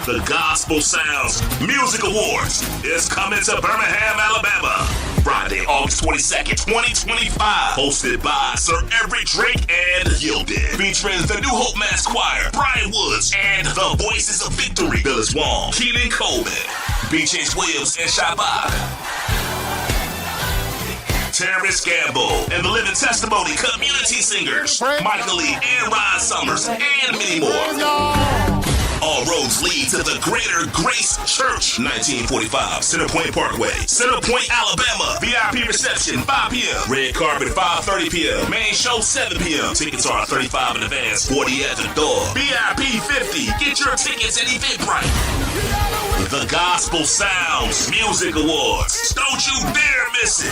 The Gospel Sounds Music Awards is coming to Birmingham, Alabama. Friday, August 22nd, 2025. Hosted by Sir Everett Drake and Yielded. Featuring the New Hope Mass Choir, Brian Woods, and the Voices of Victory, Billis Wong, Keenan Coleman, B.J. Williams, and Shabbat. Terrence Gamble, and the Living Testimony community singers, Michael Lee and Ron Summers, and many more. All roads lead to the Greater Grace Church, 1945, Centerpoint Parkway, Centerpoint, Alabama. VIP reception, 5 p.m. Red carpet, 5:30 p.m. Main show, 7 p.m. Tickets are $35 in advance, 40 at the door. VIP 50. Get your tickets at Eventbrite. The Gospel Sounds Music Awards. Don't you dare miss it.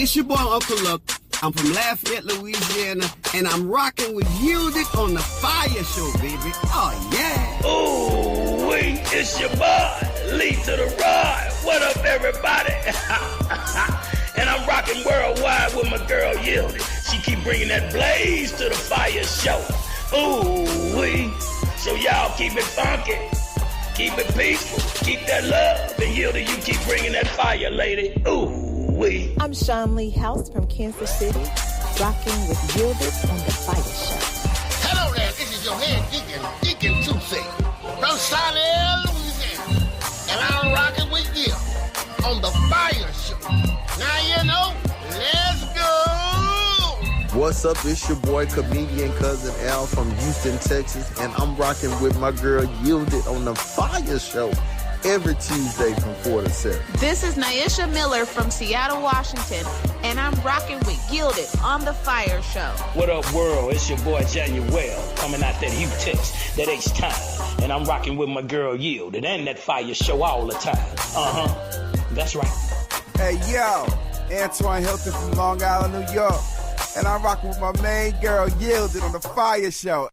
It's your boy Uncle Luck. I'm from Lafayette, Louisiana, and I'm rocking with Yielded on the FIYAH Show, baby. Oh, yeah. Ooh, wait, it's your boy, Lee to the Ride. What up, everybody? And I'm rocking worldwide with my girl, Yielded. She keep bringing that blaze to the FIYAH Show. Ooh, wee. So y'all keep it funky, keep it peaceful, keep that love, and Yielded, you keep bringing that fire, lady. Ooh. I'm Sean Lee House from Kansas City, rocking with Yielded on the FIYAH Show. Hello there, this is your head Deacon Tuesday, from Charlotte, Louisiana, and I'm rocking with you on the FIYAH Show. Now you know, let's go! What's up? It's your boy, comedian Cousin Al from Houston, Texas, and I'm rocking with my girl Yielded on the FIYAH Show. Every Tuesday from 4 to 7. This is Naisha Miller from Seattle, Washington, and I'm rocking with Gilded on the FIYAH Show. What up, world? It's your boy, Januel, coming out that H-Tex, that H-Time, and I'm rocking with my girl, Yielded, and that FIYAH Show all the time. That's right. Hey, yo, Antoine Hilton from Long Island, New York, and I'm rocking with my main girl, Yielded, on the FIYAH Show.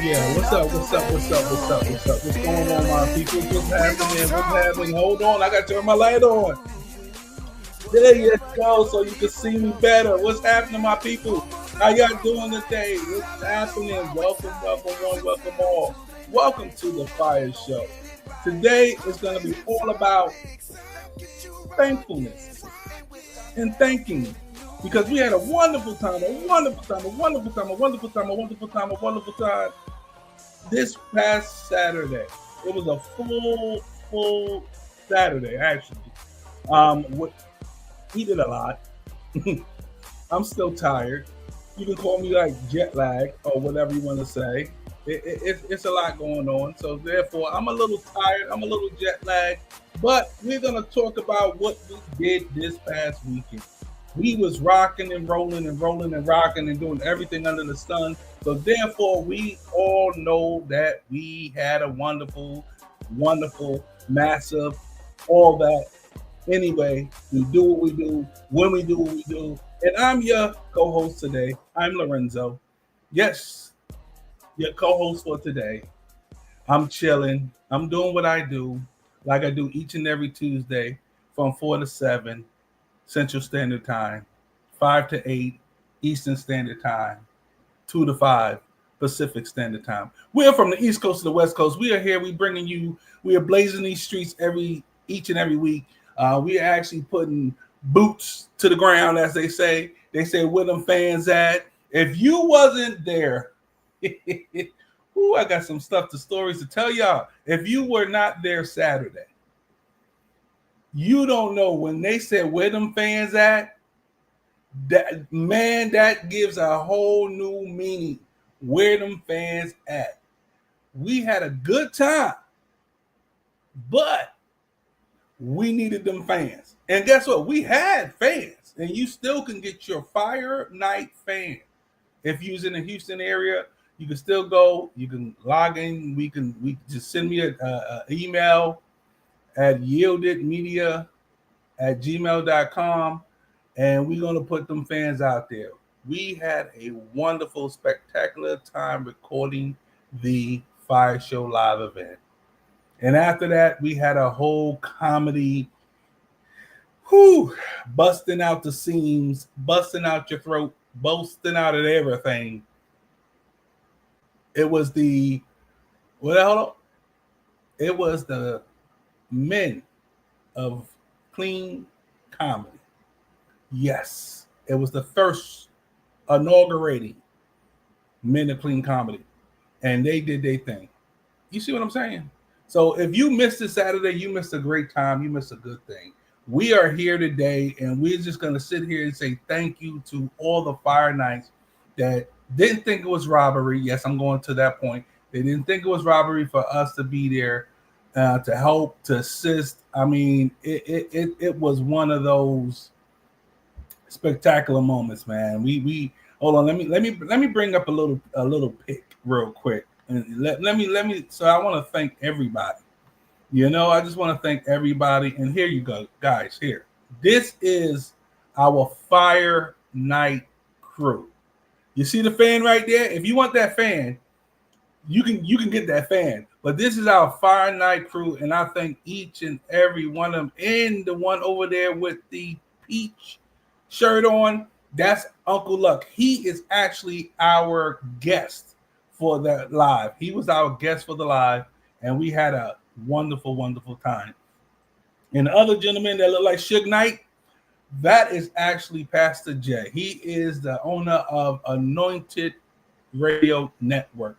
Yeah, what's up? What's going on, my people? What's happening? Hold on, I gotta turn my light on. There you go, so you can see me better. What's happening, my people? How y'all doing today? What's happening? Welcome one, welcome all. Welcome to the FIYAH Show. Today is gonna be all about thankfulness and thanking. Because we had a wonderful time this past Saturday. It was a full Saturday, actually. We did a lot. I'm still tired. You can call me like jet lag or whatever you want to say. It's a lot going on. So therefore, I'm a little tired. I'm a little jet lagged. But we're going to talk about what we did this past weekend. We was rocking and rolling and rocking and doing everything under the sun. So therefore, we all know that we had a wonderful, massive, all that. Anyway, we do what we do, when we do what we do. And I'm your co-host today. I'm Lorenzo. Yes, your co-host for today. I'm chilling. I'm doing what I do, like I do each and every Tuesday from 4 to 7. Central Standard Time, 5 to 8 Eastern Standard Time, 2 to 5 Pacific Standard Time. We're from the East Coast to the West Coast. We are here. We are blazing these streets each and every week. We are actually putting boots to the ground, as they say. They say, where them fans at? If you wasn't there, I got some stories to tell y'all. If you were not there Saturday, you don't know when they said where them fans at. That gives a whole new meaning. Where them fans at? We had a good time, but we needed them fans. And guess what? We had fans, and you still can get your Fire Night fan. If you're in the Houston area, you can still go. You can log in. We just send me an email at yieldedmedia@gmail.com, and we're going to put them fans out there. we had a wonderful, spectacular time recording the Fire Show live event. And after that, we had a whole comedy, busting out the seams, busting out your throat, busting out of everything. It was the, it was the men of clean comedy. Yes, it was the first inaugurating men of clean comedy, and they did their thing. You see what I'm saying? So if you missed it Saturday, you missed a great time. You missed a good thing. We are here today, and we're just going to sit here and say thank you to all the Fire Knights that didn't think it was robbery. Yes, I'm going to that point. They didn't think it was robbery for us to be there to help, to assist. I mean, it was one of those spectacular moments, man. We hold on. Let me bring up a little pic real quick, and let me. So I want to thank everybody. I just want to thank everybody. And here you go, guys. Here, this is our Fire Night crew. You see the fan right there? If you want that fan, you can get that fan. But this is our Fire Night crew, and I thank each and every one of them. And the one over there with the peach shirt on, that's Uncle Luck. He is actually our guest for that live. He was our guest for the live, and we had a wonderful, wonderful time. And the other gentleman that looked like Suge Knight, that is actually Pastor Jay. He is the owner of Anointed Radio Network,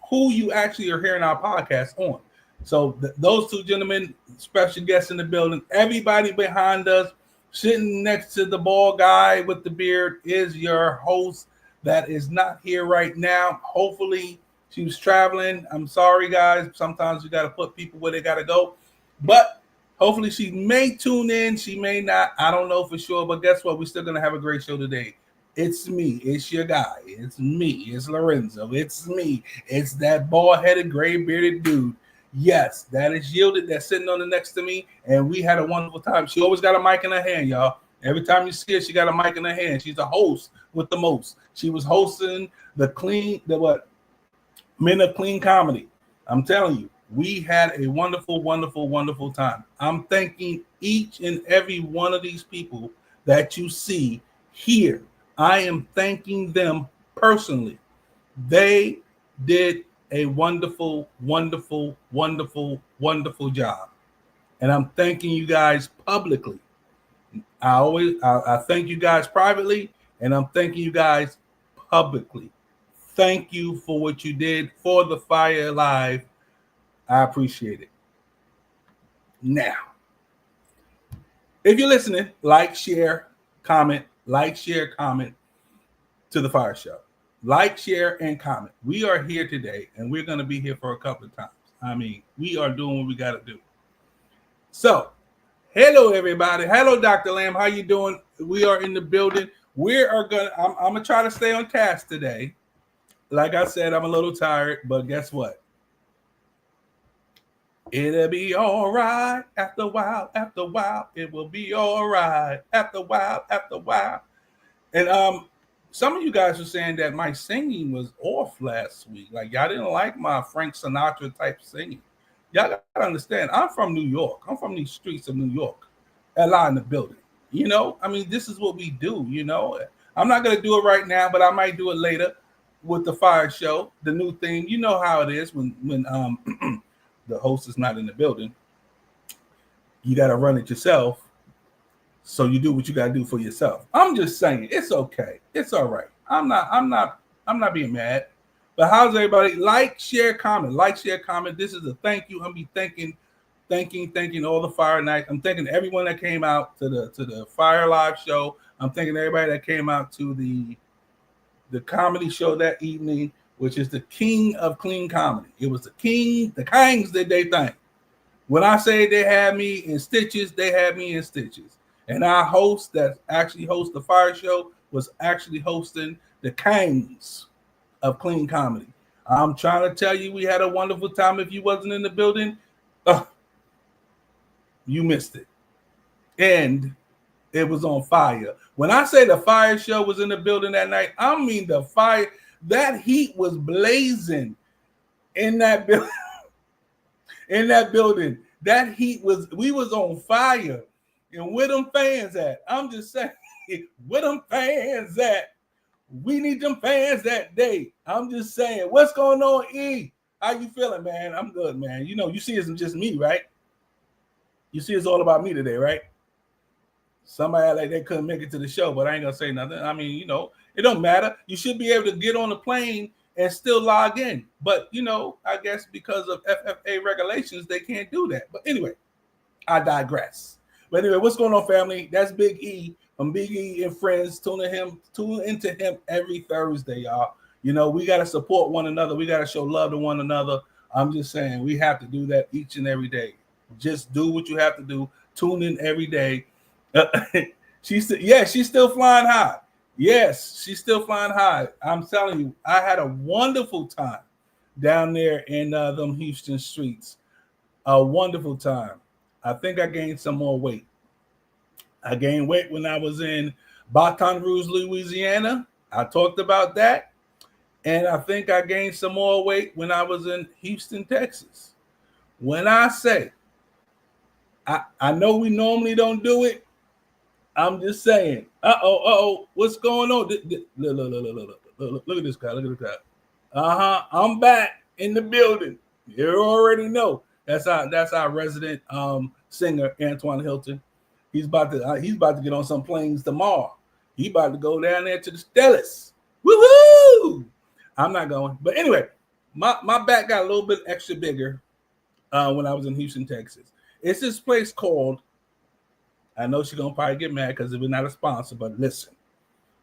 who you actually are hearing our podcast on. So those two gentlemen, special guests in the building, everybody behind us, sitting next to the bald guy with the beard is your host that is not here right now. Hopefully she was traveling. I'm sorry, guys. Sometimes you got to put people where they got to go. But hopefully she may tune in. She may not. I don't know for sure. But guess what? We're still going to have a great show today. It's me. It's your guy. It's me. It's Lorenzo. It's me. It's that bald-headed, gray-bearded dude. Yes, that is Yielded that's sitting on the next to me, and we had a wonderful time. She always got a mic in her hand, y'all. Every time you see her, she got a mic in her hand. She's a host with the most. She was hosting the Men of Clean Comedy. I'm telling you, we had a wonderful, wonderful, wonderful time. I'm thanking each and every one of these people that you see here. I am thanking them personally. They did a wonderful, wonderful, wonderful, wonderful job. And I'm thanking you guys publicly. I thank you guys privately, and I'm thanking you guys publicly. Thank you for what you did for the Fire Live. I appreciate it. Now, if you're listening, like, share, comment to the Fire Show. Like, share, and comment. We are here today, and we're going to be here for a couple of times. I mean, we are doing what we got to do. So, hello, everybody. Hello, Dr. Lamb. How you doing? We are in the building. I'm going to try to stay on task today. Like I said, I'm a little tired, but guess what? It'll be all right after a while. After a while, it will be all right. After a while, after a while. And some of you guys were saying that my singing was off last week. Like, y'all didn't like my Frank Sinatra type singing. Y'all got to understand, I'm from New York. I'm from these streets of New York. LI in the building. I mean, this is what we do, I'm not going to do it right now, but I might do it later with the Fire Show, the new theme. You know how it is when the host is not in the building. You got to run it yourself. So you do what you got to do for yourself. I'm just saying, it's okay. It's all right. I'm not being mad. But how's everybody? Like, share, comment. Like, share, comment. This is a thank you. I'm be thanking all the Fire Nights. I'm thanking everyone that came out to the Fire Live show. I'm thanking everybody that came out to the comedy show that evening, which is the King of Clean Comedy. It was the Kings did they thing. When I say they had me in stitches, they had me in stitches. And our host that actually hosts the Fire Show was actually hosting the Kings of Clean Comedy. I'm trying to tell you, we had a wonderful time. If you wasn't in the building, you missed it. And It was on fire. When I say the fire show was in the building that night, I mean the fire. That heat was blazing in that building. In that building, that heat was. We was on fire, and where them fans at? I'm just saying, where them fans at? We need them fans that day. I'm just saying, what's going on, E? How you feeling, man? I'm good, man. You know, you see it's just me, right? You see it's all about me today, right? Somebody like they couldn't make it to the show, but I ain't gonna say nothing. I mean, you know, it don't matter. You should be able to get on the plane and still log in. But, you know, I guess because of FFA regulations, they can't do that. But anyway, I digress. But anyway, what's going on, family? That's Big E from Big E and Friends. Tune into him every Thursday, y'all. You know, we got to support one another. We got to show love to one another. I'm just saying we have to do that each and every day. Just do what you have to do. Tune in every day. She's still flying high. Yes, she's still flying high. I'm telling you, I had a wonderful time down there in them Houston streets. A wonderful time. I think I gained some more weight. I gained weight when I was in Baton Rouge, Louisiana. I talked about that. And I think I gained some more weight when I was in Houston, Texas. When I say, I know we normally don't do it. I'm just saying. What's going on? Look at this guy. Look at this guy. I'm back in the building. You already know. That's our resident singer, Antoine Hilton. He's about to get on some planes tomorrow. He about to go down there to the Stellas. Woohoo! I'm not going. But anyway, my back got a little bit extra bigger when I was in Houston, Texas. It's this place called, I know she's gonna probably get mad because we're not a sponsor, but listen,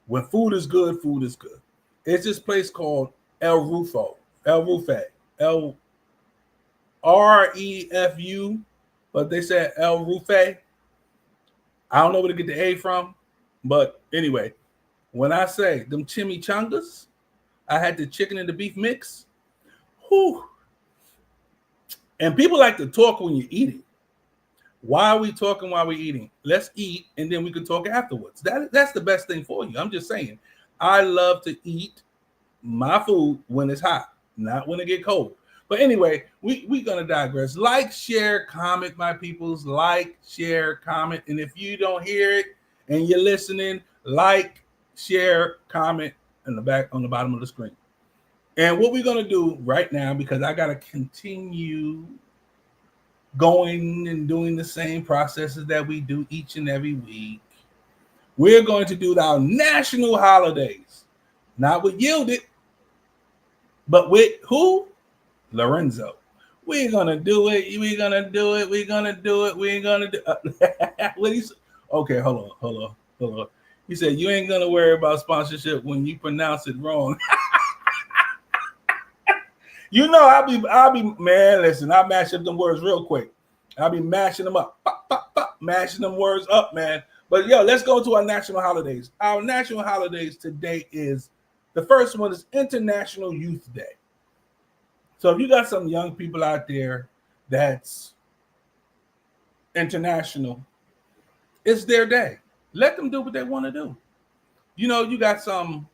when food is good, food is good. It's this place called El Rufe, Refu, but they said El Rufe. I don't know where to get the A from, but anyway, when I say them chimichangas, I had the chicken and the beef mix. Whew. And people like to talk when you're eating. Why are we talking while we're eating? Let's eat, and then we can talk afterwards. That's the best thing for you. I'm just saying. I love to eat my food when it's hot, not when it get cold. But anyway, we're going to digress. Like, share, comment, my peoples. Like, share, comment. And if you don't hear it and you're listening, like, share, comment on the bottom of the screen. And what we're going to do right now, because I got to continue going and doing the same processes that we do each and every week, we're going to do our national holidays. Not with Yielded, but with who? Lorenzo. We're going to do it. We're going to do it. We're going to do it. We're going to do it. Okay, hold on. He said, you ain't going to worry about sponsorship when you pronounce it wrong. You know, I'll be, man, listen, I'll mash up them words real quick. I'll be mashing them up, mashing them words up, man. But yo, let's go to our national holidays. Our national holidays today is, the first one is International Youth Day. So if you got some young people out there that's international, it's their day. Let them do what they want to do. You know, you got some,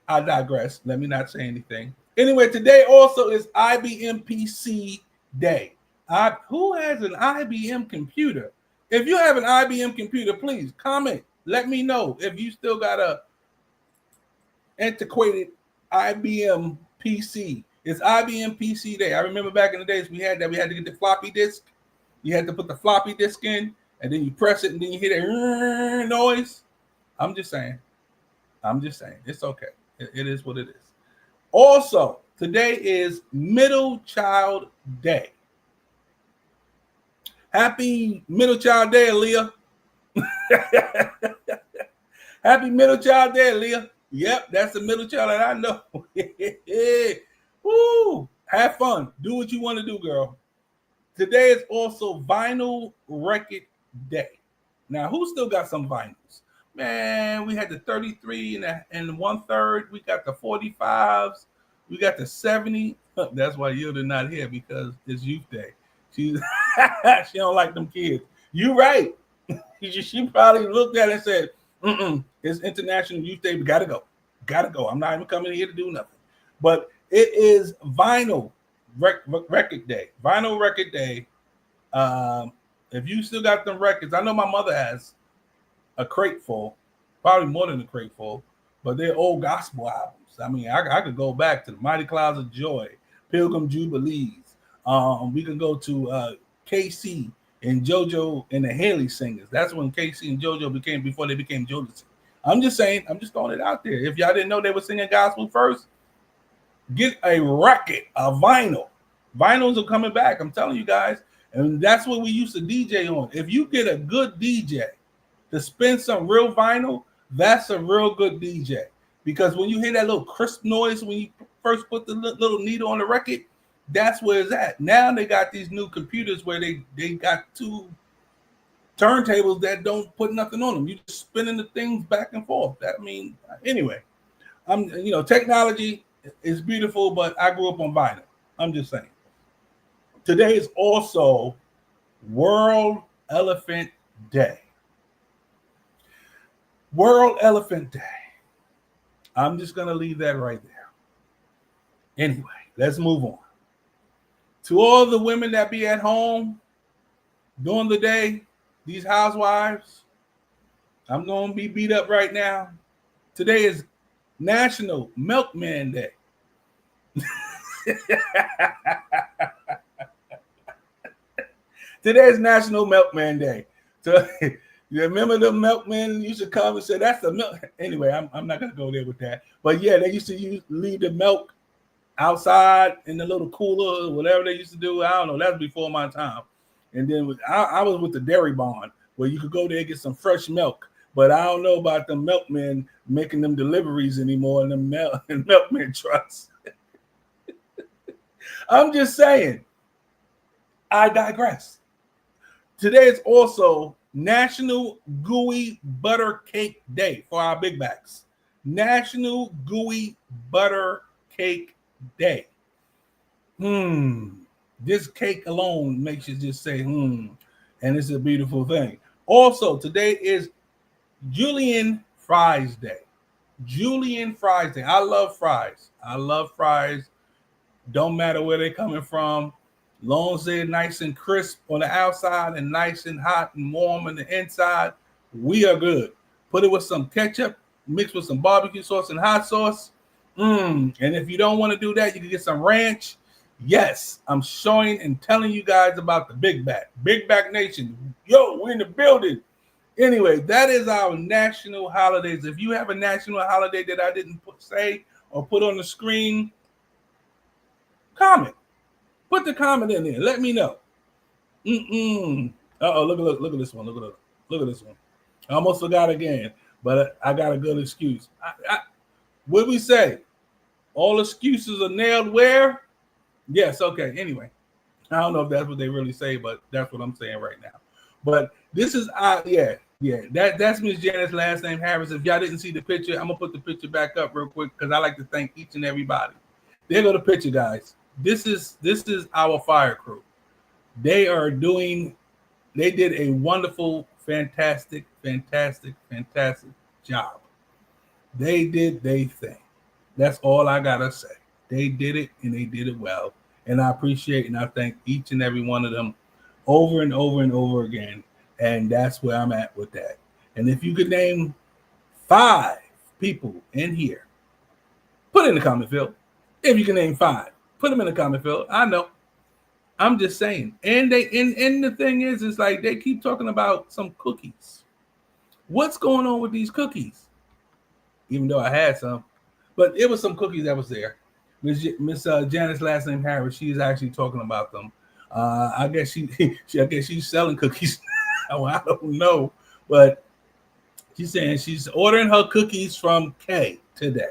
I digress. Let me not say anything. Anyway, today also is IBM PC Day. Who has an IBM computer? If you have an IBM computer, please comment. Let me know if you still got a antiquated IBM PC. It's IBM PC Day. I remember back in the days we had that. We had to get the floppy disk. You had to put the floppy disk in, and then you press it, and then you hear that noise. I'm just saying. It's okay. It is what it is. Also, today is Middle Child Day. Happy Middle Child Day, Aaliyah. Happy Middle Child Day, Aaliyah. Yep, that's the middle child that I know. Woo! Have fun. Do what you want to do, girl. Today is also Vinyl Record Day. Now, who still got some vinyls? Man, we had the 33 and 1/3. We got the 45s. We got the 70. That's why Yilda not here, because it's Youth Day. She don't like them kids. You right. She probably looked at it and said, it's International Youth Day. We gotta go. I'm not even coming here to do nothing. But it is vinyl record day. Vinyl record day. If you still got them records, I know my mother has a crate full, probably more than a crate full, but they're old gospel albums. I mean, I could go back to the Mighty Clouds of Joy, Pilgrim Jubilees. We could go to KC and JoJo and the Haley Singers. That's when KC and JoJo became, before they became Jodeci. I'm just saying, I'm just throwing it out there. If y'all didn't know they were singing gospel first, get a record, a vinyl. Vinyls are coming back. I'm telling you guys. And that's what we used to DJ on. If you get a good DJ to spin some real vinyl, that's a real good DJ. Because when you hear that little crisp noise when you first put the little needle on the record, that's where it's at. Now they got these new computers where they got two turntables that don't put nothing on them. You're just spinning the things back and forth. That mean, anyway, technology is beautiful, but I grew up on vinyl. I'm just saying. Today is also World Elephant Day. World Elephant Day. I'm just going to leave that right there. Anyway, let's move on. To all the women that be at home during the day, these housewives, I'm going to be beat up right now. Today is National Milkman Day. Today is National Milkman Day. So, you remember the milkmen used to come and say, that's the milk. Anyway, I'm not going to go there with that. But yeah, they used to leave the milk outside in the little cooler or whatever they used to do. I don't know. That's before my time. And then I was with the Dairy Barn where you could go there and get some fresh milk. But I don't know about the milkmen making them deliveries anymore in the milkman trucks. I'm just saying. I digress. Today is also National Gooey Butter Cake Day for our big backs. National Gooey Butter Cake Day. This cake alone makes you just say, and it's a beautiful thing. Also, today is Julian Fries Day. Julian Fries Day. I love fries. Don't matter where they're coming from. Long as they're nice and crisp on the outside and nice and hot and warm on the inside, we are good. Put it with some ketchup, mixed with some barbecue sauce and hot sauce. And if you don't want to do that, you can get some ranch. Yes, I'm showing and telling you guys about the Big Back. Big Back Nation. Yo, we're in the building. Anyway, that is our national holidays. If you have a national holiday that I didn't say or put on the screen, comment. Put the comment in there. Let me know. Look at this one. Look at this one. I almost forgot again, but I got a good excuse. What we say? All excuses are nailed where? Yes, okay. Anyway, I don't know if that's what they really say, but that's what I'm saying right now. But this is that's Miss Janet's last name Harris. If y'all didn't see the picture, I'm gonna put the picture back up real quick because I like to thank each and everybody. There go the picture, guys. This is our fire crew. They did a wonderful, fantastic job. They did their thing. That's all I gotta say. They did it and they did it well. And I appreciate and I thank each and every one of them over and over and over again. And that's where I'm at with that. And if you could name 5 people in here, put it in the comment field. If you can name 5. Put them in the comment field. I know. I'm just saying. And the thing is like they keep talking about some cookies. What's going on with these cookies? Even though I had some, but it was some cookies that was there. Miss Janet's last name Harris. She's actually talking about them. I guess she's selling cookies. I don't know, but she's saying she's ordering her cookies from K today.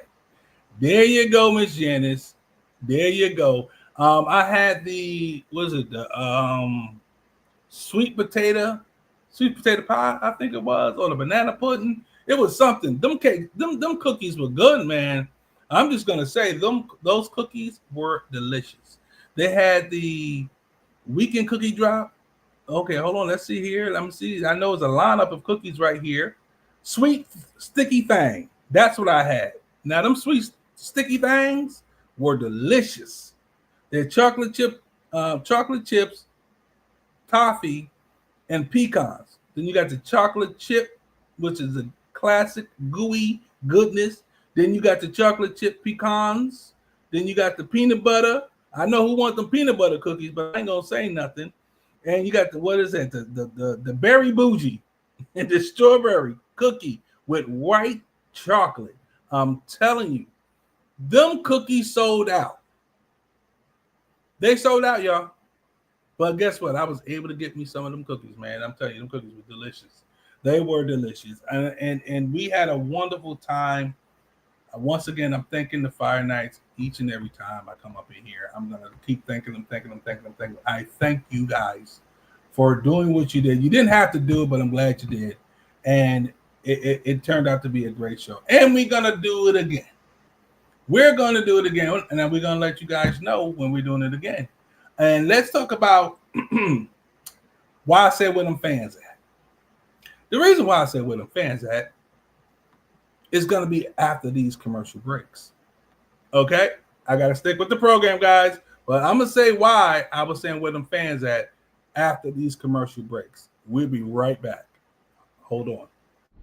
There you go, Miss Janice. There you go. I had the sweet potato pie, I think it was, or the banana pudding. It was something. Them cookies were good, man. I'm just gonna say those cookies were delicious. They had the weekend cookie drop. Okay, hold on. Let's see here. Let me see. I know it's a lineup of cookies right here. Sweet sticky thing. That's what I had. Now them sweet sticky things were delicious. They're chocolate chips, toffee, and pecans. Then you got the chocolate chip, which is a classic gooey goodness. Then you got the chocolate chip pecans. Then you got the peanut butter. I know who wants them peanut butter cookies, but I ain't gonna say nothing. And you got what is that? The berry bougie and the strawberry cookie with white chocolate. I'm telling you, them cookies sold out. They sold out, y'all. But guess what? I was able to get me some of them cookies, man. I'm telling you, them cookies were delicious. They were delicious. And we had a wonderful time. Once again, I'm thanking the Fire Nights each and every time I come up in here. I'm going to keep thanking them. I thank you guys for doing what you did. You didn't have to do it, but I'm glad you did. And it turned out to be a great show. And we're going to do it again. We're going to do it again. And then we're going to let you guys know when we're doing it again. And let's talk about why I said where them fans at. The reason why I said where them fans at is going to be after these commercial breaks. Okay? I got to stick with the program, guys. But I'm going to say why I was saying where them fans at after these commercial breaks. We'll be right back. Hold on.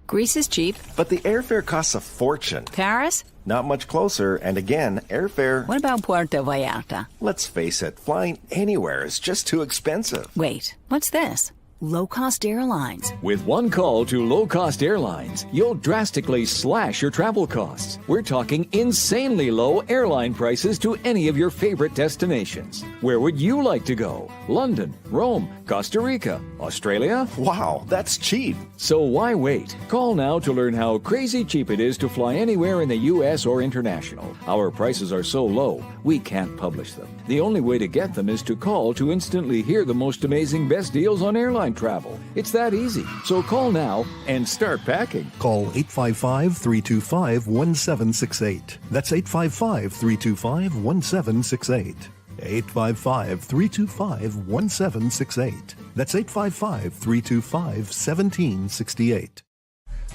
Greece is cheap. But the airfare costs a fortune. Paris? Not much closer. And again, airfare... What about Puerto Vallarta? Let's face it, flying anywhere is just too expensive. Wait, what's this? Low-cost airlines. With one call to low-cost airlines, you'll drastically slash your travel costs. We're talking insanely low airline prices to any of your favorite destinations. Where would you like to go? London, Rome, Costa Rica, Australia? Wow, that's cheap. So why wait? Call now to learn how crazy cheap it is to fly anywhere in the U.S. or international. Our prices are so low, we can't publish them. The only way to get them is to call to instantly hear the most amazing best deals on airline travel. It's that easy. So call now and start packing. Call 855-325-1768. That's 855-325-1768. 855-325-1768. That's 855-325-1768.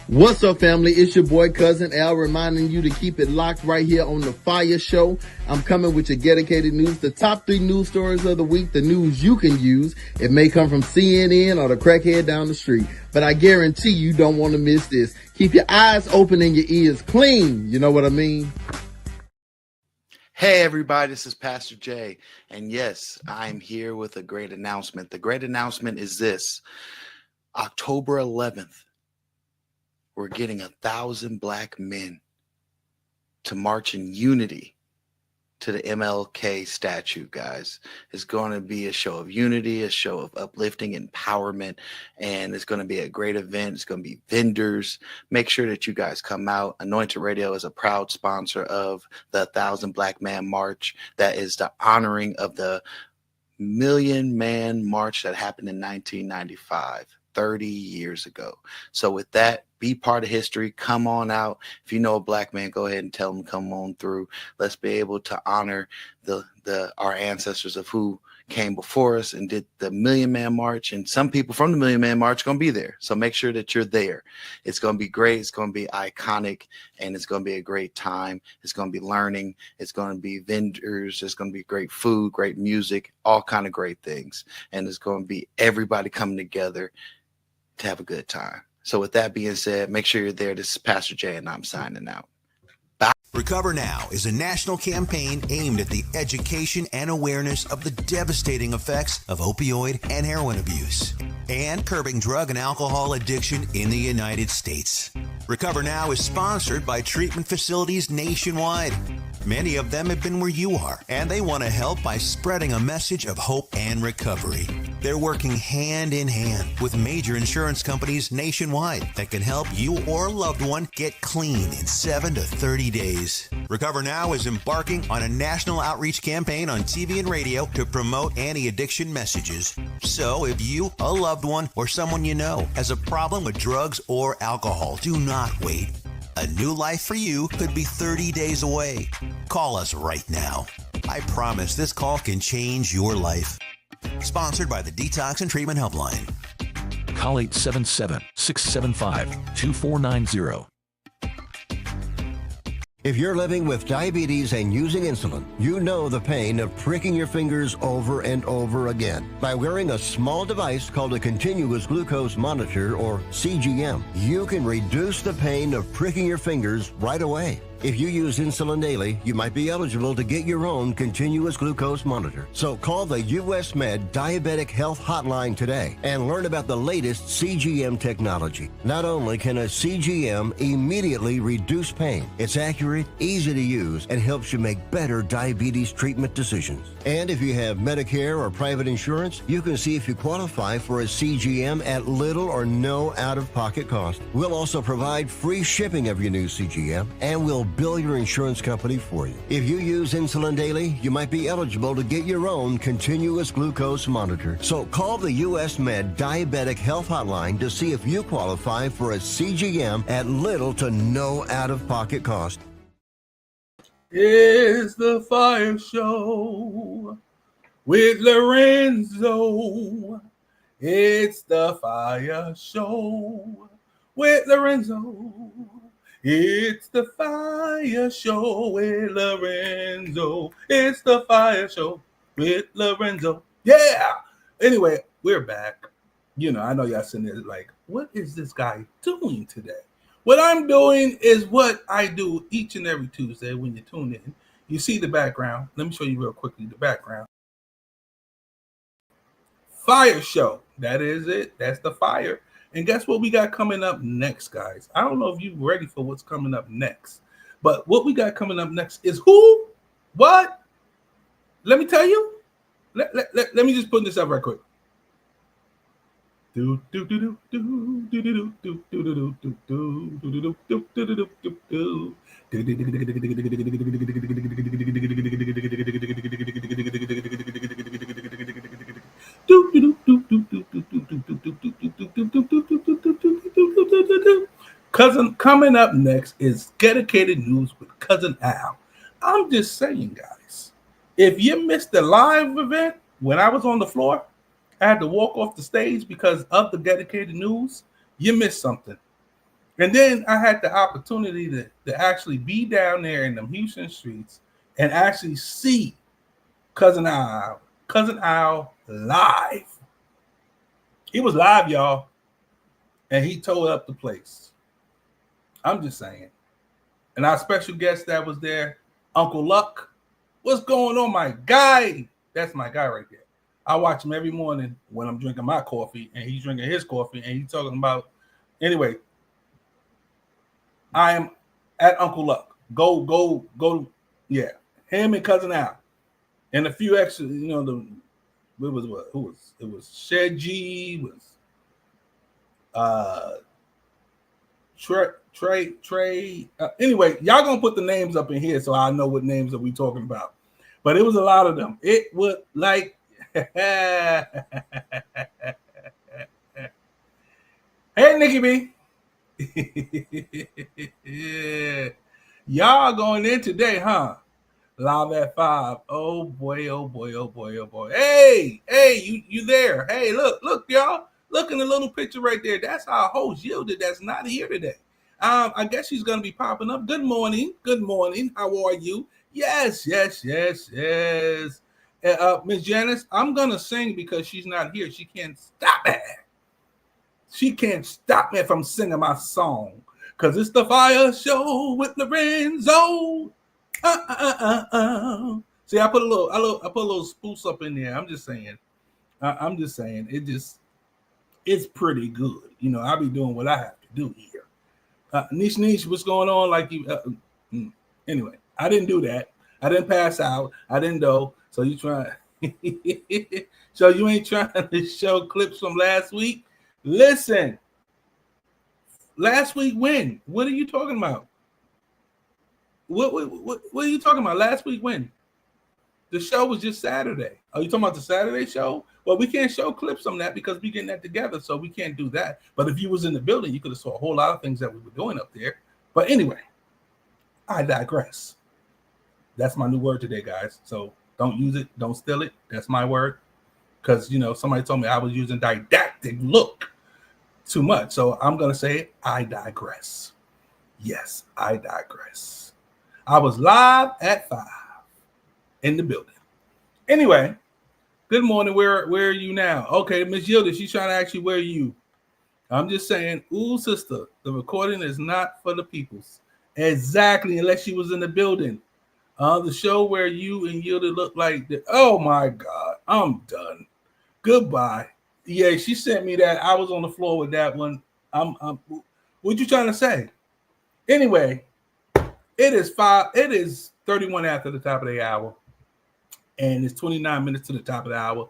What's up, family? It's your boy, Cousin Al, reminding you to keep it locked right here on The FIYAH Show. I'm coming with your dedicated news, the top 3 news stories of the week, the news you can use. It may come from CNN or the crackhead down the street, but I guarantee you don't want to miss this. Keep your eyes open and your ears clean. You know what I mean? Hey everybody, this is Pastor Jay, and yes, I'm here with a great announcement. The great announcement is this: October 11th, we're getting 1,000 black men to march in unity to the MLK statue, guys. It's going to be a show of unity, a show of uplifting, empowerment, and it's going to be a great event. It's going to be vendors. Make sure that you guys come out. Anointed Radio is a proud sponsor of the 1,000 Black Man March. That is the honoring of the Million Man March that happened in 1995, 30 years ago. So with that, be part of history. Come on out. If you know a black man, go ahead and tell them come on through. Let's be able to honor our ancestors of who came before us and did the Million Man March. And some people from the Million Man March are going to be there. So make sure that you're there. It's going to be great. It's going to be iconic, and it's going to be a great time. It's going to be learning. It's going to be vendors. There's going to be great food, great music, all kind of great things. And it's going to be everybody coming together to have a good time. So with that being said, make sure you're there. This is Pastor Jay, and I'm signing out. Bye. Recover Now is a national campaign aimed at the education and awareness of the devastating effects of opioid and heroin abuse and curbing drug and alcohol addiction in the United States. Recover Now is sponsored by treatment facilities nationwide. Many of them have been where you are, and they want to help by spreading a message of hope and recovery. They're working hand in hand with major insurance companies nationwide that can help you or a loved one get clean in 7 to 30 days. Recover Now is embarking on a national outreach campaign on TV and radio to promote anti-addiction messages. So if you, a loved one, or someone you know has a problem with drugs or alcohol, do not wait. A new life for you could be 30 days away. Call us right now. I promise this call can change your life. Sponsored by the Detox and Treatment Helpline. Call 877-675-2490. If you're living with diabetes and using insulin, you know the pain of pricking your fingers over and over again. By wearing a small device called a continuous glucose monitor, or CGM, you can reduce the pain of pricking your fingers right away. If you use insulin daily, you might be eligible to get your own continuous glucose monitor. So call the US Med Diabetic Health Hotline today and learn about the latest CGM technology. Not only can a CGM immediately reduce pain, it's accurate, easy to use, and helps you make better diabetes treatment decisions. And if you have Medicare or private insurance, you can see if you qualify for a CGM at little or no out-of-pocket cost. We'll also provide free shipping of your new CGM, and we'll bill your insurance company for you. If you use insulin daily, you might be eligible to get your own continuous glucose monitor. So call the US Med Diabetic Health Hotline to see if you qualify for a CGM at little to no out-of-pocket cost. It's the Fire Show with Lorenzo. It's the Fire Show with Lorenzo. It's the Fire Show with Lorenzo. It's the Fire Show with Lorenzo. Yeah. Anyway, we're back. You know, I know y'all sitting there like, what is this guy doing today? What I'm doing is what I do each and every Tuesday when you tune in. You see the background. Let me show you real quickly the background. Fire Show. That is it. That's the fire. And guess what we got coming up next, guys? I don't know if you're ready for what's coming up next, but what we got coming up next is who? What? Let me tell you. Let me just put this up right quick. Cousin, coming up next is Dedicated News with Cousin Al. I'm just saying, guys, if you missed the live event when I was on the floor, I had to walk off the stage because of the Dedicated News, you missed something. And then I had the opportunity to actually be down there in the Houston streets and actually see Cousin Al live. He was live, y'all, and he tore up the place. I'm just saying. And our special guest that was there, Uncle Luck. What's going on, my guy? That's my guy right there. I watch him every morning when I'm drinking my coffee, and he's drinking his coffee, and he's talking about. Anyway, I am at Uncle Luck. Go. Yeah, him and Cousin Al, and a few extra. You know, it was Shed G, was Trey. Anyway, y'all gonna put the names up in here so I know what names are we talking about. But it was a lot of them. It was like. Hey, Nikki B. Yeah. Y'all going in today, huh? Live at 5. Oh boy. Hey, you there? Hey, look, y'all. Look in the little picture right there. That's our host, Yielded, that's not here today. I guess she's gonna be popping up. Good morning. How are you? Yes. Miss Janice, I'm gonna sing because she's not here. She can't stop it. She can't stop me from singing my song. Cause it's the Fire Show with Lorenzo. See, I put a little spoof up in there. I'm just saying. It's pretty good. You know, I'll be doing what I have to do here. Niche, what's going on? Like you. Anyway, I didn't do that. I didn't pass out. I didn't know. So you trying? So you ain't trying to show clips from last week? Listen, last week when? What are you talking about? What are you talking about? Last week when? The show was just Saturday. Are you talking about the Saturday show? Well, we can't show clips on that because we're getting that together, so we can't do that. But if you was in the building, you could have saw a whole lot of things that we were doing up there. But anyway, I digress. That's my new word today, guys. So don't use it. Don't steal it. That's my word. because somebody told me I was using didactic look too much. So I'm gonna say I digress. Yes, I digress. I was live at 5 in the building. Anyway, good morning. Where are you now? Okay, Miss Yilda, she's trying to ask you where are you. I'm just saying, ooh, sister, the recording is not for the peoples. Exactly, unless she was in the building. The show where you and Yilda look like that. Oh my God, I'm done. Goodbye. Yeah, she sent me that. I was on the floor with that one. What you trying to say? Anyway, it is 31 after the top of the hour, and it's 29 minutes to the top of the hour.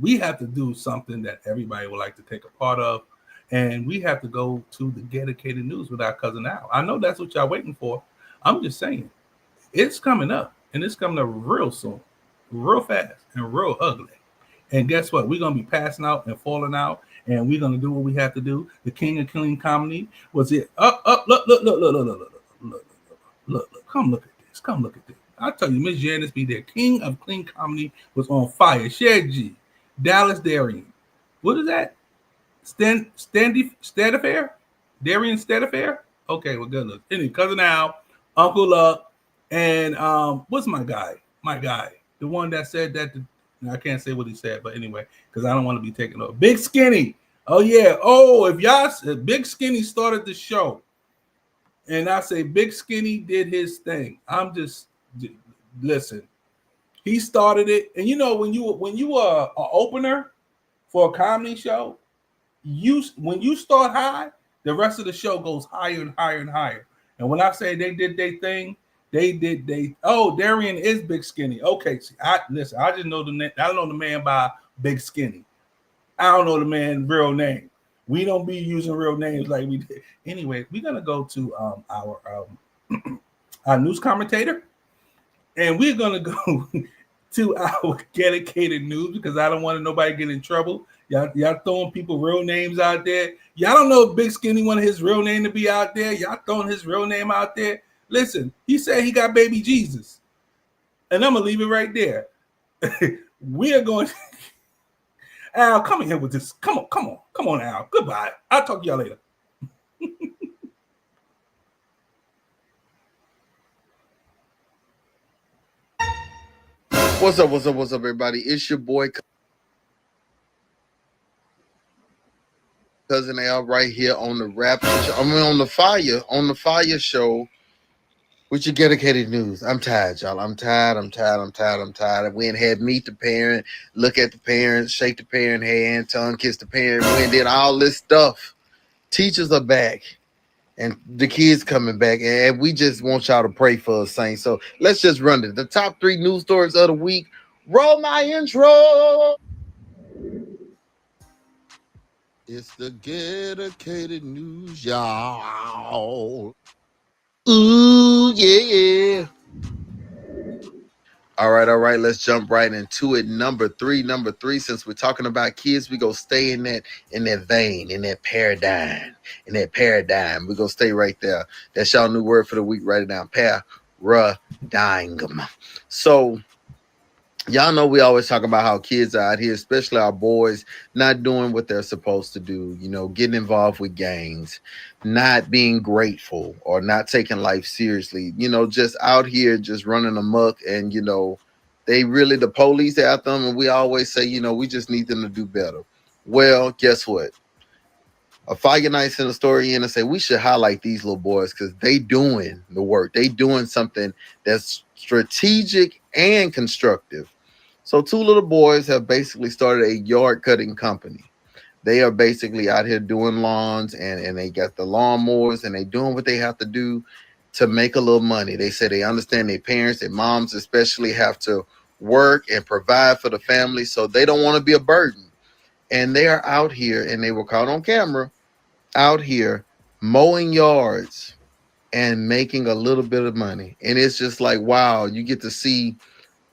We have to do something that everybody would like to take a part of, and we have to go to the dedicated news with our cousin Al. I know that's what y'all waiting for. I'm just saying, it's coming up, and it's coming up real soon, real fast, and real ugly. And guess what? We're going to be passing out and falling out, and we're going to do what we have to do. The king of clean comedy was it. Look. Come look at this. I tell you, Miss Janice be there. King of clean comedy was on fire. Shed G, Dallas Darian. What is that? Stadifair? Darian Stadifair? Okay, well, good look. Anyway, cousin Al, Uncle Luck, and what's my guy? My guy, the one that said that. I can't say what he said, but anyway, because I don't want to be taken over. Big Skinny. Oh, yeah. Oh, if Big Skinny started the show, and I say Big Skinny did his thing, listen. He started it, and when you are an opener for a comedy show, when you start high, the rest of the show goes higher and higher and higher. And when I say they did their thing, Darian is Big Skinny. Okay, see, I just know I know the man by Big Skinny. I don't know the man's real name. We don't be using real names like we did. Anyway, we're gonna go to our news commentator, and we're gonna go to our dedicated news because I don't want nobody get in trouble. Y'all throwing people real names out there. Y'all don't know if Big Skinny wanted his real name to be out there. Y'all throwing his real name out there. Listen, he said he got baby Jesus. And I'm going to leave it right there. We are going to... Al, come in here with this. Come on, Al. Goodbye. I'll talk to y'all later. What's up, everybody? It's your boy, cousin Al, right here on the Rap Show. On the FIYAH show. With your dedicated news. I'm tired, y'all. I'm tired. We ain't had meet the parent, look at the parent, shake the parent hand, tongue kiss the parent. We did all this stuff. Teachers are back, and the kids coming back, and we just want y'all to pray for us, Saints. So let's just run it. The top 3 news stories of the week. Roll my intro. It's the dedicated news, y'all. Ooh, yeah. All right. Let's jump right into it. Number three. Since we're talking about kids, we go stay in that vein, in that paradigm. We go stay right there. That's y'all new word for the week. Write it down. Paradigm. So y'all know we always talk about how kids are out here, especially our boys, not doing what they're supposed to do, getting involved with gangs, not being grateful or not taking life seriously, just out here, just running amok. And, they really, the police at them. And we always say, we just need them to do better. Well, guess what? A FIYAH Night sent a story in and say we should highlight these little boys because they doing the work. They doing something that's strategic and constructive. So 2 little boys have basically started a yard cutting company. They are basically out here doing lawns, and they got the lawnmowers, and they doing what they have to do to make a little money. They say they understand their parents, their moms especially, have to work and provide for the family, so they don't want to be a burden. And they are out here, and they were caught on camera, out here mowing yards and making a little bit of money. And it's just like, wow, you get to see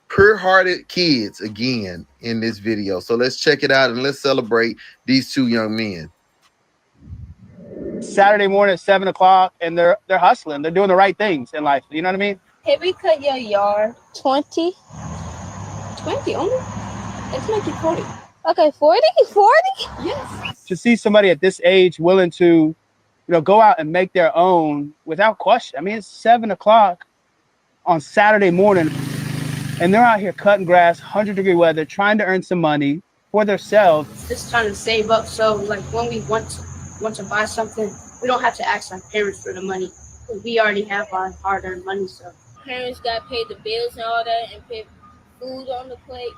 pure-hearted kids again in this video. So let's check it out and let's celebrate these 2 young men. Saturday morning at 7 o'clock, and they're hustling. They're doing the right things in life. You know what I mean? Can we cut your yard? 20 only? Let's make it 40. Okay, 40? 40? Yes. To see somebody at this age willing to, go out and make their own without question. I mean, it's 7 o'clock on Saturday morning, and they're out here cutting grass, 100-degree weather, trying to earn some money for themselves. Just trying to save up so, like, when we want to buy something, we don't have to ask our parents for the money. We already have our hard-earned money, so. Parents got paid the bills and all that and pay food on the plate,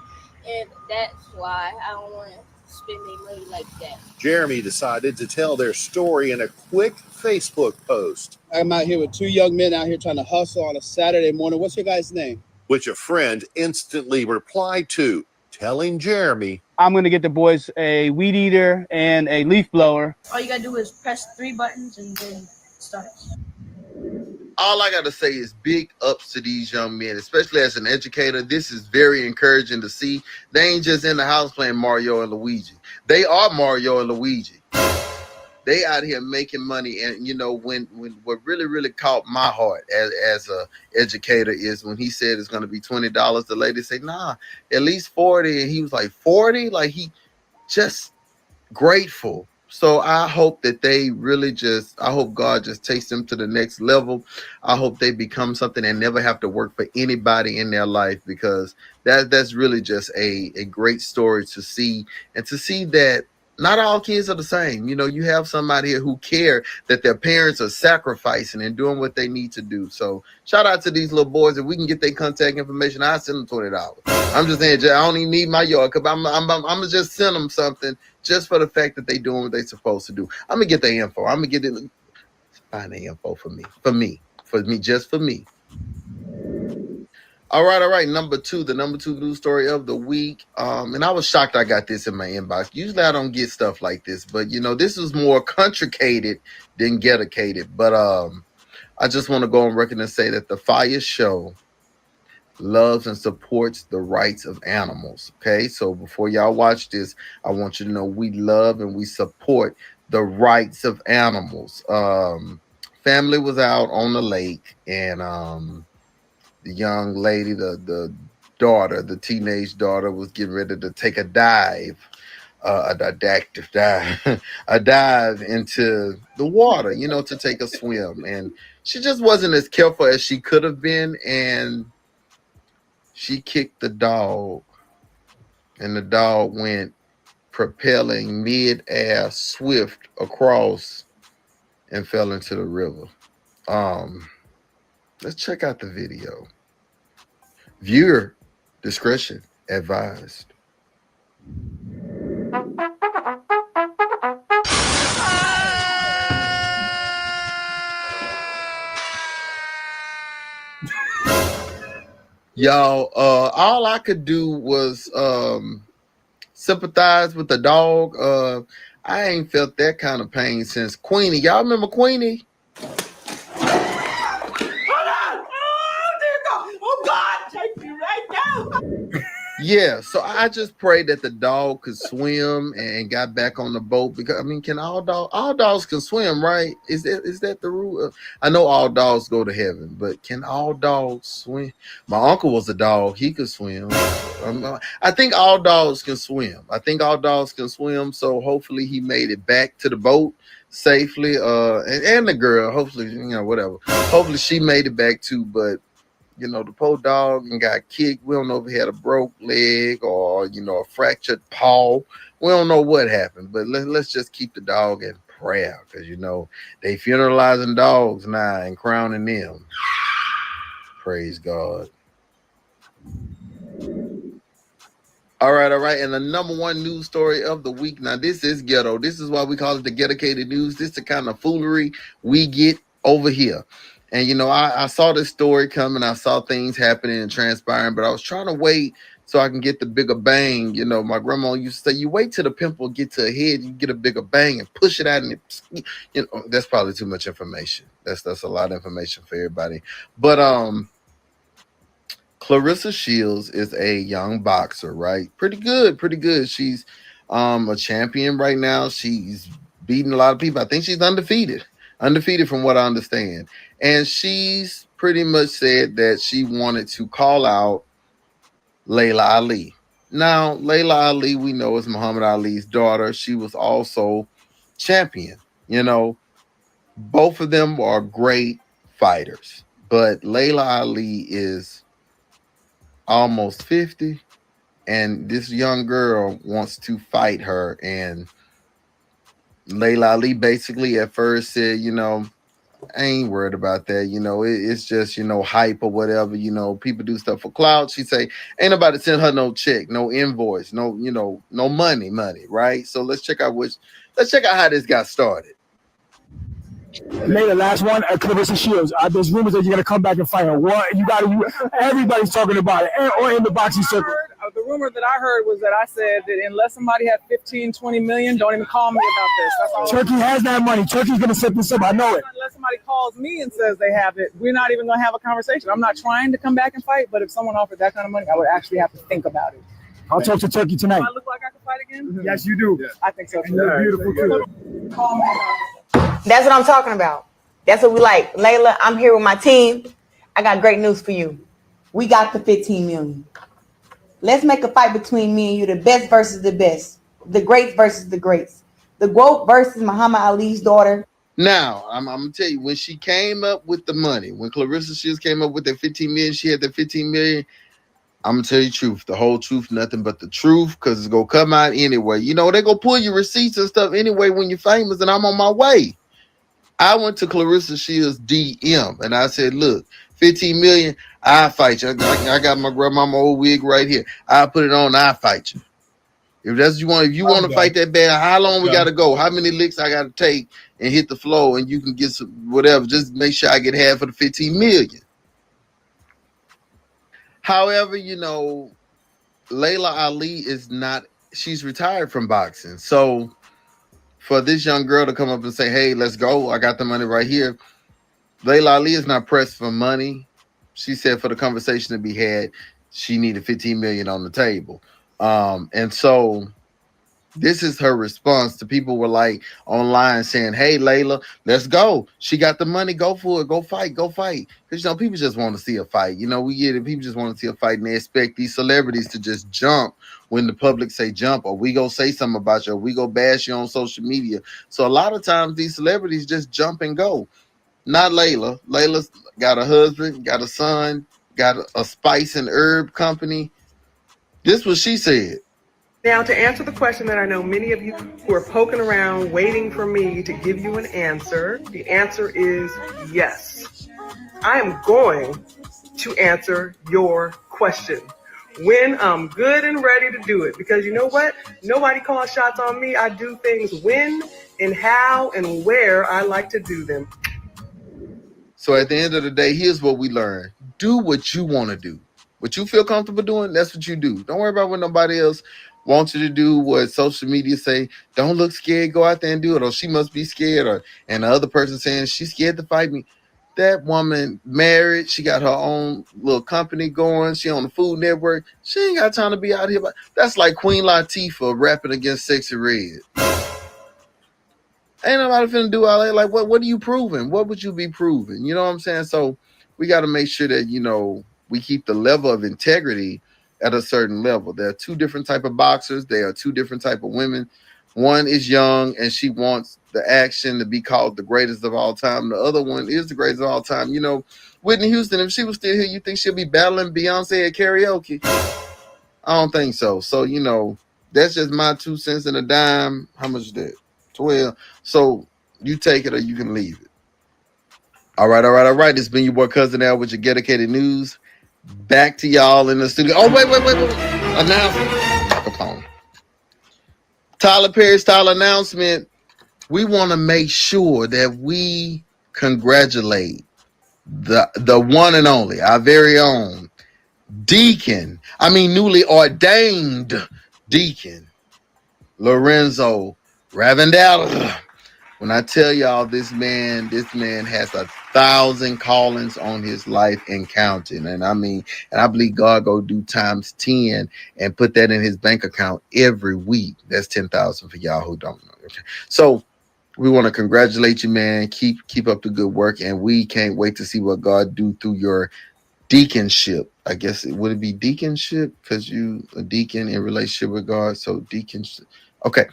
and that's why I don't want to spend their money like that. Jeremy decided to tell their story in a quick Facebook post. I'm out here with 2 young men out here trying to hustle on a Saturday morning. What's your guys' name? Which a friend instantly replied to, telling Jeremy, I'm going to get the boys a weed eater and a leaf blower. All you got to do is press 3 buttons and then it starts. All I got to say is big ups to these young men, especially as an educator. This is very encouraging to see. They ain't just in the house playing Mario and Luigi. They are Mario and Luigi. They out here making money. And, when what really, really caught my heart as a educator is when he said it's going to be $20. The lady said, nah, at least 40. And he was like, 40? Like, he just grateful. So I hope that they really I hope God just takes them to the next level. I hope they become something and never have to work for anybody in their life, because that's really just a great story to see, and to see that not all kids are the same. You have somebody here who care that their parents are sacrificing and doing what they need to do. So shout out to these little boys. If we can get their contact information, I'll send them $20. I'm just saying, I don't even need my yard, because I'm gonna just send them something just for the fact that they doing what they supposed to do. I'm gonna get their info. I'm gonna get it. Find the info for me, just for me. All right. Number 2, the number 2 news story of the week. And I was shocked I got this in my inbox. Usually I don't get stuff like this, but this is more contricated than geticated. But I just want to go on record and say that the FIYAH show loves and supports the rights of animals. Okay, so before y'all watch this, I want you to know we love and we support the rights of animals. Family was out on the lake, and the young lady, the daughter, the teenage daughter, was getting ready to take a dive, a didactic dive, a dive into the water, to take a swim. And she just wasn't as careful as she could have been. And she kicked the dog, and the dog went propelling mid-air swift across and fell into the river. Let's check out the video. Viewer discretion advised. Y'all, all I could do was sympathize with the dog. I ain't felt that kind of pain since Queenie. Y'all remember Queenie? Yeah, so I just pray that the dog could swim and got back on the boat, because can all dogs can swim, right? Is that the rule? I know all dogs go to heaven, but can all dogs swim? My uncle was a dog; he could swim. I think all dogs can swim. So hopefully he made it back to the boat safely. And the girl, hopefully, whatever. Hopefully she made it back too, but. The poor dog and got kicked. We don't know if he had a broke leg or, a fractured paw. We don't know what happened, but let's just keep the dog in prayer, because, they funeralizing dogs now and crowning them. Praise God. All right. And the number 1 news story of the week. Now, this is ghetto. This is why we call it the Ghetto-cated news. This is the kind of foolery we get over here. And, I saw this story coming. I saw things happening and transpiring, but I was trying to wait so I can get the bigger bang. My grandma used to say, you wait till the pimple get to a head, you get a bigger bang and push it out. And that's probably too much information. That's a lot of information for everybody. But Clarissa Shields is a young boxer, right? Pretty good. She's a champion right now. She's beating a lot of people. I think she's undefeated from what I understand. And she's pretty much said that she wanted to call out Layla Ali. Now, Layla Ali, we know is Muhammad Ali's daughter. She was also champion. You know, both of them are great fighters, but Layla Ali is almost 50, and this young girl wants to fight her. And Layla Ali basically at first said, I ain't worried about that. It's just, hype or whatever. People do stuff for clout. She say, ain't nobody send her no check, no invoice, no, no money, right? So let's check out how this got started. Later, last one, Clarissa Shields. There's rumors that you're gonna come back and fight her. What everybody's talking about it, or in the boxing circle. The rumor that I heard was that I said that unless somebody had 15, 20 million, don't even call me about this. That's all. Turkey has that money. Turkey's gonna set this up. I know it. Unless somebody calls me and says they have it, we're not even gonna have a conversation. I'm not trying to come back and fight, but if someone offered that kind of money, I would actually have to think about it. I'll talk to Turkey tonight. Do I look like I can fight again? Mm-hmm. Yes, you do. Yeah. I think so. And you're beautiful too. Call me about it. That's what I'm talking about. That's what we like. Layla, I'm here with my team. I got great news for you. We got the 15 million. Let's make a fight between me and you, the best versus the best, the greats versus the greats, the GOAT versus Muhammad Ali's daughter. Now, I'm gonna tell you, when she came up with the money, when Clarissa Shields came up with that 15 million, she had that 15 million. I'm gonna tell you the truth, the whole truth, nothing but the truth, because it's gonna come out anyway. They're gonna pull your receipts and stuff anyway when you're famous, and I'm on my way. I went to Clarissa Shields' DM and I said, look, 15 million, I'll fight you. I got my grandmama old wig right here. I'll put it on, I'll fight you. If that's what you want, if you want to fight that bad, how long we got to go? How many licks I got to take and hit the floor and you can get some whatever. Just make sure I get half of the 15 million. However, Layla Ali is not, she's retired from boxing. So for this young girl to come up and say, hey, let's go, I got the money right here. Layla Ali is not pressed for money. She said for the conversation to be had, she needed 15 million on the table. And so this is her response to people were like online saying, hey, Layla, let's go. She got the money. Go for it. Go fight. Go fight. Because, people just want to see a fight. We get it. People just want to see a fight, and they expect these celebrities to just jump when the public say jump, or we go say something about you, or we go bash you on social media. So a lot of times these celebrities just jump and go. Not Layla. Layla's got a husband, got a son, got a spice and herb company. This is what she said. Now, to answer the question that I know many of you who are poking around waiting for me to give you an answer, the answer is yes. I am going to answer your question when I'm good and ready to do it. Because you know what? Nobody calls shots on me. I do things when and how and where I like to do them. So at the end of the day, here's what we learn. Do what you want to do. What you feel comfortable doing, that's what you do. Don't worry about what nobody else wants you to do, what social media say. Don't look scared. Go out there and do it. Or she must be scared. And the other person saying she's scared to fight me. That woman married. She got her own little company going. She on the Food Network. She ain't got time to be out here. That's like Queen Latifah rapping against Sexy Red. Ain't nobody finna do all that. Like, what are you proving? What would you be proving? You know what I'm saying? So we got to make sure that, we keep the level of integrity at a certain level. There are two different type of boxers. There are two different type of women. One is young and she wants the action to be called the greatest of all time. The other one is the greatest of all time. Whitney Houston, if she was still here, you think she'll be battling Beyonce at karaoke? I don't think so. So, that's just my 2 cents and a dime. How much is that? 12. So you take it or you can leave it. All right. It's been your boy Cousin Al with your dedicated news. Back to y'all in the studio. Oh, wait. Announcement. Tyler Perry style announcement. We want to make sure that we congratulate the one and only, our very own newly ordained deacon, Lorenzo Ravindell. When I tell y'all this man has 1,000 callings on his life and counting. And I believe God go do times 10 and put that in his bank account every week. That's 10,000 for y'all who don't know. Okay. So we want to congratulate you, man. Keep up the good work. And we can't wait to see what God do through your deaconship. I guess it would be deaconship because you a deacon in relationship with God. So deaconship. Okay.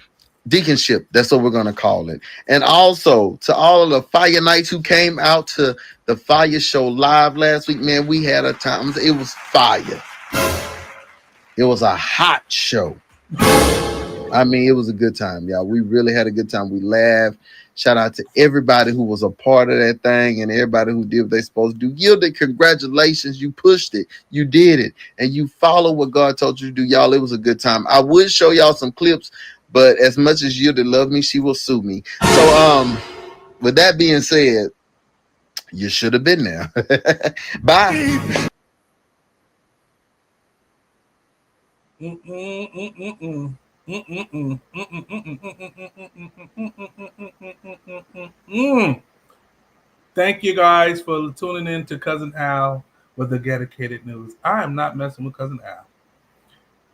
Deaconship. That's what we're gonna call it. And also to all of the Fire Knights who came out to the Fire Show live last week, man, we had a time. It was fire. It was a hot show. I mean, it was a good time, y'all. We really had a good time. We laughed. Shout out to everybody who was a part of that thing and everybody who did what they supposed to do. Yielded, congratulations. You pushed it. You did it. And you followed what God told you to do. Y'all, it was a good time. I would show y'all some clips, but as much as Yielded love me, she will sue me. So, with that being said, you should have been there. Bye. Thank you guys for tuning in to Cousin Al with the dedicated news. I am not messing with Cousin Al.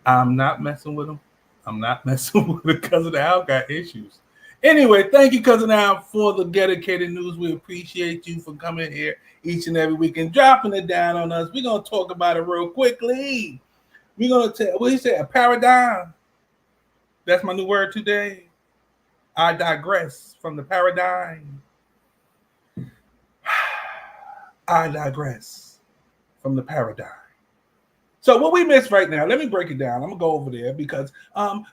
I'm not messing with him. I'm not messing with Cousin Al. Got issues. Anyway, thank you, Cousin Al, for the dedicated news. We appreciate you for coming here each and every week and dropping it down on us. We're going to talk about it real quickly. We're going to tell, what he said, a paradigm. That's my new word today. I digress from the paradigm. I digress from the paradigm. So what we missed right now, let me break it down. I'm going to go over there because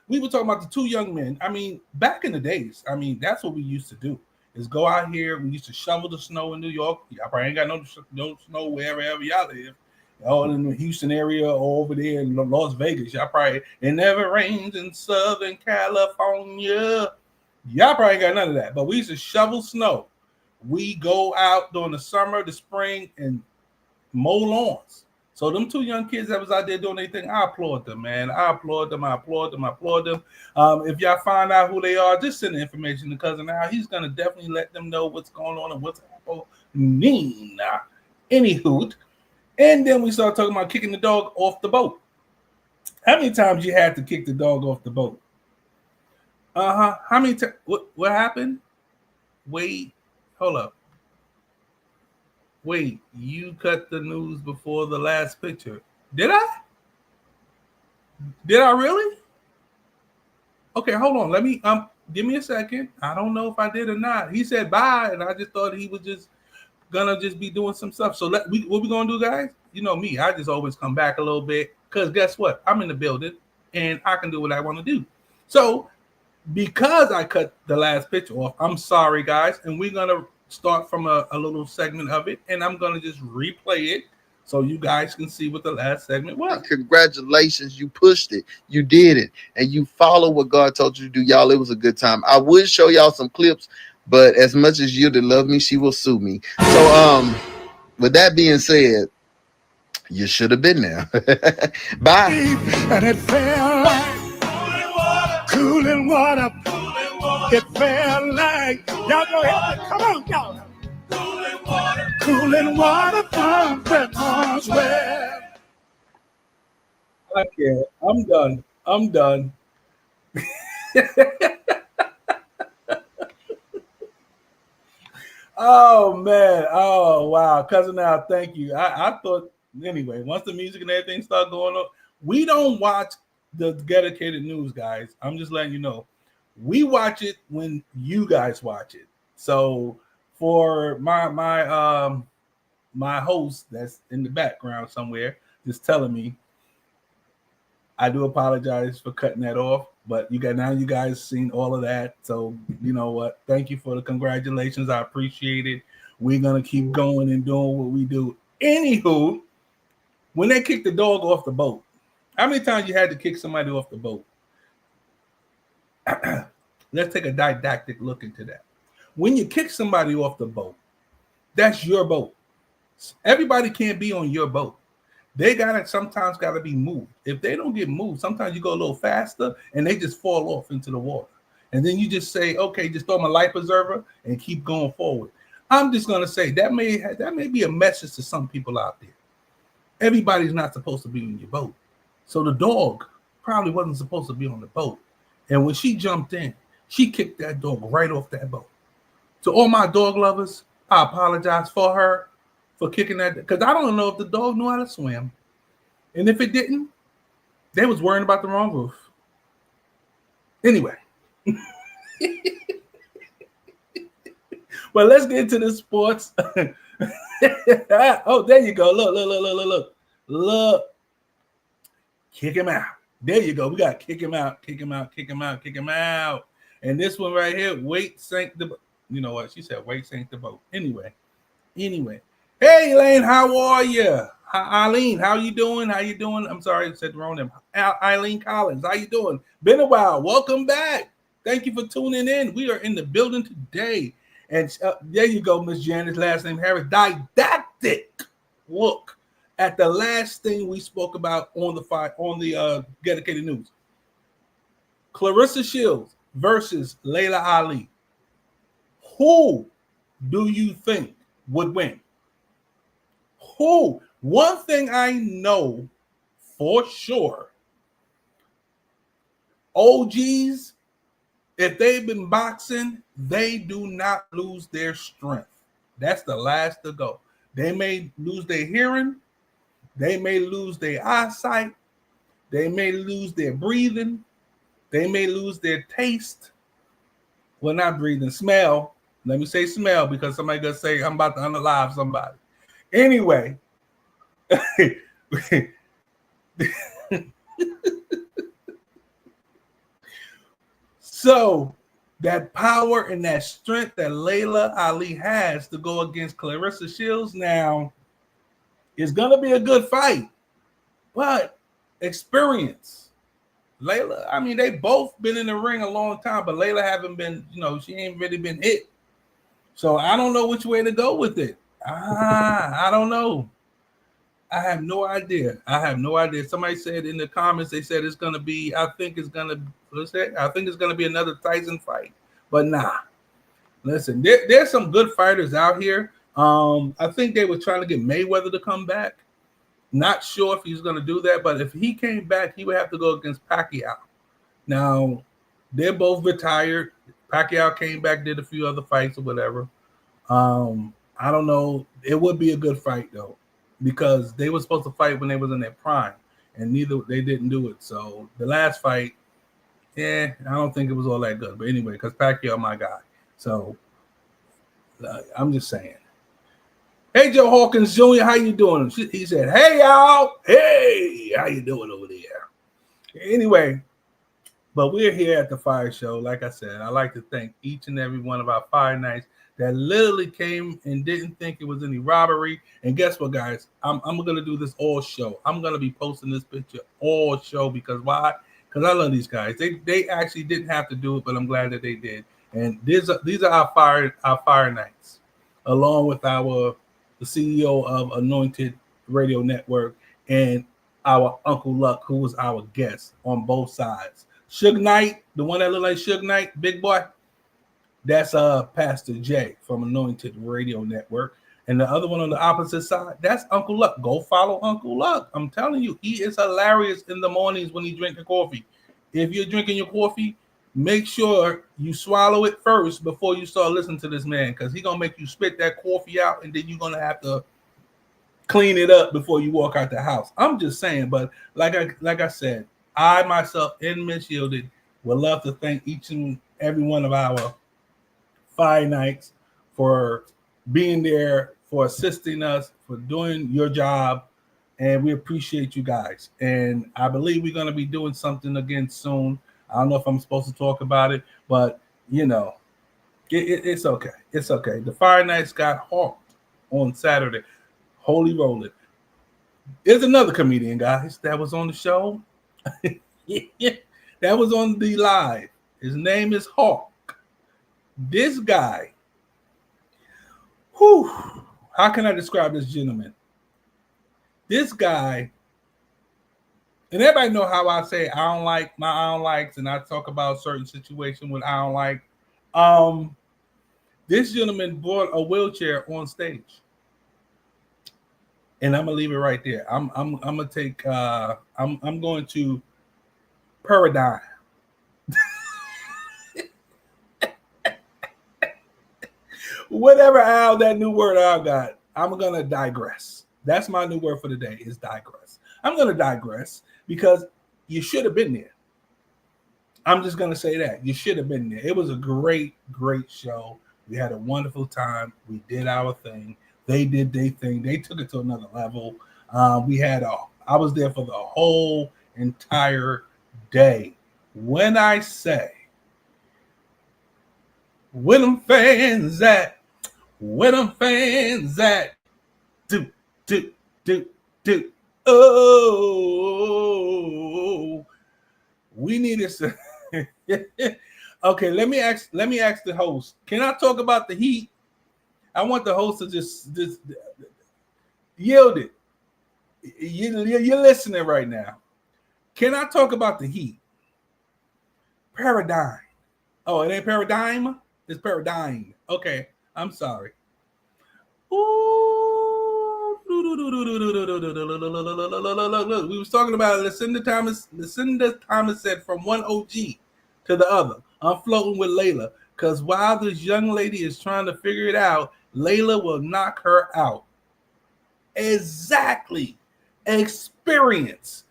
we were talking about the two young men. I mean, back in the days, I mean, that's what we used to do is go out here. We used to shovel the snow in New York. Y'all probably ain't got no snow wherever y'all live. All in the Houston area or over there in Las Vegas. Y'all probably, it never rains in Southern California. Y'all probably ain't got none of that. But we used to shovel snow. We go out during the summer, the spring, and mow lawns. So them two young kids that was out there doing their thing, I applaud them, man. I applaud them. If y'all find out who they are, just send the information to Cousin Al. He's going to definitely let them know what's going on and what's happening. Anywho, and then we start talking about kicking the dog off the boat. How many times you had to kick the dog off the boat? How many times? What happened? Wait, hold up. Wait, you cut the news before the last picture. Did I? Did I really? Okay, hold on. Let me give me a second. I don't know if I did or not. He said bye, and I just thought he was just gonna just be doing some stuff. So what we gonna do, guys? You know me, I just always come back a little bit because guess what? I'm in the building and I can do what I want to do. So because I cut the last picture off, I'm sorry, guys, and we're gonna start from a little segment of it, and I'm gonna just replay it so you guys can see what the last segment was. Congratulations, you pushed it, you did it, and you follow what God told you to do. Y'all, it was a good time. I would show y'all some clips, but as much as you to love me, she will sue me. So with that being said, you should have been there. Bye. And it felt like cooling water. It felt like, y'all go ahead. Come on, y'all. Cooling water from Grandma's well. I can't. I'm done. Oh man. Oh wow. Cousin Al, thank you. I thought anyway, once the music and everything start going on, we don't watch the dedicated news, guys. I'm just letting you know. We watch it when you guys watch it. So for my host that's in the background somewhere just telling me, I do apologize for cutting that off, but you guys seen all of that. So you know what? Thank you for the congratulations. I appreciate it. We're gonna keep going and doing what we do. Anywho, when they kicked the dog off the boat, how many times you had to kick somebody off the boat? Let's take a didactic look into that. When you kick somebody off the boat, that's your boat. Everybody can't be on your boat. They sometimes gotta be moved. If they don't get moved, sometimes you go a little faster and they just fall off into the water. And then you just say, okay, just throw my life preserver and keep going forward. I'm just gonna say that may be a message to some people out there. Everybody's not supposed to be on your boat. So the dog probably wasn't supposed to be on the boat. And when she jumped in, she kicked that dog right off that boat. To all my dog lovers, I apologize for for kicking that, because I don't know if the dog knew how to swim. And if it didn't, they was worrying about the wrong roof. Anyway. But let's get into the sports. Oh, there you go. Look. Kick him out. There you go. We got to kick him out. And this one right here, weight sank the boat. You know what? She said weight sank the boat. Anyway. Hey, Elaine, how are you? Eileen, how you doing? I'm sorry, I said the wrong name. Eileen Collins, how you doing? Been a while. Welcome back. Thank you for tuning in. We are in the building today. And there you go, Miss Janice, last name Harris. Didactic look at the last thing we spoke about on the dedicated news. Clarissa Shields versus Layla Ali. Who do you think would win? Who? One thing I know for sure, OGs, if they've been boxing, they do not lose their strength. That's the last to go. They may lose their hearing. They may lose their eyesight. They may lose their breathing. They may lose their taste. Well, not breathing, smell. Let me say smell because somebody gonna say I'm about to unalive somebody. Anyway. So that power and that strength that Layla Ali has to go against Clarissa Shields now is gonna be a good fight, but experience. Layla, I mean, they both been in the ring a long time, but Layla haven't been, she ain't really been hit. So I don't know which way to go with it. I don't know. I have no idea. Somebody said in the comments, they said it's going to be, I think it's going to be another Tyson fight. But nah. Listen, there's some good fighters out here. I think they were trying to get Mayweather to come back. Not sure if he's going to do that, but if he came back, he would have to go against Pacquiao. Now, they're both retired. Pacquiao came back, did a few other fights or whatever. I don't know. It would be a good fight, though, because they were supposed to fight when they was in their prime, and they didn't do it. So the last fight, I don't think it was all that good. But anyway, because Pacquiao, my guy. So I'm just saying. Hey, Joe Hawkins Jr., how you doing? He said, hey, y'all. Hey, how you doing over there? Anyway, but we're here at the Fire Show. Like I said, I'd like to thank each and every one of our Fire Nights that literally came and didn't think it was any robbery. And guess what, guys? I'm going to do this all show. I'm going to be posting this picture all show because why? Because I love these guys. They actually didn't have to do it, but I'm glad that they did. And these are our Fire Nights, along with the CEO of Anointed Radio Network and our Uncle Luck, who was our guest on both sides. Suge Knight, the one that looked like Suge Knight, big boy, that's Pastor J from Anointed Radio Network. And the other one on the opposite side, that's Uncle Luck. Go follow Uncle Luck. I'm telling you, he is hilarious in the mornings when he's drinking coffee. If you're drinking your coffee, make sure you swallow it first before you start listening to this man, because he's going to make you spit that coffee out, and then you're going to have to clean it up before you walk out the house. I'm just saying, but like I said, I myself in Miss Yielded would love to thank each and every one of our Fire Nights for being there, for assisting us, for doing your job, and we appreciate you guys. And I believe we're going to be doing something again soon. I don't know if I'm supposed to talk about it, but it's okay. It's okay. The Fire Nights got hawked on Saturday. Holy rolling. There's another comedian, guys, that was on the show. That was on the live. His name is Hawk. This guy, how can I describe this gentleman? This guy, and everybody know how I say I don't like my I don't likes, and I talk about certain situation with I don't like. This gentleman brought a wheelchair on stage, and I'm gonna leave it right there. I'm gonna take I'm going to paradigm. Whatever Al, that new word I got. I'm going to digress. That's my new word for the day is digress. I'm going to digress because you should have been there. I'm just going to say that. You should have been there. It was a great, great show. We had a wonderful time. We did our thing. They did their thing. They took it to another level. I was there for the whole entire day. When I say, where them fans at? Where them fans at? Do. Oh, we needed some. Okay, let me ask the host. Can I talk about the Heat? I want the host to just yield it. You're listening right now. Can I talk about the Heat? Paradigm. Oh, it ain't paradigm? It's paradigm. Okay, I'm sorry. Ooh. Look, we was talking about Lucinda Thomas. Lucinda Thomas said from one OG to the other, I'm floating with Layla. Because while this young lady is trying to figure it out, Layla will knock her out. Exactly. Experience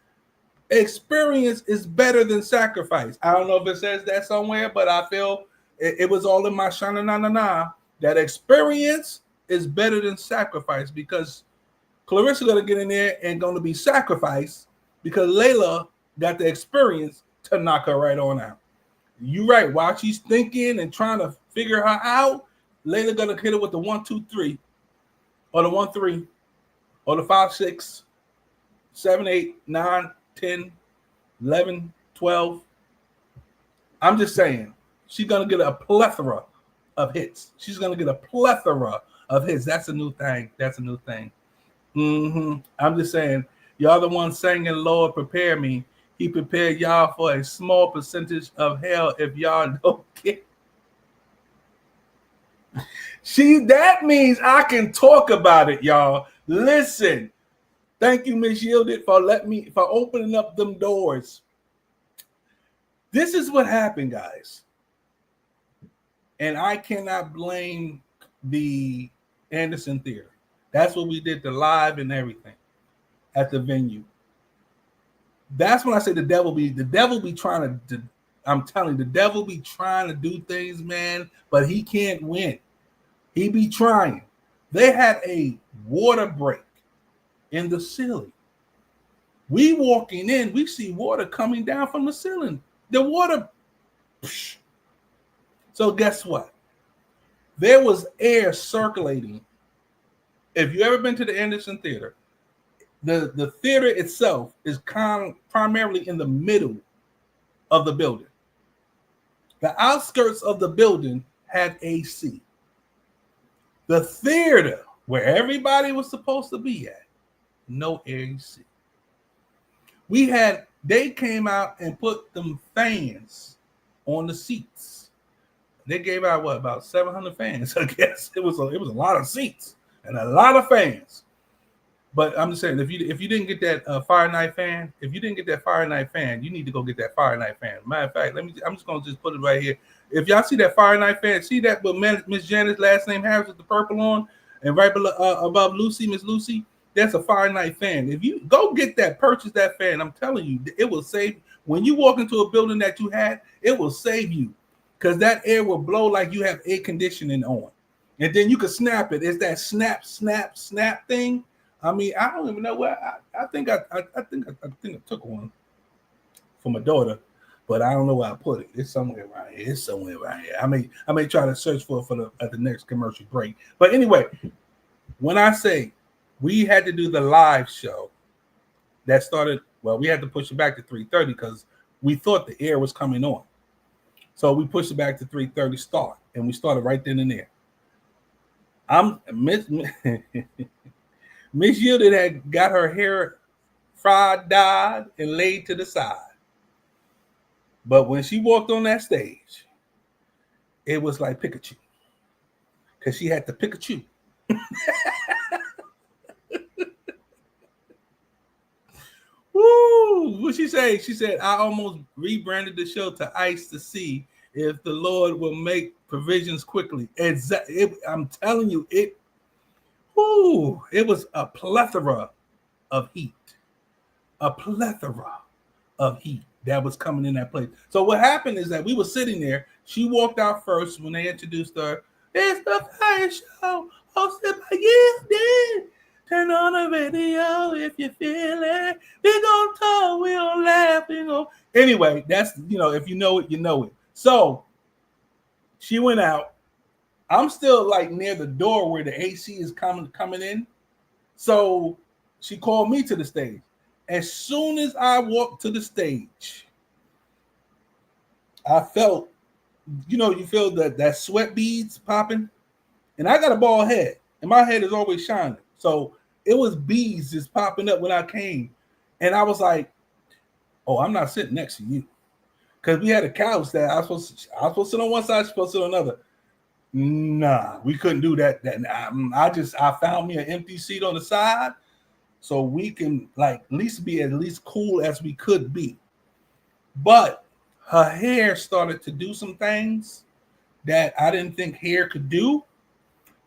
is better than sacrifice. I don't know if it says that somewhere, but I feel it was all in my shana na na na that experience is better than sacrifice because Clarissa gonna get in there and gonna be sacrificed because Layla got the experience to knock her right on out. You right. While she's thinking and trying to figure her out, Layla gonna hit her with the 1, 2, 3, or the 1, 3, or the 5, 6, 7, 8, 9, 10, 11, 12. I'm just saying, she's gonna get a plethora of hits. She's gonna get a plethora of hits. That's a new thing. I'm just saying, y'all the ones singing, Lord, prepare me. He prepared y'all for a small percentage of hell if y'all don't get. That means I can talk about it, y'all. Listen. Thank you, Miss Yielded, for opening up them doors. This is what happened, guys. And I cannot blame the Anderson Theater. That's what we did, the live and everything at the venue. That's when I say the devil be trying to I'm telling you, the devil be trying to do things, man, but he can't win. He be trying. They had a water break in the ceiling. We walking in, we see water coming down from the ceiling. The water. Psh. So guess what? There was air circulating. If you ever been to the Anderson Theater, the theater itself is primarily in the middle of the building. The outskirts of the building had AC. The theater, where everybody was supposed to be at, no AC. They came out and put them fans on the seats. They gave out about 700 fans, I guess. It was a lot of seats and a lot of fans. But I'm just saying, if you didn't get that Fire Night fan, you need to go get that Fire Night fan. Matter of fact, I'm just gonna put it right here. If y'all see that Fire Night fan, see that with Miss Janet's last name Harris with the purple on, and right below, above Lucy, Miss Lucy, that's a Fire Night fan. If you go get that, purchase that fan, I'm telling you, it will save. When you walk into a building that you had, it will save you because that air will blow like you have air conditioning on, and then you can snap it. It's that snap, snap, snap thing. I mean, I don't even know where. I think I took one for my daughter, but I don't know where I put it. It's somewhere around here. I may try to search for it at the next commercial break. But anyway, when I say we had to do the live show, that started. Well, we had to push it back to 3:30 because we thought the air was coming on, so we pushed it back to 3:30 start, and we started right then and there. Miss Yielded had got her hair fried, dyed, and laid to the side. But when she walked on that stage, it was like Pikachu. Because she had to Pikachu. Woo! What she say? She said, I almost rebranded the show to Ice to see if the Lord will make provisions quickly. I'm telling you, it. Whoo, it was a plethora of heat. A plethora of heat that was coming in that place. So what happened is that we were sitting there. She walked out first when they introduced her. It's the Fire Show hosted by Gildan. Turn on the radio if you feel it. We gon' talk, we gon' laugh, we gon'. Anyway, that's, if you know it, you know it. So she went out. I'm still like near the door where the AC is coming in. So she called me to the stage. As soon as I walked to the stage, I felt, you feel that sweat beads popping. And I got a bald head, and my head is always shining. So it was beads just popping up when I came. And I was like, oh, I'm not sitting next to you. Because we had a couch that I was supposed to sit on one side, supposed to sit on another. Nah, we couldn't do that. I found me an empty seat on the side so we can at least be at least cool as we could be. But her hair started to do some things that I didn't think hair could do.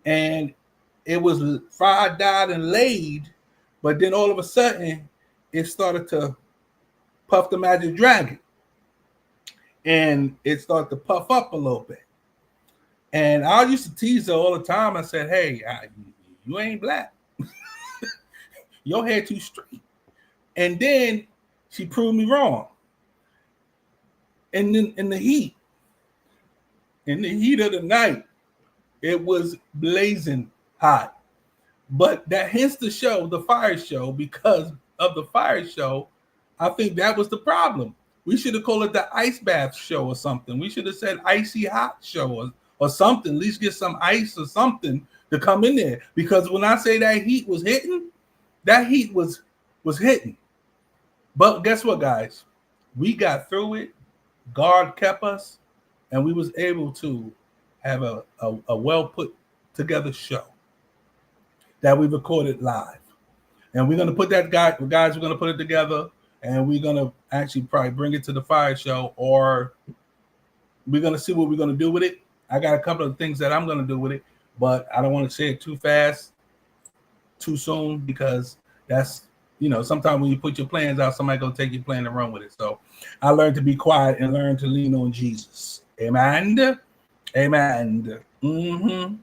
And it was fried, dyed, and laid. But then all of a sudden, it started to puff the magic dragon. And it started to puff up a little bit. And I used to tease her all the time. I said, hey, you ain't black. Your hair too straight. And then she proved me wrong. And then in the heat of the night, it was blazing hot. But that hence the show, the Fire Show, because of the Fire Show, I think that was the problem. We should have called it the Ice Bath Show or something. We should have said Icy Hot Show or something. At least get some ice or something to come in there. Because when I say that heat was hitting, that heat was hitting. But guess what, guys? We got through it. God kept us, and we was able to have a well put together show that we recorded live. And we're going to put that guys, we're going to put it together, and we're going to actually probably bring it to the Fire Show, or we're going to see what we're going to do with it. I got a couple of things that I'm going to do with it, but I don't want to say it too fast, too soon, because that's, sometimes when you put your plans out, somebody going to take your plan and run with it. So I learned to be quiet and learn to lean on Jesus. Amen. Amen. Mm-hmm.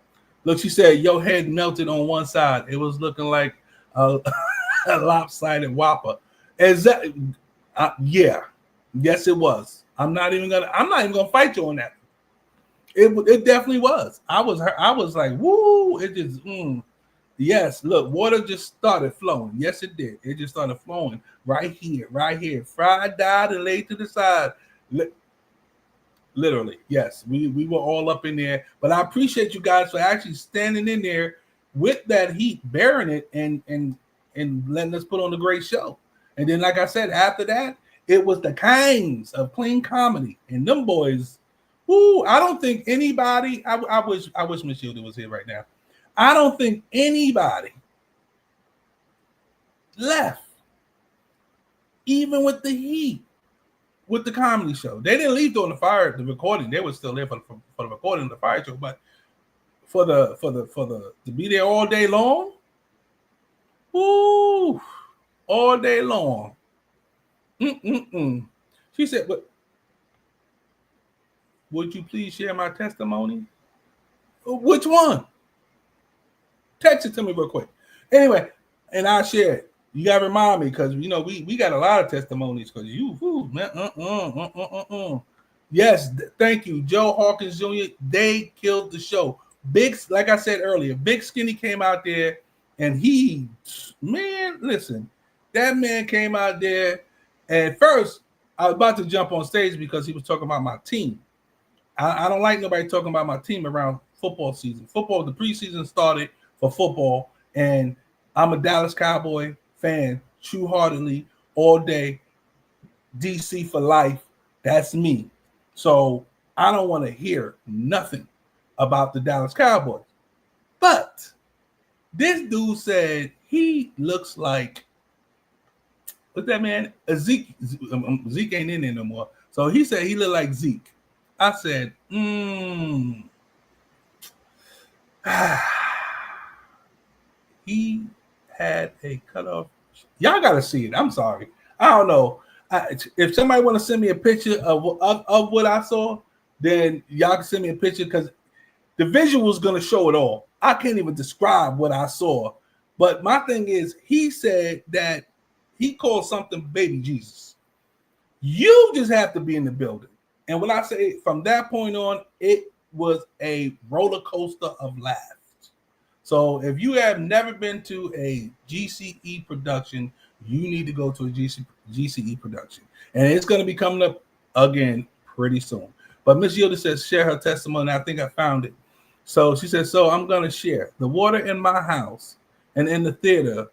Look, she said, your head melted on one side. It was looking like a lopsided whopper. Yeah. Yes, it was. I'm not even gonna fight you on that. It definitely was. I was like, woo, it just yes, look, water just started flowing. Yes, it did. It just started flowing right here. Fried, dyed, and laid to the side. Literally, yes. We were all up in there. But I appreciate you guys for actually standing in there with that heat, bearing it, and letting us put on a great show. And then, like I said, after that, it was the kinds of clean comedy. And them boys, I don't think anybody, I wish Miss Hilda was here right now. I don't think anybody left, even with the heat, with the comedy show. They didn't leave during the recording. They were still there for the recording of the Fire Show, but for the to be there all day long, all day long. She said, "But would you please share my testimony?" Which one? Text it to me real quick. Anyway, and I'll share it. You gotta remind me, because we got a lot of testimonies, because Yes, thank you, Joe Hawkins Jr. They killed the show. Big, like I said earlier, Big Skinny came out there, and listen, that man came out there. And first, I was about to jump on stage because he was talking about my team. I don't like nobody talking about my team around football season. Football, the preseason started for football, and I'm a Dallas Cowboy fan, true-heartedly, all day. DC for life. That's me. So I don't want to hear nothing about the Dallas Cowboys. But this dude said he looks like, what's that man? Zeke. Zeke ain't in there no more. So he said he looked like Zeke. I said, he had a cutoff. Y'all got to see it. I'm sorry. I don't know. If somebody want to send me a picture of what I saw, then y'all can send me a picture because the visual is going to show it all. I can't even describe what I saw. But my thing is, he said that he called something baby Jesus. You just have to be in the building. And when I say from that point on, it was a roller coaster of laughs. So if you have never been to a GCE production, you need to go to a GCE production. And it's going to be coming up again pretty soon. But Miss Yoda says, share her testimony. I think I found it. So she says, so I'm going to share. The water in my house and in the theater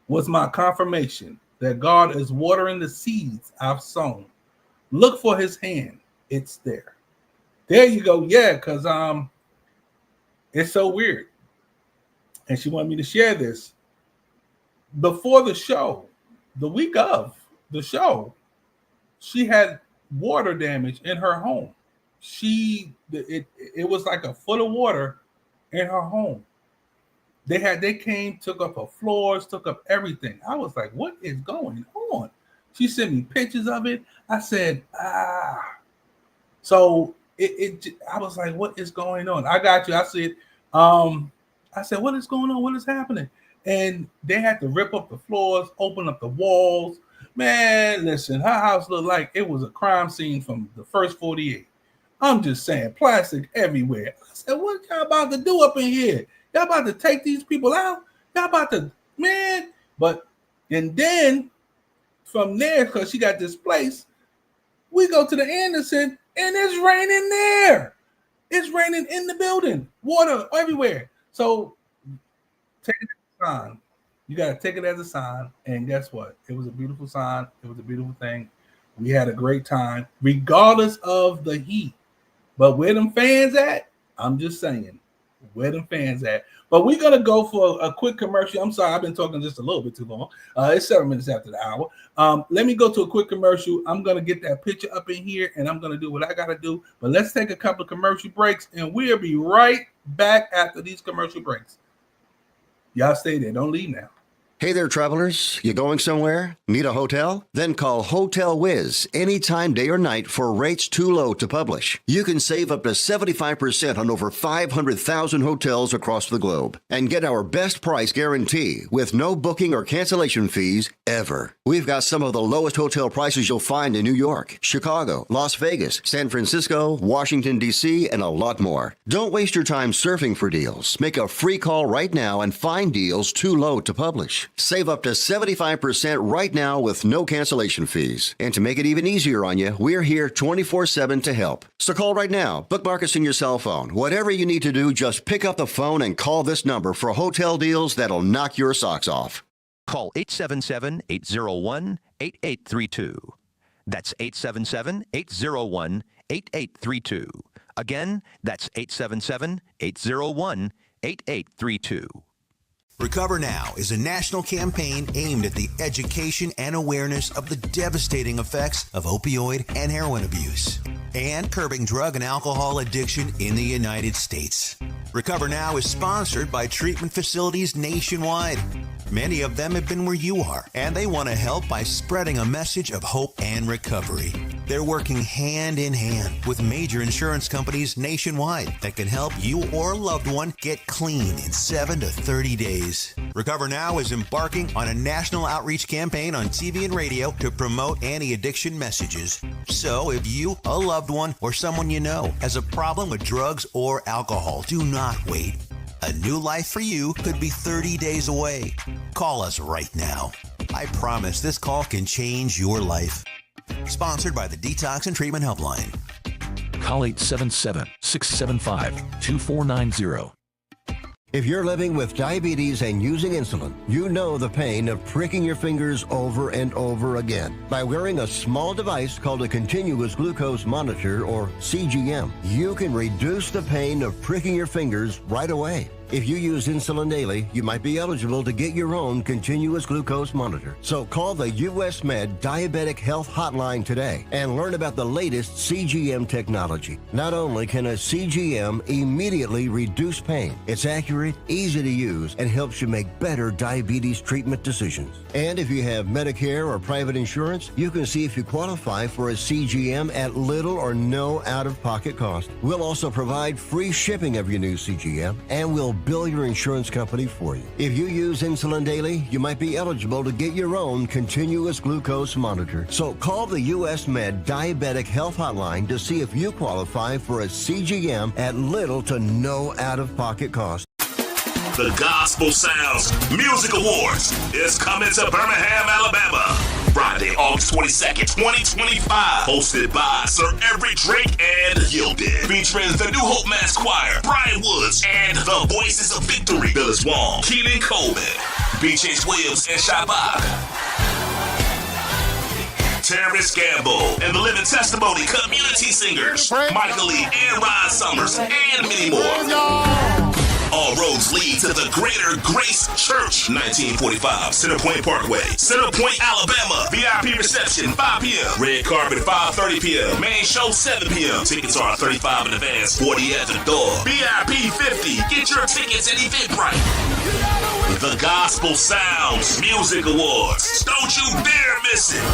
was my confirmation that God is watering the seeds I've sown. Look for his hand. It's there. There you go. Yeah, because it's so weird. And she wanted me to share this. Before the show, the week of the show, she had water damage in her home. It was like a foot of water in her home. They came, took up her floors, took up everything. I was like, what is going on? She sent me pictures of it. I said, So I was like, what is going on? I got you. I said, I said, what is going on? What is happening? And they had to rip up the floors, open up the walls. Man, listen, her house looked like it was a crime scene from the first 48. I'm just saying, plastic everywhere. I said, what y'all about to do up in here? Y'all about to take these people out? Y'all about to, man. And then from there, because she got displaced, we go to the Anderson, and it's raining there. It's raining in the building. Water everywhere. So take it as a sign. You got to take it as a sign. And guess what? It was a beautiful sign. It was a beautiful thing. We had a great time, regardless of the heat. But where them fans at? I'm just saying, where them fans at? But we're going to go for a quick commercial. I'm sorry, I've been talking just a little bit too long. It's 7 minutes after the hour. Let me go to a quick commercial. I'm going to get that picture up in here, and I'm going to do what I got to do. But let's take a couple of commercial breaks, and we'll be right back after these commercial breaks. Y'all stay there. Don't leave now. Hey there, travelers. You going somewhere? Need a hotel? Then call Hotel Wiz anytime, day or night, for rates too low to publish. You can save up to 75% on over 500,000 hotels across the globe and get our best price guarantee with no booking or cancellation fees ever. We've got some of the lowest hotel prices you'll find in New York, Chicago, Las Vegas, San Francisco, Washington, D.C., and a lot more. Don't waste your time surfing for deals. Make a free call right now and find deals too low to publish. Save up to 75% right now with no cancellation fees. And to make it even easier on you, we're here 24/7 to help. So call right now. Bookmark us in your cell phone. Whatever you need to do, just pick up the phone and call this number for hotel deals that'll knock your socks off. Call 877-801-8832. That's 877-801-8832. Again, that's 877-801-8832. Recover Now is a national campaign aimed at the education and awareness of the devastating effects of opioid and heroin abuse and curbing drug and alcohol addiction in the United States. Recover Now is sponsored by treatment facilities nationwide. Many of them have been where you are, and they want to help by spreading a message of hope and recovery. They're working hand in hand with major insurance companies nationwide that can help you or a loved one get clean in 7 to 30 days. Recover Now is embarking on a national outreach campaign on TV and radio to promote anti-addiction messages. So if you, a loved one, or someone you know has a problem with drugs or alcohol, do not wait. A new life for you could be 30 days away. Call us right now. I promise this call can change your life. Sponsored by the Detox and Treatment Helpline. Call 877-675-2490. If you're living with diabetes and using insulin, you know the pain of pricking your fingers over and over again. By wearing a small device called a continuous glucose monitor, or CGM, you can reduce the pain of pricking your fingers right away. If you use insulin daily, you might be eligible to get your own continuous glucose monitor. So call the US Med Diabetic Health Hotline today and learn about the latest CGM technology. Not only can a CGM immediately reduce pain, it's accurate, easy to use, and helps you make better diabetes treatment decisions. And if you have Medicare or private insurance, you can see if you qualify for a CGM at little or no out-of-pocket cost. We'll also provide free shipping of your new CGM, and we'll bill your insurance company for you. If you use insulin daily, you might be eligible to get your own continuous glucose monitor. So call the US Med Diabetic Health Hotline to see if you qualify for a CGM at little to no out-of-pocket cost. The Gospel Sounds Music Awards is coming to Birmingham, Alabama. Friday, August 22nd, 2025. Hosted by Sir Every Drake and Yielded. Featuring the New Hope Mass Choir, Brian Woods, and the Voices of Victory, Phyllis Wong, Keenan Coleman, B.J. Williams, and Shabbat. Terrence Gamble, and the Living Testimony Community Singers, Michael Lee and Ron Summers, and many more. All roads lead to the Greater Grace Church, 1945 Centerpoint Parkway, Centerpoint, Alabama. VIP reception 5 p.m. Red carpet 5:30 p.m. Main show 7 p.m. Tickets are $35 in advance, 40 at the door. VIP 50. Get your tickets at Eventbrite. The Gospel Sounds Music Awards. Don't you dare miss it.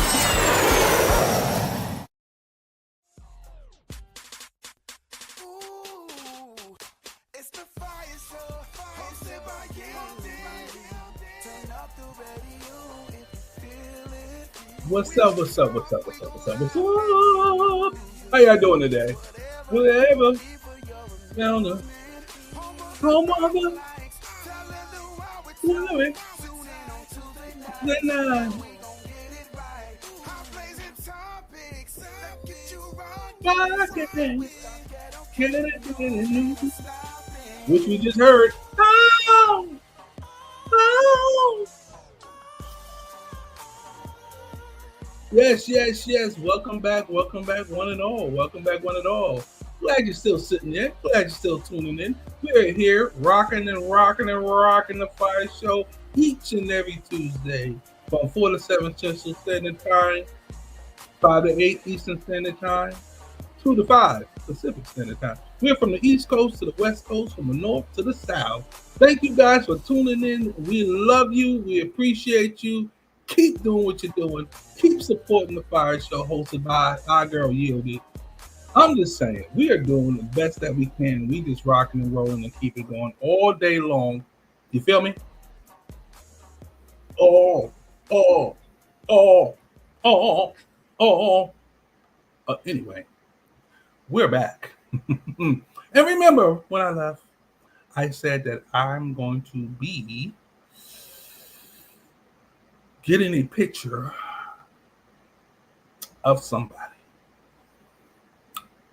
What's up? How y'all doing today? Whatever. Down the home of the women. Which we just heard. Yes. Welcome back, one and all. Glad you're still sitting there. Glad you're still tuning in. We're here rocking the Fire Show each and every Tuesday from 4 to 7 Central Standard Time, 5 to 8 Eastern Standard Time, 2 to 5 Pacific Standard Time. We're from the East Coast to the West Coast, from the North to the South. Thank you guys for tuning in. We love you. We appreciate you. Keep doing what you're doing. Keep supporting the Fire Show hosted by our girl Yielded. I'm just saying, we are doing the best that we can. We just rocking and rolling and keep it going all day long. You feel me? Anyway, we're back. And remember, when I left, I said that I'm going to be getting a picture of somebody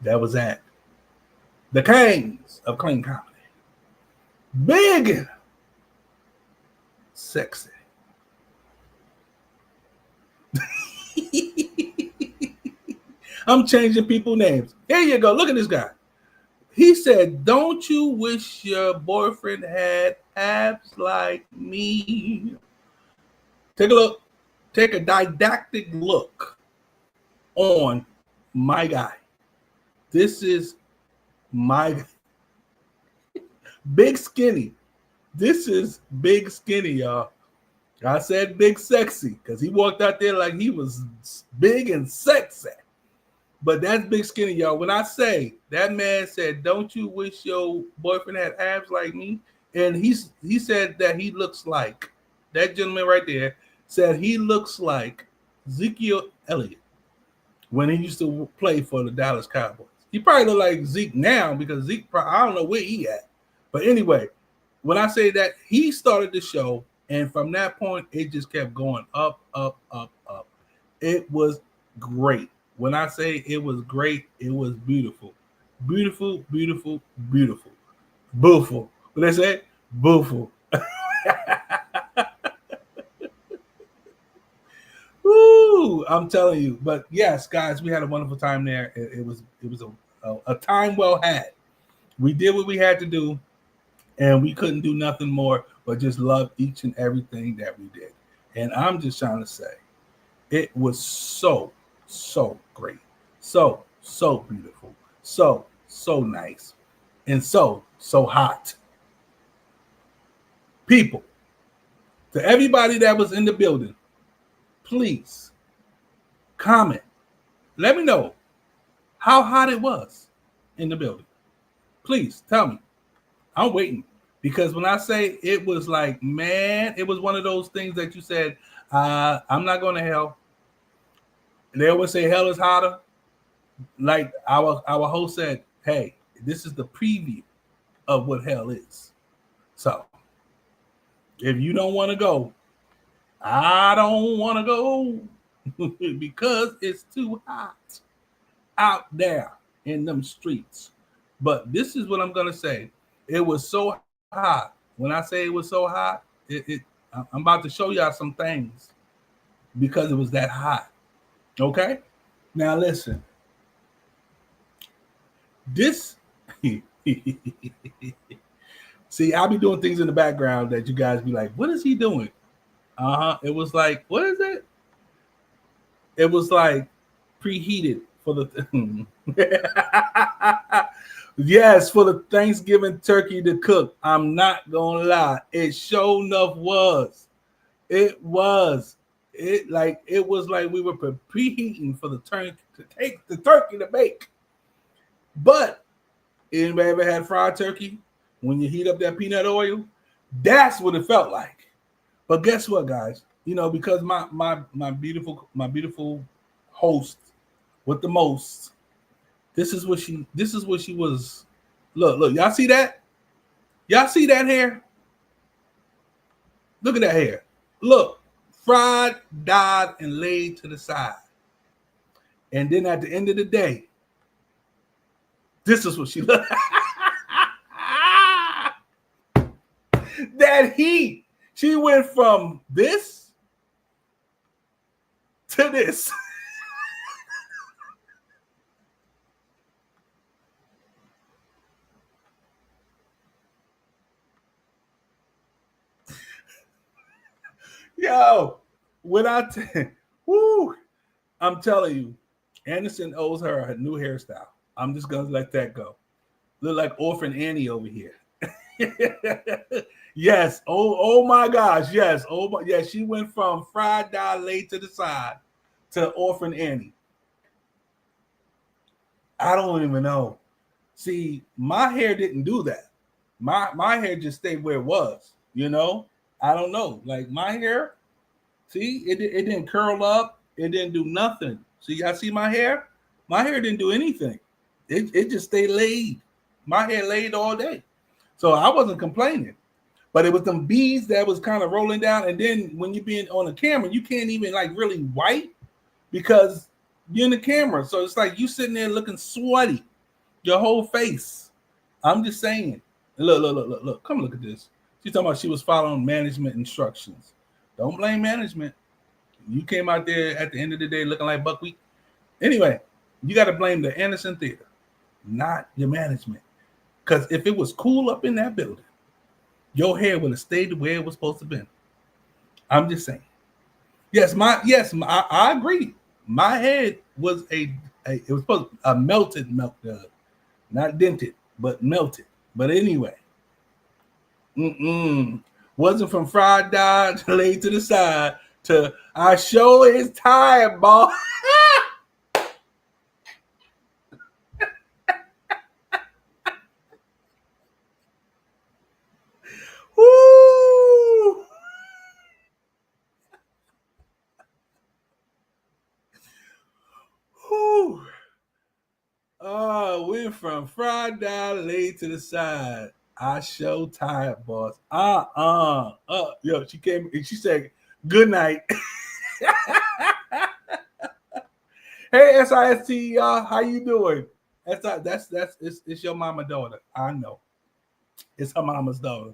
that was at the Kings of Clean Comedy. Big, sexy. I'm changing people's names. Here you go. Look at this guy. He said, "Don't you wish your boyfriend had abs like me?" Take a look. Take a didactic look on my guy. This is my big skinny. This is big skinny, y'all. I said big sexy because he walked out there like he was big and sexy. But that's big skinny, y'all. When I say that man said, "Don't you wish your boyfriend had abs like me?" And he said that he looks like, that gentleman right there said he looks like Ezekiel Elliott when he used to play for the Dallas Cowboys. He probably look like Zeke now because Zeke, I don't know where he at. But anyway, when I say that, he started the show, and from that point, it just kept going up. It was great. When I say it was great, it was beautiful. Beautiful. Beautiful. What they say? Beautiful. Woo! I'm telling you. But yes, guys, we had a wonderful time there. It was a time well had. We did what we had to do. And we couldn't do nothing more but just love each and everything that we did. And I'm just trying to say, it was so great. So beautiful. So nice. And so hot. People, to everybody that was in the building, please comment. Let me know how hot it was in the building. Please tell me. I'm waiting. Because when I say it was like, man, it was one of those things that you said, I'm not going to hell. They always say hell is hotter. Like our host said, hey, this is the preview of what hell is. So if you don't want to go, I don't want to go because it's too hot out there in them streets. But this is what I'm going to say. It was so hot. When I say it was so hot, I'm about to show y'all some things because it was that hot. Okay? Now listen. This see, I'll be doing things in the background that you guys be like, what is he doing? It was like, what is it? It was like preheated for the yes, for the Thanksgiving turkey to cook. I'm not gonna lie, it sure enough was. It was. It was like we were preheating for the turkey to take the turkey to bake. But anybody ever had fried turkey? When you heat up that peanut oil, that's what it felt like. But guess what, guys? You know, because my beautiful host with the most, this is what she was. Look, y'all see that? Y'all see that hair? Look at that hair. Look, fried, dyed, and laid to the side. And then at the end of the day, this is what she looked. That heat. She went from this to this. Yo, I'm telling you, Anderson owes her a new hairstyle. I'm just gonna let that go. Look like Orphan Annie over here. Yes. Oh my gosh. Yes. Yes. She went from fried dye laid to the side to Orphan Annie. I don't even know. See, my hair didn't do that. My hair just stayed where it was. You know. I don't know. Like my hair. See, it didn't curl up. It didn't do nothing. See, y'all see my hair? My hair didn't do anything. It just stayed laid. My hair laid all day. So I wasn't complaining. But it was them beads that was kind of rolling down. And then when you're being on the camera, you can't even like really wipe because you're in the camera. So it's like you sitting there looking sweaty, your whole face. I'm just saying. Look. Come look at this. She's talking about she was following management instructions. Don't blame management. You came out there at the end of the day looking like buckwheat. Anyway, you got to blame the Anderson Theater, not your management. Because if it was cool up in that building, your hair would have stayed where it was supposed to be. I'm just saying. I agree. My head was it was supposed to, a melted milk dud, not dented, but melted. But anyway, wasn't from fried dye laid to the side to I sure is tired, boy. Woo! Woo! Oh, went from fried down laid to the side. I show tired, boss. Yo, she came and she said, good night. Hey, SIST, y'all, how you doing? It's your mama daughter. I know. It's her mama's daughter.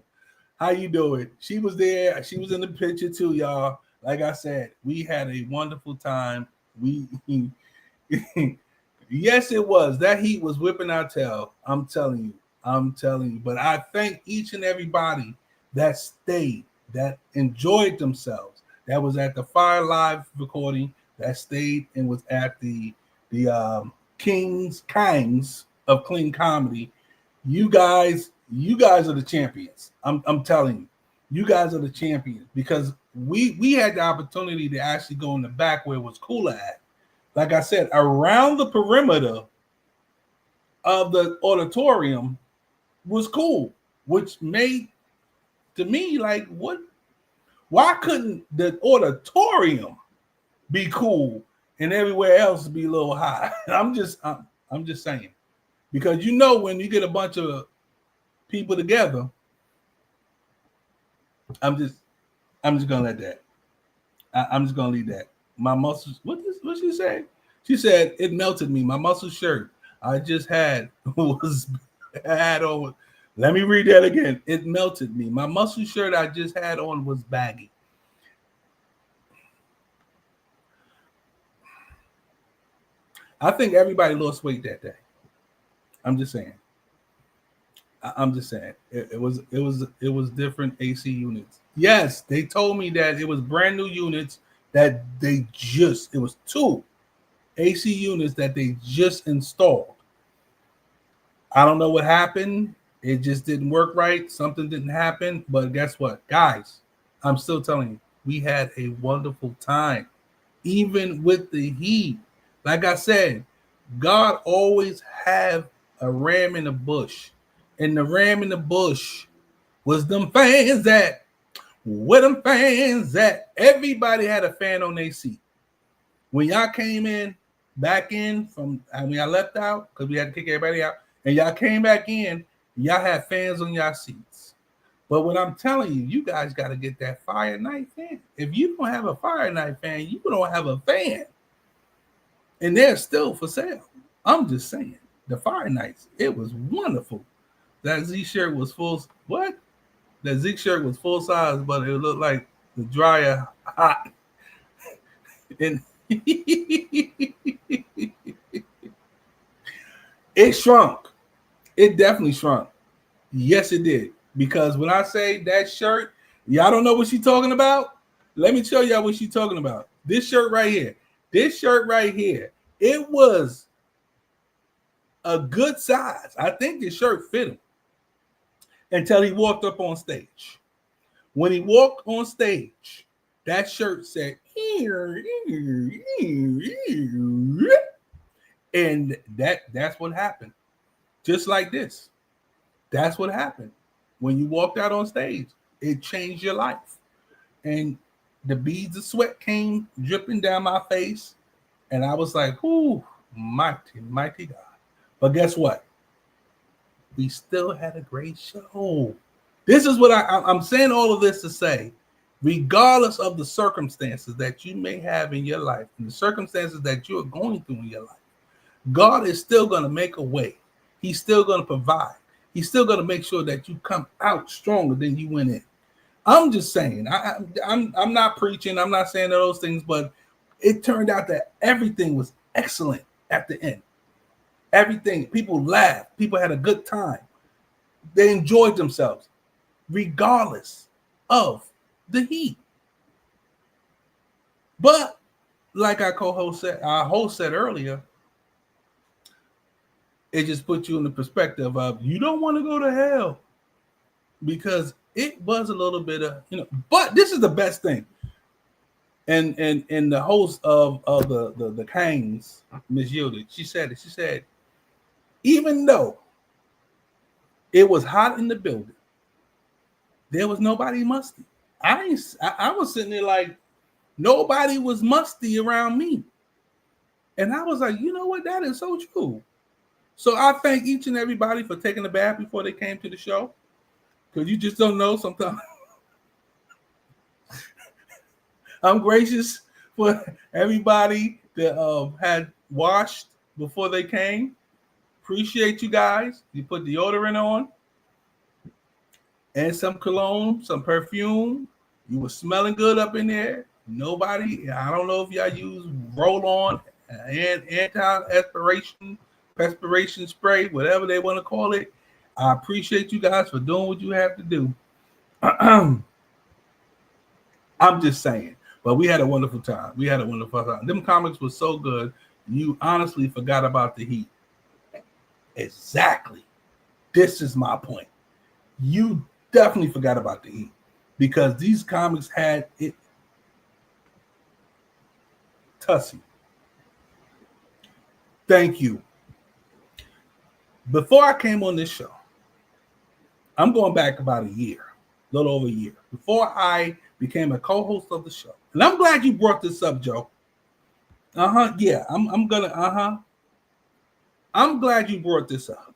How you doing? She was there. She was in the picture too, y'all. Like I said, we had a wonderful time. Yes, it was. That heat was whipping our tail. I'm telling you. I'm telling you. But I thank each and everybody that stayed, that enjoyed themselves, that was at the Fire Live recording, that stayed and was at the Kangs of Clean Comedy. You guys are the champions. I'm telling you. You guys are the champions because we had the opportunity to actually go in the back where it was cooler at. Like I said, around the perimeter of the auditorium was cool, which made to me like what? Why couldn't the auditorium be cool and everywhere else be a little high? I'm just saying, because you know when you get a bunch of people together, I'm just gonna let that. I'm just gonna leave that. My muscles. What she say? She said it melted me. My muscle shirt I just had had on. Let me read that again. It melted me. My muscle shirt I just had on was baggy. I think everybody lost weight that day. I'm just saying. I'm just saying. It was different AC units. Yes, they told me that it was brand new units that it was 2 AC units that they just installed. I don't know what happened. It just didn't work right. Something didn't happen. But guess what, guys? I'm still telling you, we had a wonderful time, even with the heat. Like I said, God always have a ram in the bush, and the ram in the bush was them fans that. Where them fans at? Everybody had a fan on their seat. When y'all came in, back in from when y'all left out, because we had to kick everybody out, and y'all came back in, y'all had fans on y'all seats. But what I'm telling you, you guys got to get that Fire Night fan. If you don't have a Fire Night fan, you don't have a fan. And they're still for sale. I'm just saying. The Fire Nights, it was wonderful. That Z shirt was full. What? That Zeke shirt was full size, but it looked like the dryer hot. And it shrunk. It definitely shrunk. Yes, it did. Because when I say that shirt, y'all don't know what she's talking about. Let me tell y'all what she's talking about. This shirt right here. This shirt right here. It was a good size. I think this shirt fit him until he walked up on stage. When he walked on stage, that shirt said, and that's what happened. Just like this. That's what happened. When you walked out on stage, it changed your life. And the beads of sweat came dripping down my face. And I was like, ooh, mighty, mighty God. But guess what? We still had a great show. This is what I'm saying all of this to say, regardless of the circumstances that you may have in your life and the circumstances that you're going through in your life, God is still going to make a way. He's still going to provide. He's still going to make sure that you come out stronger than you went in. I'm just saying, I'm not preaching. I'm not saying those things, but it turned out that everything was excellent at the end. Everything. People laughed. People had a good time. They enjoyed themselves, regardless of the heat. But like our host said earlier, it just puts you in the perspective of you don't want to go to hell, because it was a little bit of, but this is the best thing. And the host of the Kangs, Miss Yielded, she said even though it was hot in the building, there was nobody musty. I was sitting there like nobody was musty around me. And I was like, you know what? That is so true. So I thank each and everybody for taking a bath before they came to the show, because you just don't know sometimes. I'm gracious for everybody that had washed before they came. Appreciate you guys. You put deodorant on and some cologne, some perfume. You were smelling good up in there. Nobody, I don't know if y'all use roll-on and anti-perspiration spray, whatever they want to call it. I appreciate you guys for doing what you have to do. I'm just saying. But we had a wonderful time. Them comics were so good, you honestly forgot about the Heat. Exactly. This is my point. You definitely forgot about the Heat because these comics had it. Tussie. Thank you. Before I came on this show, I'm going back about a year, a little over a year, before I became a co-host of the show. And I'm glad you brought this up, Joe. Yeah, I'm glad you brought this up.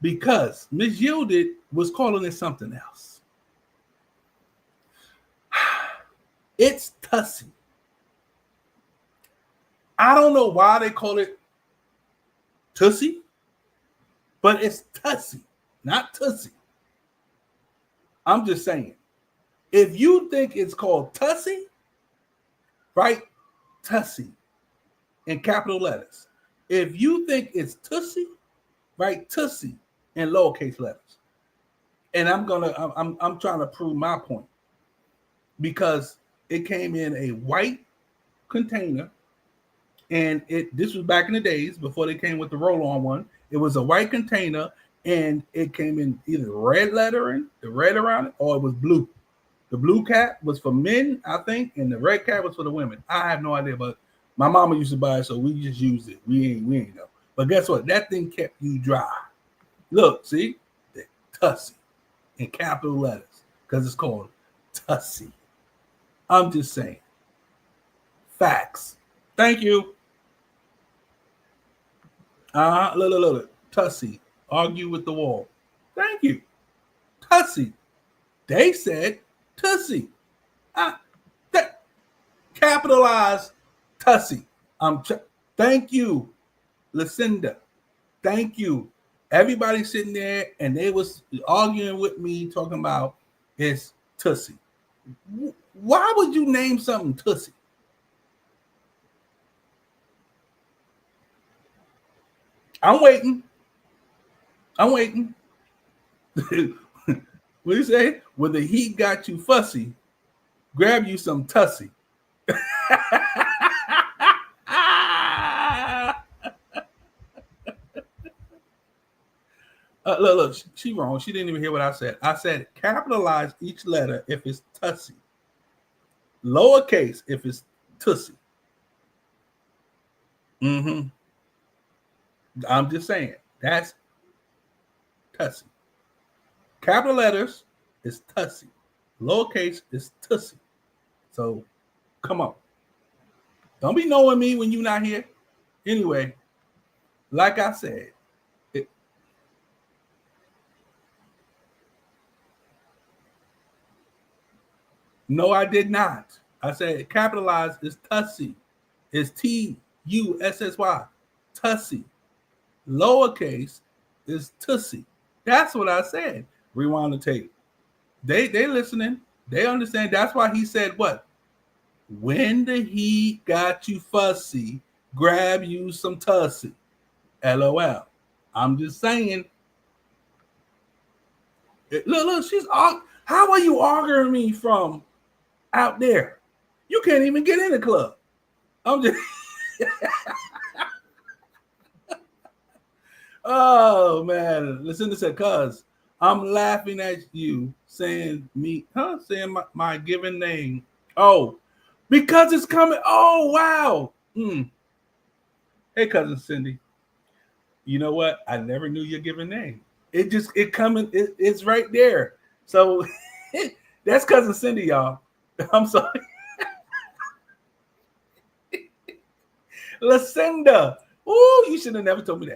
Because Miss Yielded was calling it something else. It's Tussie. I don't know why they call it Tussie, but it's Tussie, not Tussie. I'm just saying. If you think it's called Tussie, write Tussie in capital letters. If you think it's Tussie, write Tussie in lowercase letters. And I'm trying to prove my point because it came in a white container, and this was back in the days before they came with the roll-on one. It was a white container, and it came in either red lettering, the red around it, or it was blue. The blue cap was for men, I think, and the red cap was for the women. I have no idea, but my mama used to buy it, so we just used it. We ain't know. But guess what? That thing kept you dry. Look, see? Tussie in capital letters because it's called Tussie. I'm just saying. Facts. Thank you. Look. Tussie. Argue with the wall. Thank you. Tussie. They said Tussie. Capitalize Tussie. Thank you, Lucinda. Thank you. Everybody sitting there and they was arguing with me talking about it's Tussie. Why would you name something Tussie? I'm waiting. What do you say? When the heat got you fussy, grab you some Tussie. Look, she wrong. She didn't even hear what I said. I said capitalize each letter if it's Tussie. Lowercase if it's Tussie. I'm just saying. That's Tussie. Capital letters is Tussie. Lowercase is Tussie. So, come on. Don't be knowing me when you're not here. Anyway, like I said, no, I did not. I said capitalized is Tussie. It's Tussy. Tussie. Lowercase is Tussie. That's what I said. Rewind the tape. They listening. They understand. That's why he said what? When the heat got you fussy, grab you some Tussie. LOL. I'm just saying. Look, she's how are you arguing me from out there? You can't even get in the club. I'm just oh man. Listen to that, cuz I'm laughing at you saying my given name. Oh, because it's coming. Oh, wow. Hey, cousin Cindy. You know what? I never knew your given name. It coming. It's right there. So that's cousin Cindy, y'all. I'm sorry. Lucinda. Oh, you should have never told me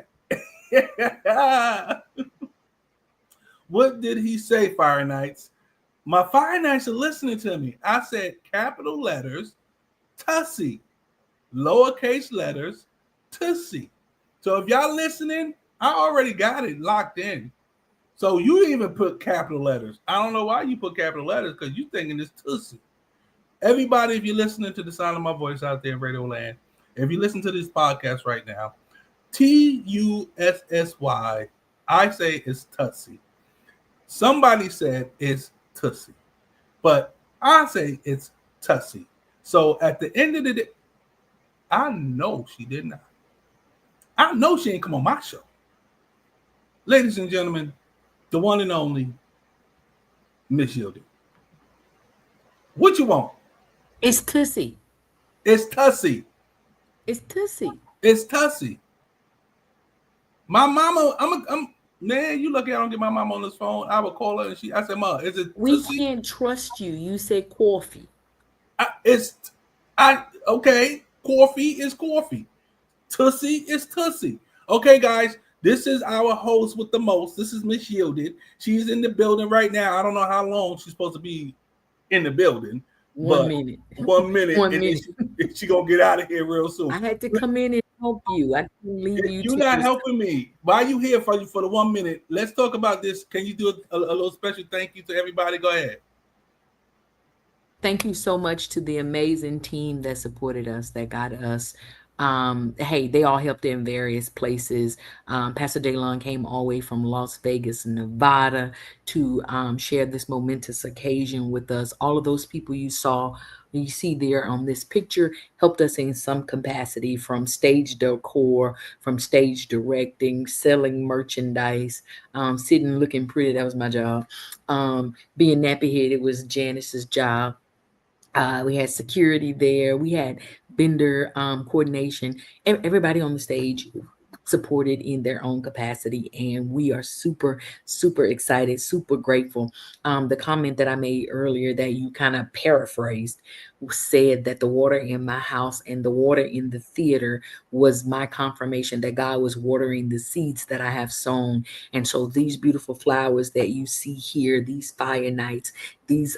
that. What did he say, Fire Knights? My Fire Knights are listening to me. I said capital letters, Tussie. Lowercase letters, Tussie. So if y'all listening, I already got it locked in. So you even put capital letters. I don't know why you put capital letters because you're thinking it's Tussie. Everybody, if you're listening to the sound of my voice out there in Radio Land, if you listen to this podcast right now, Tussy, I say it's Tussie. Somebody said it's Tussie, but I say it's Tussie. So at the end of the day, I know she did not. I know she ain't come on my show. Ladies and gentlemen, the one and only Miss Yielding. What you want? It's Tussie. It's Tussie. It's Tussie. It's Tussie. My mama, I'm man, you lucky I don't get my mama on this phone. I would call her and I said, Ma, is it We Tussie? can't trust you. You said coffee. Okay, coffee is coffee. Tussie is Tussie. Okay, guys, this is our host with the most. This is Miss Yielded. She's in the building right now. I don't know how long she's supposed to be in the building. 1 minute. 1 minute. 1 and minute. She gonna get out of here real soon. I had to come in and help you. I couldn't leave you. You're not helping me. Why are you here for the 1 minute? Let's talk about this. Can you do a little special thank you to everybody? Go ahead. Thank you so much to the amazing team that supported us, that got us. Hey, they all helped in various places. Pastor Daylon came all the way from Las Vegas, Nevada to share this momentous occasion with us. All of those people you see there on this picture helped us in some capacity, from stage decor, from stage directing, selling merchandise, sitting looking pretty. That was my job. Being nappy-headed was Janice's job. We had security there. We had vendor coordination. Everybody on the stage supported in their own capacity, and we are super, super excited, super grateful. The comment that I made earlier that you kind of paraphrased said that the water in my house and the water in the theater was my confirmation that God was watering the seeds that I have sown. And so these beautiful flowers that you see here, these fire nights, these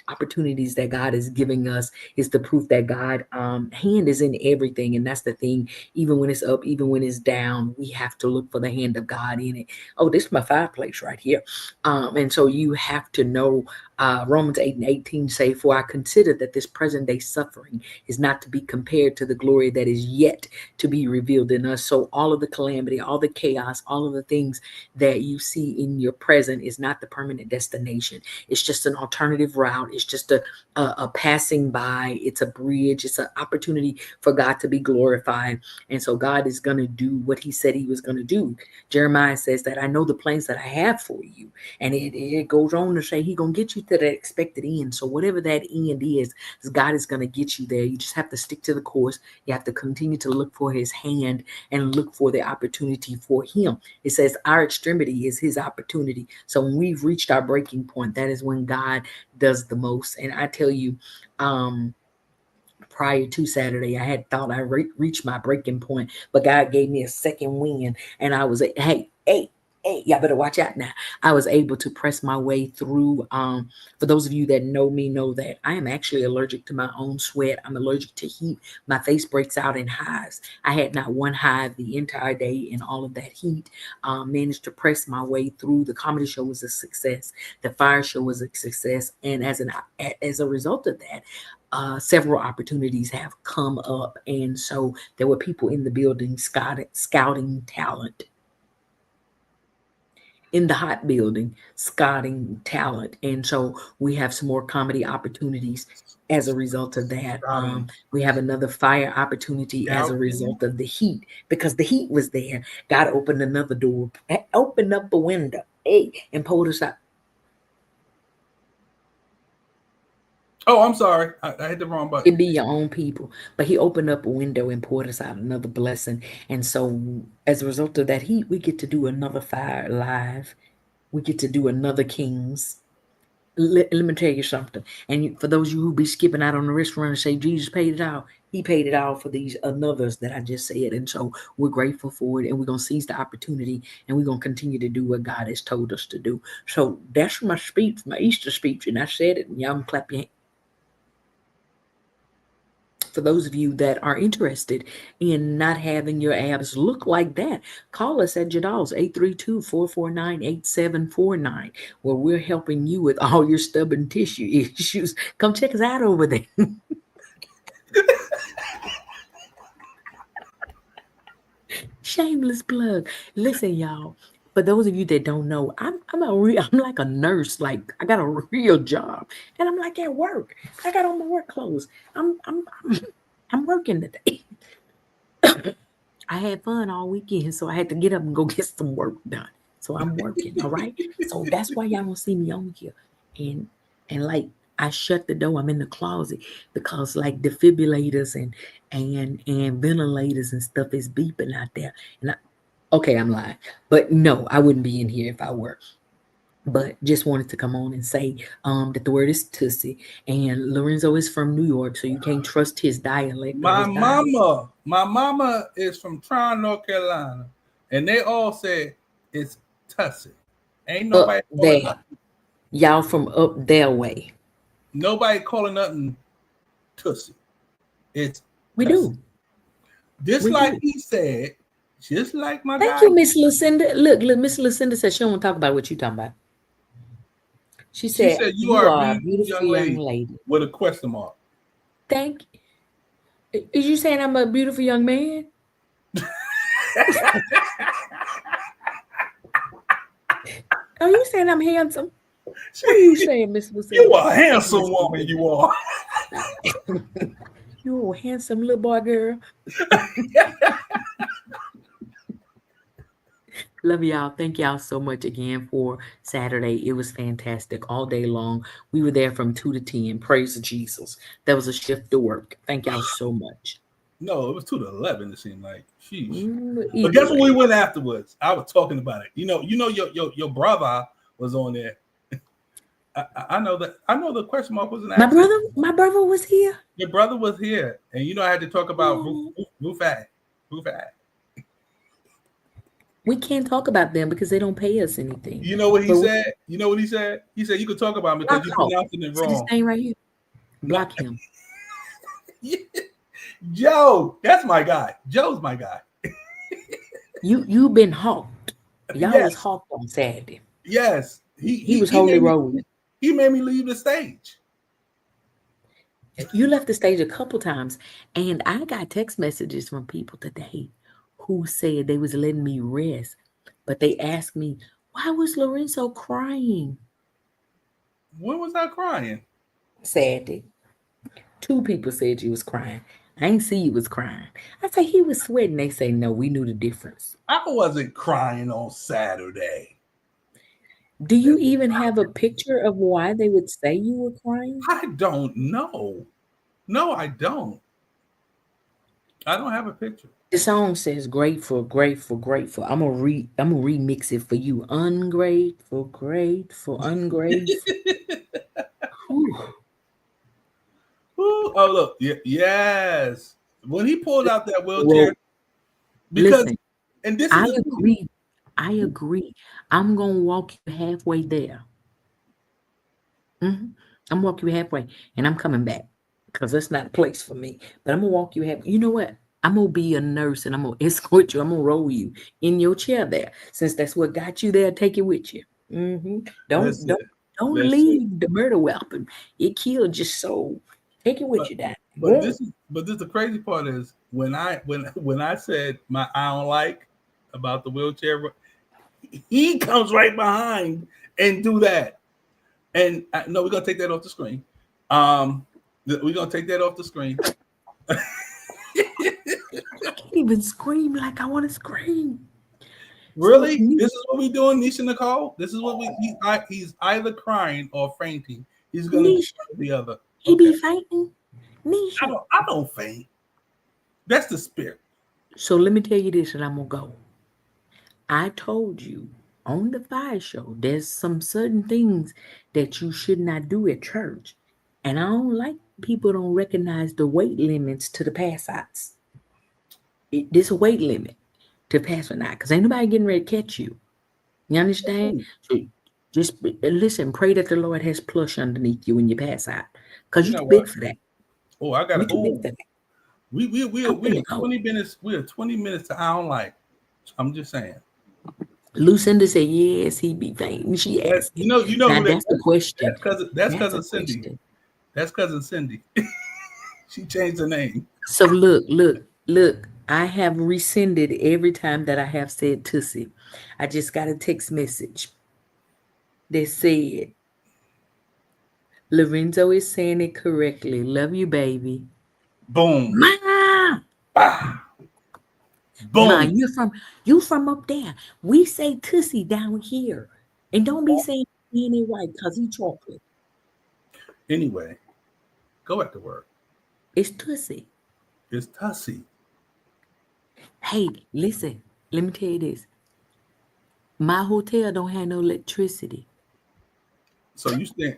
opportunities that God is giving us is the proof that God hand is in everything. And that's the thing. Even when it's up, even when it's down, we have to look for the hand of God in it. Oh, this is my fireplace right here. And so you have to know Romans 8:18 say, for I consider that this present day suffering is not to be compared to the glory that is yet to be revealed in us. So all of the calamity, all the chaos, all of the things that you see in your present is not the permanent destination. It's just an alternative route. It's just a passing by. It's a bridge. It's an opportunity for God to be glorified. And so God is going to do what he said he was going to do. Jeremiah says that I know the plans that I have for you. And it goes on to say he's going to get you to that expected end. So whatever that end is, God is going to get you there. You just have to stick to the course. You have to continue to look for his hand and look for the opportunity for him. It says our extremity is his opportunity. So when we've reached our breaking point, that is when God does the most. And I tell you, prior to Saturday, I had thought I reached my breaking point, but God gave me a second wind, and I was hey, y'all better watch out now. I was able to press my way through. For those of you that know me, know that I am actually allergic to my own sweat. I'm allergic to heat. My face breaks out in hives. I had not one hive the entire day in all of that heat. Managed to press my way through. The comedy show was a success. The fire show was a success. And as a result of that, several opportunities have come up. And so there were people in the building scouting talent. In the hot building, scouting talent. And so we have some more comedy opportunities as a result of that. We have another fire opportunity as a result of the heat, because the heat was there. God opened another door, opened up a window, and pulled us out. Oh, I'm sorry. I hit the wrong button. It'd be your own people. But he opened up a window and poured us out another blessing. And so as a result of that heat, we get to do another fire live. We get to do another Kings. Let me tell you something. And for those of you who be skipping out on the restaurant and say Jesus paid it all, he paid it all for these others that I just said. And so we're grateful for it, and we're going to seize the opportunity, and we're going to continue to do what God has told us to do. So that's my speech, my Easter speech. And I said it, and y'all can clap your hands. For those of you that are interested in not having your abs look like that, call us at Jadal's 832-449-8749, where we're helping you with all your stubborn tissue issues. Come check us out over there. Shameless plug. Listen, y'all. For those of you that don't know, I'm like a nurse. Like I got a real job, and I'm like at work. I got on my work clothes. I'm working today. I had fun all weekend, so I had to get up and go get some work done. So I'm working, all right. So that's why y'all don't see me on here, and like I shut the door. I'm in the closet because like defibrillators and ventilators and stuff is beeping out there. And okay, I'm lying, but no, I wouldn't be in here if I were. But just wanted to come on and say that the word is Tussie, and Lorenzo is from New York, so you can't trust his dialect. My mama is from Tryon, North Carolina, and they all say it's Tussie. Ain't nobody calling there. Y'all from up their way. Nobody calling nothing Tussie. It's we Tussie. do. Just like he said, just like my Thank guy. you, Miss Lucinda. Look, Miss Lucinda said she don't want to talk about what you talking about. She said you are a beautiful young lady with a question mark. Thank you. Is you saying I'm a beautiful young man? Are you saying I'm handsome? What are you saying, Miss Lucinda? You are a handsome woman, you are. You a handsome little boy, girl. Love y'all. Thank y'all so much again for Saturday. It was fantastic all day long. We were there from 2 to 10. Praise Jesus. That was a shift to work. Thank y'all so much. No, it was 2 to 11. It seemed like. Sheesh. But guess what we went afterwards? I was talking about it. You know, your brother was on there. I know that. I know the question mark was an accident. My brother was here. Your brother was here, and you know I had to talk about Rufat. We can't talk about them because they don't pay us anything. You know what he said? You know what he said? He said you could talk about him because you're pronouncing it wrong. See this thing right here? Block him. Joe, that's my guy. Joe's my guy. You've been hawked. Y'all was hawked on Saturday. Yes. He was holy rolling. He made me leave the stage. You left the stage a couple times, and I got text messages from people today who said they was letting me rest, but they asked me, why was Lorenzo crying? When was I crying? Saturday. 2 people said you was crying. I ain't see you was crying. I say he was sweating. They say no, we knew the difference. I wasn't crying on Saturday. Do you even have a picture of why they would say you were crying? I don't know. No, I don't. I don't have a picture. The song says grateful, grateful, grateful. I'm gonna remix it for you. Ungrateful, grateful, ungrateful. Ooh, oh look, yes. When he pulled out that wheelchair, because listen, and this I is agree. I agree. I'm gonna walk you halfway there. I'm gonna walk you halfway, and I'm coming back because that's not a place for me. But I'm gonna walk you halfway. You know what? I'm gonna be a nurse and I'm gonna escort you. I'm gonna roll you in your chair there. Since that's what got you there, take it with you. Don't leave the murder weapon. It killed your soul. Take it with you, Dad. But this is the crazy part is when I said I don't like about the wheelchair, he comes right behind and do that. And no, we're gonna take that off the screen. We're gonna take that off the screen. I can't even scream like I want to scream. Really? This is what we doing, Nisha Nicole? This is what he's either crying or fainting. He's gonna do the other. He be fainting. Nisha. I don't faint. That's the spirit. So let me tell you this, and I'm gonna go. I told you on the FIYAH show, there's some certain things that you should not do at church. And I don't like people don't recognize the weight limits to the pass outs. There's a weight limit to pass or not, because ain't nobody getting ready to catch you. You understand? So just listen, pray that the Lord has plush underneath you when you pass out. Because you're too big for that. Oh, I got it. We are 20 minutes. We are 20 minutes to I don't like. I'm just saying. Lucinda said yes, he be fainting. She asked. You know. Now, that's the question. That's cousin Cindy. That's cousin Cindy. She changed her name. So look. I have rescinded every time that I have said Tussie. I just got a text message that said, Lorenzo is saying it correctly. Love you, baby. Boom. Ma! Boom. Ma, you from up there. We say Tussie down here. And don't be saying it right because he chocolate. Anyway, go back to work. It's Tussie. It's Tussie. Hey, listen, let me tell you this. My hotel don't have no electricity. So you stand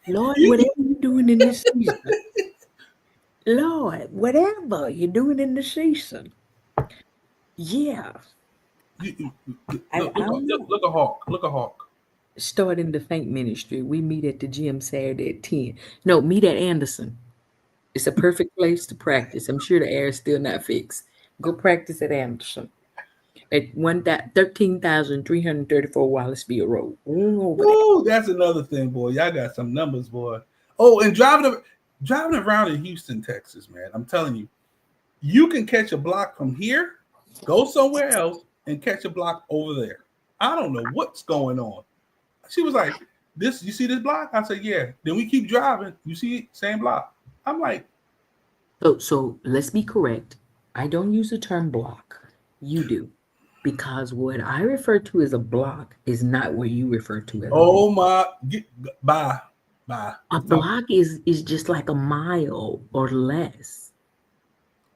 Lord, whatever you're doing in this season. Lord, whatever you're doing in the season. Yeah. Look a hawk. Look a hawk. Starting the Faint Ministry. We meet at the gym Saturday at 10. No, meet at Anderson. It's a perfect place to practice. I'm sure the air is still not fixed. Go practice at Anderson. At 13,334 Wallacefield Road. Ooh, that's another thing, boy. Y'all got some numbers, boy. Oh, and driving around in Houston, Texas, man. I'm telling you, you can catch a block from here, go somewhere else, and catch a block over there. I don't know what's going on. She was like, "This, you see this block?" I said, "Yeah." Then we keep driving. You see, same block. I'm like, so let's be correct. I don't use the term block. You do. Because what I refer to as a block is not what you refer to as "Oh my, bye." A block is just like a mile or less.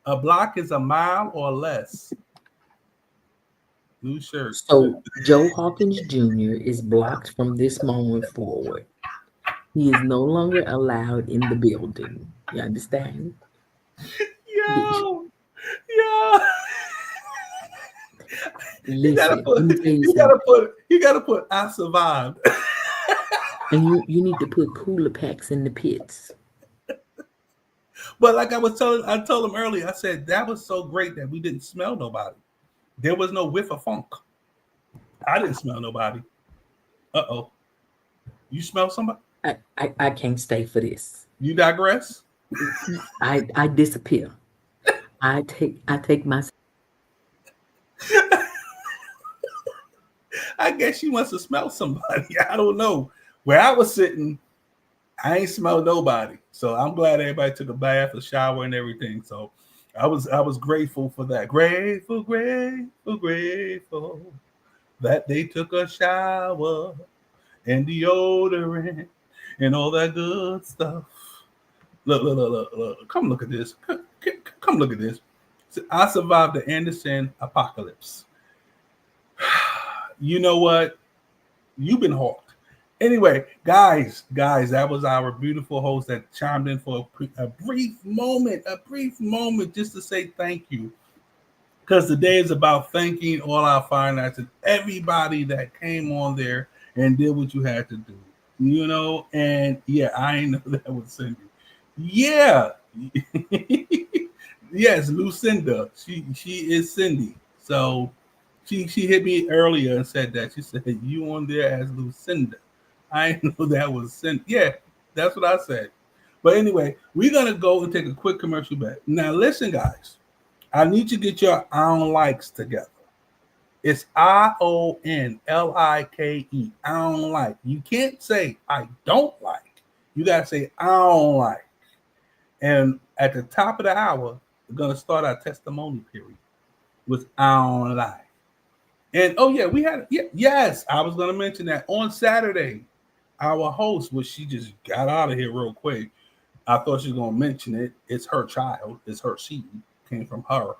A block is a mile or less. New shirt. So Joe Hawkins Jr. is blocked from this moment forward. He is no longer allowed in the building. You understand? Yo. Listen, You gotta put I survived. And you need to put cooler packs in the pits. But like I told him earlier, I said that was so great that we didn't smell nobody. There was no whiff of funk. I didn't smell nobody. Uh-oh. You smell somebody? I can't stay for this. You digress? I disappear. I take my I guess you must have smelled somebody. I don't know. Where I was sitting, I ain't smelled nobody. So I'm glad everybody took a bath, a shower, and everything. So I was grateful for that. Grateful that they took a shower and deodorant and all that good stuff. Look. Come look at this. Come look at this. I survived the Anderson apocalypse. You know what? You've been hawked. Anyway, guys, that was our beautiful host that chimed in for a brief moment just to say thank you. Because today is about thanking all our finance and everybody that came on there and did what you had to do. You know, and yeah, I ain't know that was Cindy. Yeah. Yes, Lucinda. She is Cindy. So she hit me earlier and said that. She said, "You on there as Lucinda." I didn't know that was Cindy. Yeah, that's what I said. But anyway, we're going to go and take a quick commercial break. Now, listen, guys. I need you to get your on likes together. It's IONLIKE. I don't like. You can't say I don't like. You got to say I don't like. And at the top of the hour, we're going to start our testimony period with I don't like. And oh yeah, we had yes, I was going to mention that on Saturday, our host, which she just got out of here real quick. I thought she was going to mention it. It's her child. It's her seed. Came from her.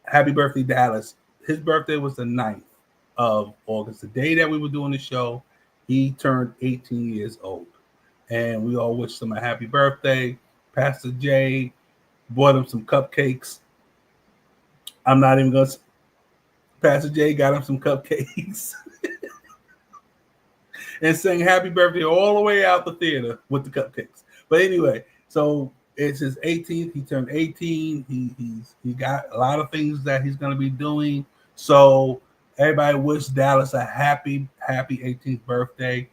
Happy birthday, Dallas. His birthday was the 9th of August. The day that we were doing the show, he turned 18 years old. And we all wished him a happy birthday. Pastor Jay bought him some cupcakes. I'm not even going to. Pastor Jay got him some cupcakes. And sang happy birthday all the way out the theater with the cupcakes. But anyway, so it's his 18th. He turned 18. He got a lot of things that he's going to be doing. So everybody wish Dallas a happy 18th birthday.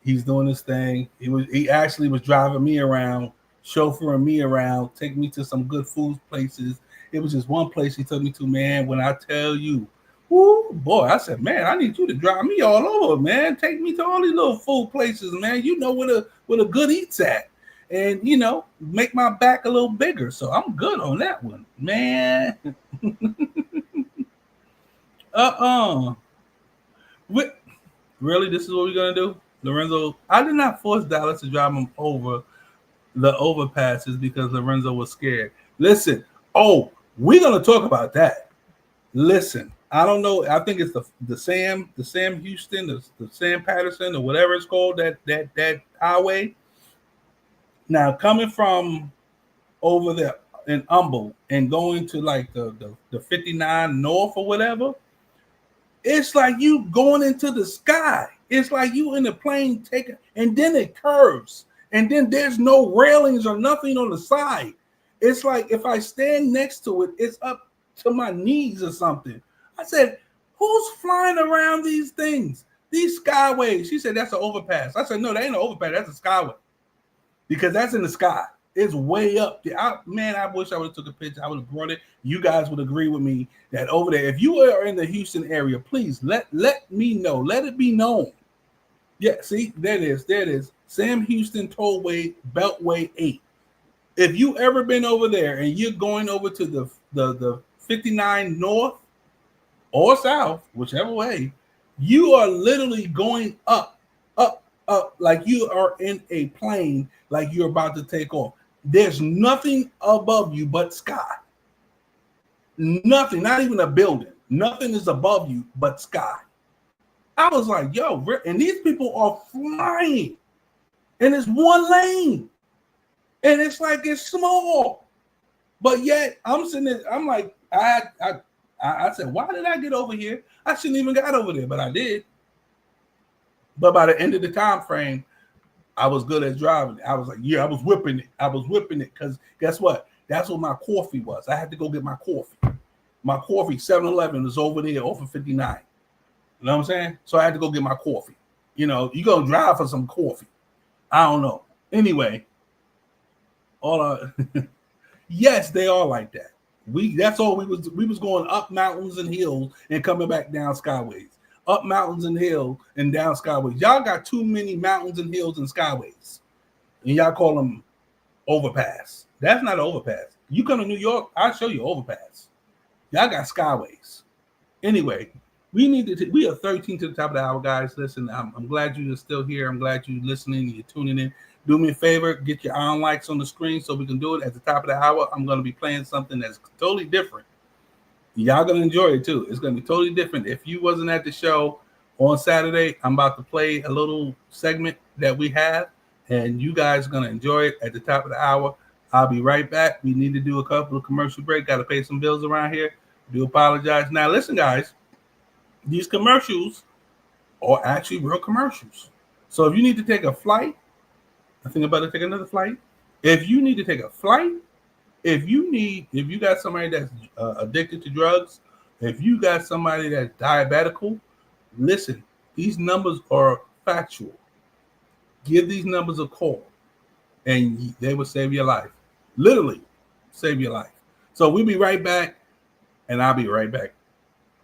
He's doing this thing. He actually was driving me around chauffeuring me around, take me to some good food places. It was just one place he took me to, man. When I tell you, whoo, boy, I said, man, I need you to drive me all over, man. Take me to all these little food places, man. You know where the good eats at. And, you know, make my back a little bigger. So I'm good on that one, man. Really, this is what we're going to do? Lorenzo, I did not force Dallas to drive him over the overpasses because Lorenzo was scared. Listen, we're going to talk about that. Listen, I don't know. I think it's the Sam Houston, the Sam Patterson, or whatever it's called, that highway. Now, coming from over there in Humble and going to like the 59 North or whatever, it's like you going into the sky. It's like you in a plane taking, and then it curves, and then there's no railings or nothing on the side. It's like if I stand next to it, it's up to my knees or something. I said, who's flying around these things? These skyways. She said, that's an overpass. I said, no, that ain't an overpass. That's a skyway. Because that's in the sky. It's way up there. I wish I would have took a picture. I would have brought it. You guys would agree with me that over there, if you are in the Houston area, please let me know. Let it be known. Yeah, see, there it is. There it is. Sam Houston Tollway, Beltway 8. If you ever been over there and you're going over to the 59 North or South, whichever way, you are literally going up, like you are in a plane, like you're about to take off. There's nothing above you but sky. Nothing, not even a building. Nothing is above you but sky. I was like, yo, and these people are flying, and it's one lane, and it's like it's small, but yet I'm sitting there, I'm like, I said, why did I get over here? I shouldn't even got over there, but I did. But by the end of the time frame, I was good at driving. I was like, yeah, I was whipping it. I was whipping it because guess what? That's what my coffee was. I had to go get my coffee. My coffee, 7-Eleven, is over there off of 59. You know what I'm saying? So I had to go get my coffee. You know, you go drive for some coffee. I don't know. Anyway, yes, they are like that. That's all we was going up mountains and hills and coming back down skyways. Up mountains and hills and down skyways. Y'all got too many mountains and hills and skyways. And y'all call them overpass. That's not an overpass. You come to New York, I'll show you overpass. Y'all got skyways. Anyway, we are 13 to the top of the hour, guys. Listen, I'm glad you're still here. I'm glad you're listening. You're tuning in. Do me a favor, get your on likes on the screen so we can do it. At the top of the hour, I'm going to be playing something that's totally different. Y'all going to enjoy it too. It's going to be totally different. If you wasn't at the show on Saturday, I'm about to play a little segment that we have, and you guys are going to enjoy it at the top of the hour. I'll be right back. We need to do a couple of commercial breaks. Got to pay some bills around here. Do apologize. Now, listen, guys. These commercials are actually real commercials. So if you need to take a flight, I think I'm about to take another flight. If you need to take a flight, if you got somebody that's addicted to drugs, if you got somebody that's diabetical, listen, these numbers are factual. Give these numbers a call, and they will save your life. Literally save your life. So we'll be right back, and I'll be right back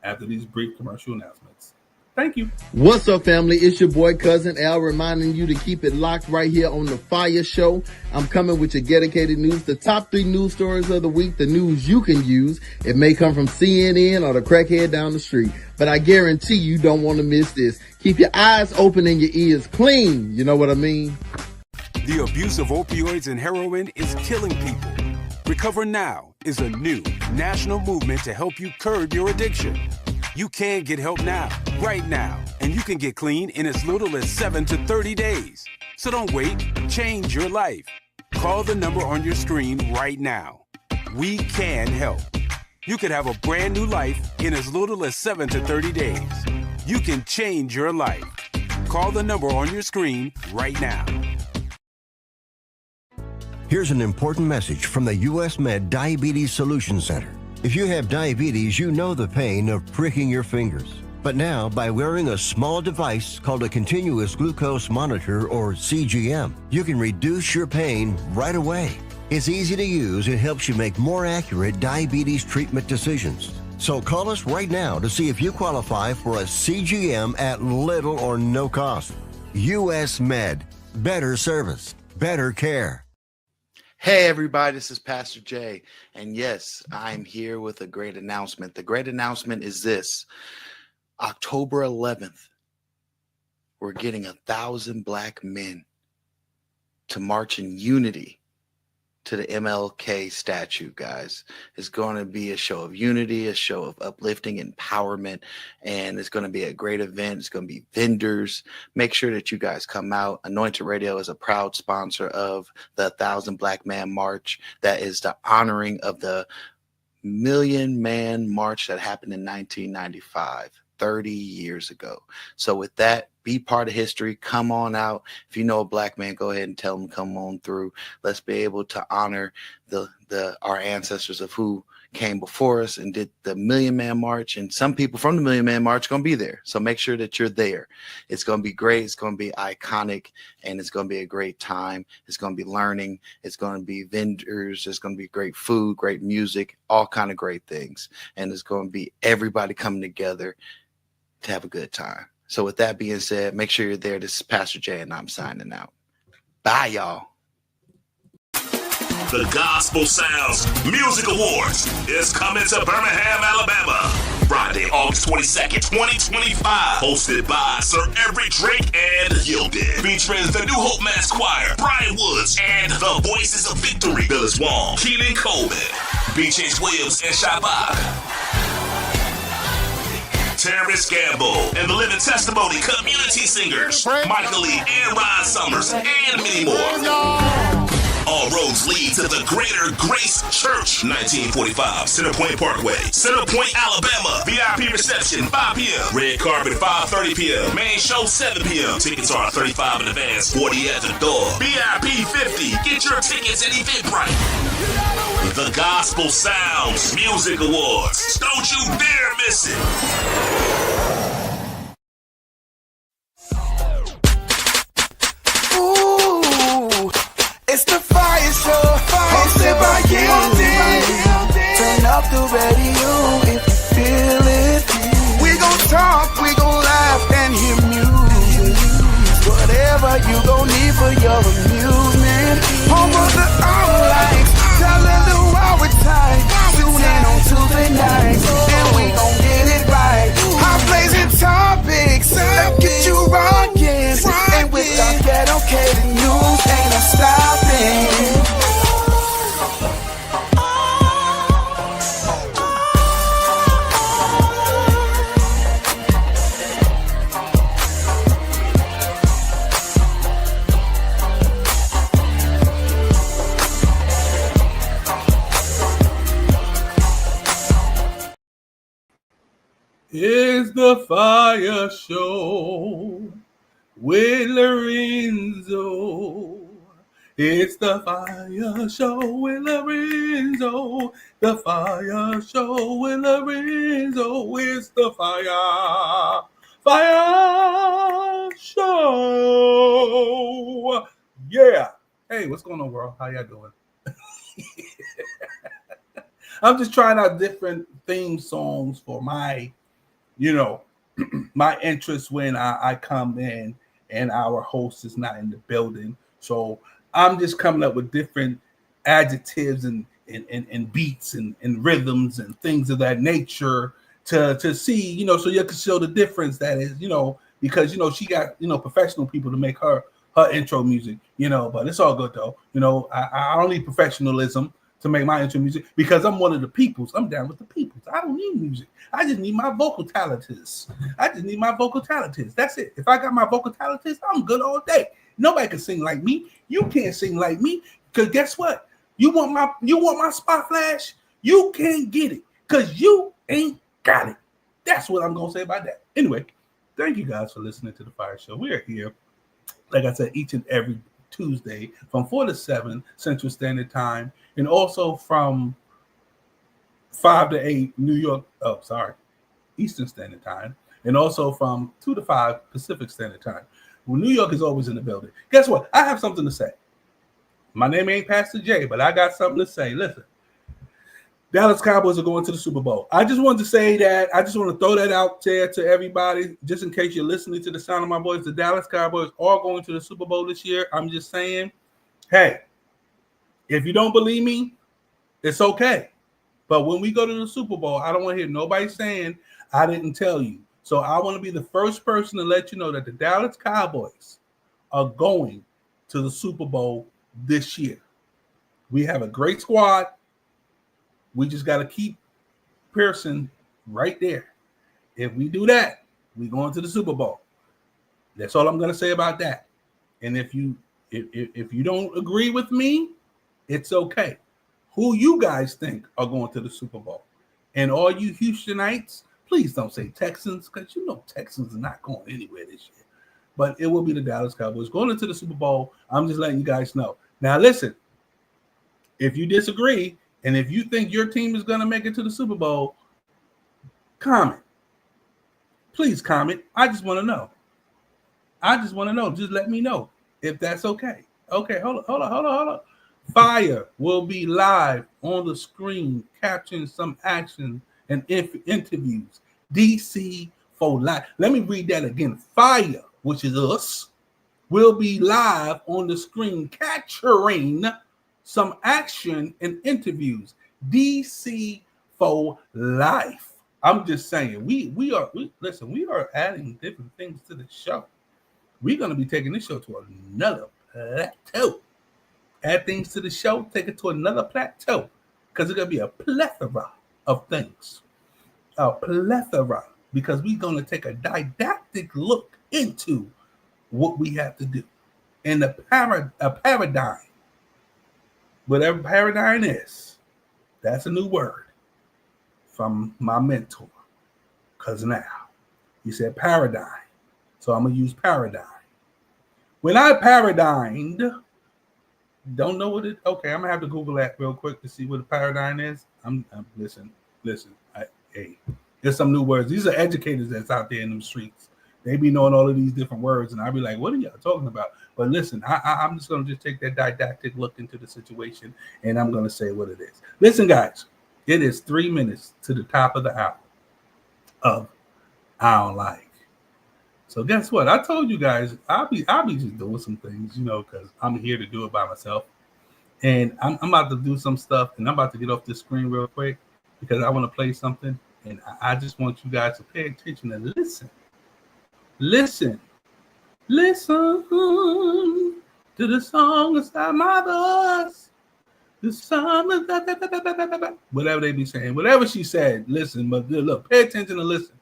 after these brief commercial announcements. Thank you. What's up, family? It's your boy, Cousin Al, reminding you to keep it locked right here on the FIYAH Show. I'm coming with your dedicated news, the top 3 news stories of the week, the news you can use. It may come from CNN or the crackhead down the street, but I guarantee you don't want to miss this. Keep your eyes open and your ears clean. You know what I mean? The abuse of opioids and heroin is killing people. Recover Now is a new national movement to help you curb your addiction. You can get help now, right now, and you can get clean in as little as 7 to 30 days. So don't wait. Change your life. Call the number on your screen right now. We can help. You could have a brand new life in as little as 7 to 30 days. You can change your life. Call the number on your screen right now. Here's an important message from the U.S. Med Diabetes Solution Center. If you have diabetes, you know the pain of pricking your fingers. But now, by wearing a small device called a continuous glucose monitor, or CGM, you can reduce your pain right away. It's easy to use and helps you make more accurate diabetes treatment decisions. So call us right now to see if you qualify for a CGM at little or no cost. US Med. Better service. Better care. Hey everybody, this is Pastor Jay. And yes, I'm here with a great announcement. The great announcement is this. October 11th, we're getting 1,000 black men to march in unity to the MLK statue, guys. It's going to be a show of unity, a show of uplifting, empowerment, and it's going to be a great event. It's going to be vendors. Make sure that you guys come out. Anointed Radio is a proud sponsor of the 1,000 Black Man March. That is the honoring of the Million Man March that happened in 1995. 30 years ago. So with that, be part of history. Come on out. If you know a black man, go ahead and tell them come on through. Let's be able to honor our ancestors of who came before us and did the Million Man March. And some people from the Million Man March are going to be there. So make sure that you're there. It's going to be great. It's going to be iconic, and it's going to be a great time. It's going to be learning. It's going to be vendors. There's going to be great food, great music, all kind of great things. And it's going to be everybody coming together to have a good time. So with that being said, make sure you're there. This is Pastor Jay, and I'm signing out. Bye, y'all. The Gospel Sounds Music Awards is coming to Birmingham, Alabama, Friday, August 22nd, 2025. Hosted by Sir Every Drake and Yielded. Featuring the New Hope Mass Choir, Brian Woods, and the Voices of Victory, Billis Wong, Keenan Coleman, B.J. Williams, and Shabbat. Terrence Gamble, and the Living Testimony community singers, Michael Lee and Ron Summers, and many more. All roads lead to the Greater Grace Church, 1945 Centerpoint Parkway, Centerpoint, Alabama. VIP reception 5 p.m. Red carpet 5:30 p.m. Main show 7 p.m. Tickets are $35 in advance, 40 at the door. VIP 50. Get your tickets at Eventbrite. The Gospel Sounds Music Awards. Don't you dare miss it. Ooh, it's the Fire Show, hosted by Yielded. Turn up the radio if you feel it. We gon' talk, we gon' laugh and hear music. Whatever you gon' need for your amusement. Home of the online, telling the world we're tight. Tune in on Tuesday nights, and we gon' get it right. Hot blazing topics, that get you rockin'. And with our ghetto the news ain't no stopping. It's the Fire Show with Lorenzo. It's the Fire Show with Lorenzo. The Fire Show with Lorenzo. It's the Fire Show. Yeah. Hey, what's going on, world? How y'all doing? I'm just trying out different theme songs for my my interest when I come in and our host is not in the building. So I'm just coming up with different adjectives and beats and rhythms and things of that nature to see, so you can show the difference that is, because, she got, professional people to make her intro music, but it's all good though. I don't need professionalism to make my intro music because I'm one of the peoples. I'm down with the peoples. I don't need music. I just need my vocal talents. That's it. If I got my vocal talents, I'm good all day. Nobody can sing like me. You can't sing like me. Cause guess what? You want my spot flash? You can't get it because you ain't got it. That's what I'm gonna say about that. Anyway, thank you guys for listening to the Fire Show. We are here, like I said, each and every Tuesday from 4 to 7 Central Standard Time, and also from 5 to 8 Eastern Standard Time. and also from 2 to 5 Pacific Standard Time. Well, New York is always in the building. Guess what? I have something to say. My name ain't Pastor J, but I got something to say. Listen, Dallas Cowboys are going to the Super Bowl. I just wanted to say that. I just want to throw that out there to everybody, just in case you're listening to the sound of my voice. The Dallas Cowboys are going to the Super Bowl this year. I'm just saying, hey, if you don't believe me, it's okay. But when we go to the Super Bowl, I don't want to hear nobody saying I didn't tell you. So I want to be the first person to let you know that the Dallas Cowboys are going to the Super Bowl this year. We have a great squad. We just got to keep Pearson right there. If we do that, we're going to the Super Bowl. That's all I'm going to say about that. And if you don't agree with me, it's okay. Who you guys think are going to the Super Bowl? And all you Houstonites, please don't say Texans, because you know Texans are not going anywhere this year. But it will be the Dallas Cowboys going into the Super Bowl. I'm just letting you guys know. Now, listen, if you disagree, and if you think your team is going to make it to the Super Bowl, comment. Please comment. I just want to know. Just let me know if that's okay. Okay, hold on. FIYAH will be live on the screen, capturing some action and interviews. DC for life. Let me read that again. FIYAH, which is us, will be live on the screen, capturing some action and interviews. DC for life. I'm just saying, we are adding different things to the show. We're going to be taking this show to another plateau. Add things to the show, take it to another plateau, because it's going to be a plethora of things. A plethora, because we're going to take a didactic look into what we have to do. And a paradigm, whatever paradigm is, that's a new word from my mentor, Cousin Al. He said paradigm. So I'm going to use paradigm. When I paradigmed, don't know what it, okay, I'm going to have to Google that real quick to see what a paradigm is. Listen, hey, there's some new words. These are educators that's out there in them streets. They be knowing all of these different words, and I be like, what are y'all talking about? But listen, I'm just going to just take that didactic look into the situation, and I'm going to say what it is. Listen, guys, it is 3 minutes to the top of the hour of I Don't Like. So guess what? I told you guys I'll be just doing some things, because I'm here to do it by myself. And I'm about to do some stuff, and I'm about to get off this screen real quick because I want to play something, and I just want you guys to pay attention and listen. Listen to the song inside my voice. The song is whatever they be saying, whatever she said. Listen, but look, pay attention and listen.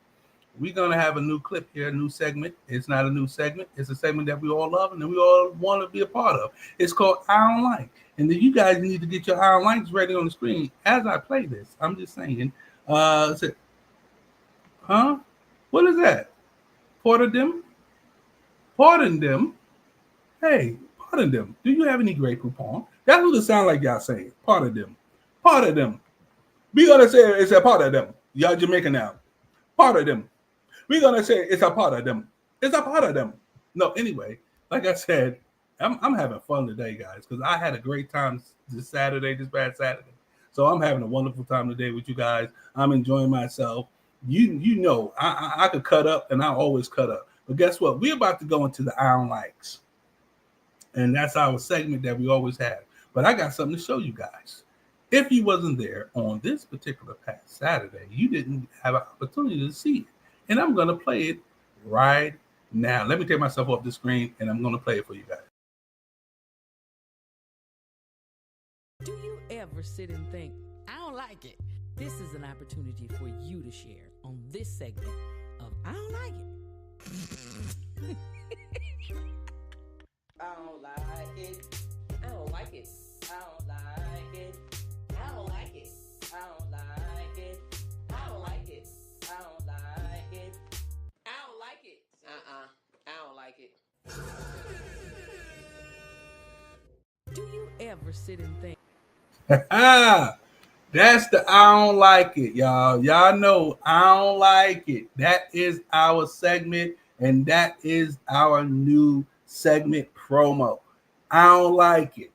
We're going to have a new clip here, a new segment. It's not a new segment. It's a segment that we all love and that we all want to be a part of. It's called I Don't Like. And then you guys need to get your I Don't Likes ready on the screen as I play this. I'm just saying. What is that? Pardon them. Hey, pardon them. Do you have any Grey Poupon? That's what it sounds like y'all saying. Pardon them. We going to say it's a part of them. Y'all Jamaican now. Part of them. We're going to say it's a part of them. It's a part of them. No, anyway, like I said, I'm having fun today, guys, because I had a great time this past Saturday. So I'm having a wonderful time today with you guys. I'm enjoying myself. You know, I could cut up, and I always cut up. But guess what? We're about to go into the I Don't Likes. And that's our segment that we always have. But I got something to show you guys. If you wasn't there on this particular past Saturday, you didn't have an opportunity to see it. And I'm going to play it right now. Let me take myself off the screen, and I'm going to play it for you guys. Do you ever sit and think, I don't like it? This is an opportunity for you to share on this segment of I Don't Like It. I don't like it. I don't like it. I don't like it. I don't like it. I don't like it. I don't like it. I don't like it. I don't like it. I don't like it. Do you ever sit and think? That's the I don't like it, y'all. Y'all know I don't like it. That is our segment, and that is our new segment promo. I don't like it.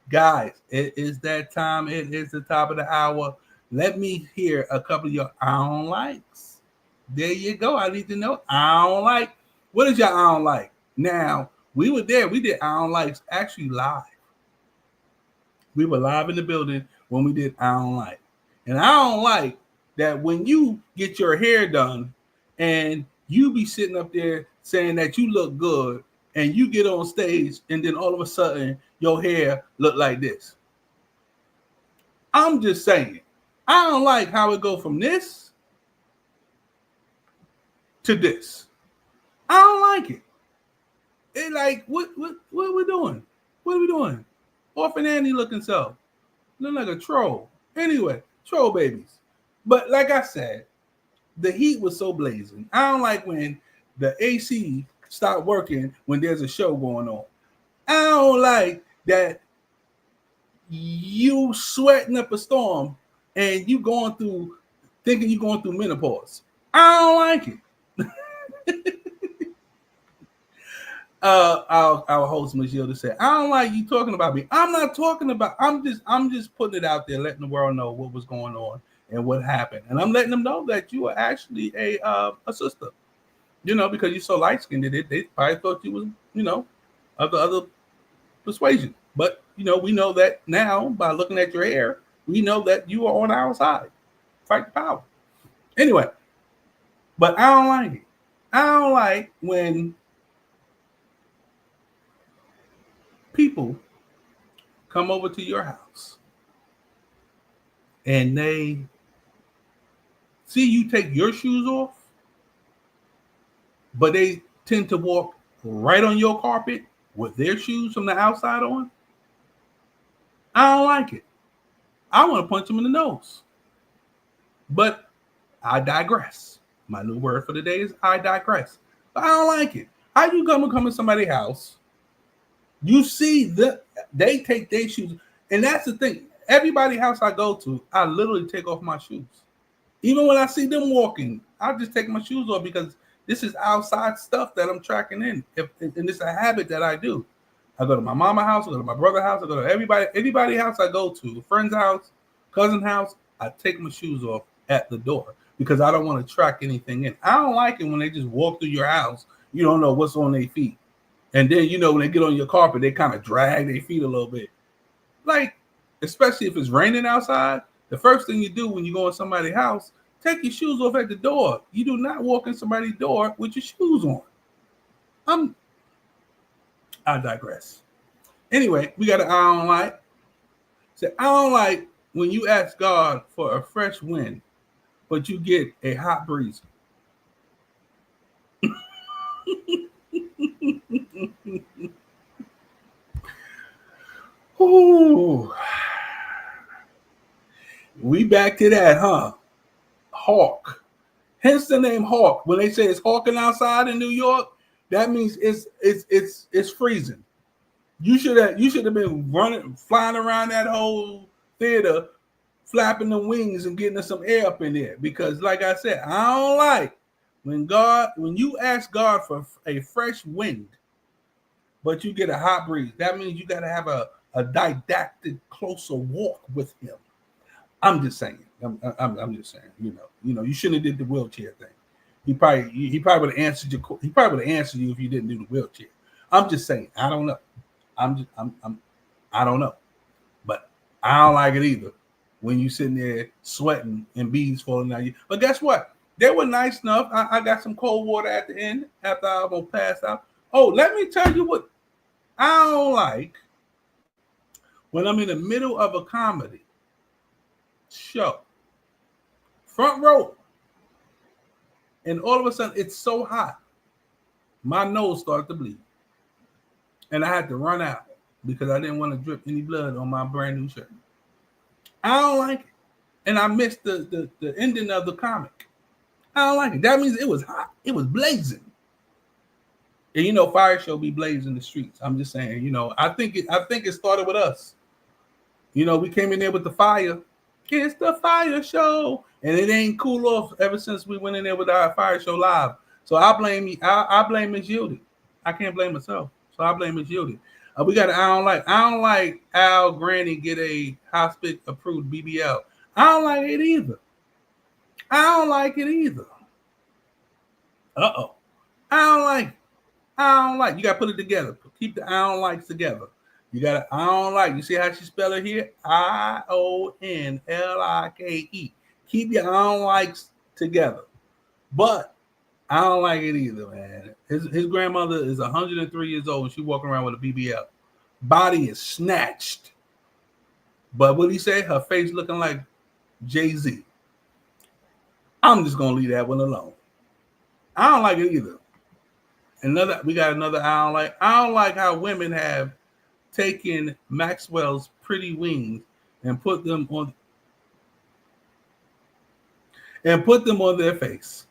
Guys, it is that time. It is the top of the hour. Let me hear a couple of your I don't likes. There you go. I need to know. I don't like. What is your I don't like? Now, we were there. We did I don't likes actually live. We were live in the building when we did I don't like. And I don't like that when you get your hair done and you be sitting up there saying that you look good and you get on stage and then all of a sudden your hair look like this. I'm just saying, I don't like how it go from this to this. I don't like it. It like what are we doing? What are we doing? Orphan Annie looking so. Look like a troll. Anyway, troll babies. But like I said, the heat was so blazing. I don't like when the AC stop working when there's a show going on. I don't like that you sweating up a storm and you going through thinking you're going through menopause. I don't like it. Our host Michelle said, I don't like you talking about me. I'm not talking about, I'm just putting it out there, letting the world know what was going on and what happened. And I'm letting them know that you are actually a sister. You know, because you're so light-skinned, they probably thought you was, you know, of the other persuasion. But you know, we know that now by looking at your hair, we know that you are on our side. Fight the power. Anyway, but I don't like it. I don't like when people come over to your house and they see you take your shoes off, but they tend to walk right on your carpet with their shoes from the outside on. I don't like it. I want to punch them in the nose. But I digress. My new word for the day is I digress. But I don't like it. How you come in somebody's house? You see they take their shoes, and that's the thing. Everybody house I go to, I literally take off my shoes. Even when I see them walking, I just take my shoes off because this is outside stuff that I'm tracking in. And it's a habit that I do. I go to my mama's house, I go to my brother's house, I go to everybody's house I go to, friend's house, cousin's house, I take my shoes off at the door because I don't want to track anything in. I don't like it when they just walk through your house. You don't know what's on their feet. And then, you know, when they get on your carpet, they kind of drag their feet a little bit. Like, especially if it's raining outside, the first thing you do when you go in somebody's house, take your shoes off at the door. You do not walk in somebody's door with your shoes on. I digress. Anyway, we got an I don't like. Say, I don't like when you ask God for a fresh wind, but you get a hot breeze. Ooh. We back to that, huh? Hawk. Hence the name Hawk. When they say it's hawking outside in New York, that means it's freezing. You should have been flying around that whole theater, flapping the wings and getting some air up in there. Because, like I said, I don't like when you ask God for a fresh wind, but you get a hot breeze. That means you got to have a didactic, closer walk with Him. I'm just saying. I'm just saying. You know, you shouldn't have did the wheelchair thing. He probably would have answered you. He probably would have answered you if you didn't do the wheelchair. I'm just saying. I don't know. I don't know, but I don't like it either. When you sitting there sweating and beads falling out you. But guess what? They were nice enough. I got some cold water at the end after I almost passed out. Oh, let me tell you what I don't like when I'm in the middle of a comedy show, front row, and all of a sudden it's so hot, my nose started to bleed, and I had to run out because I didn't want to drip any blood on my brand new shirt. I don't like it, and I missed the ending of the comic. I don't like it. That means it was hot. It was blazing. And you know, fire show be blazing the streets. I'm just saying, you know, I think it started with us. You know, we came in there with the fire, It's the Fire Show, and it ain't cool off ever since we went in there with our Fire Show live. So I blame me. I blame Miss Yielded. I can't blame myself, so I blame Miss Yielded. We got an I don't like Al Granny get a hospital approved BBL. I don't like it either. I don't like it either. Uh-oh. I don't like it. I don't like. You gotta put it together. Keep the I don't likes together. You gotta I don't like. You see how she spell it here? IONLIKE. Keep your I don't likes together. But I don't like it either, man. His grandmother is 103 years old and she walking around with a BBL. Body is snatched. But what he say? Her face looking like Jay-Z. I'm just gonna leave that one alone. I don't like it either. We got another I don't like. I don't like how women have taken Maxwell's pretty wings and put them on their face.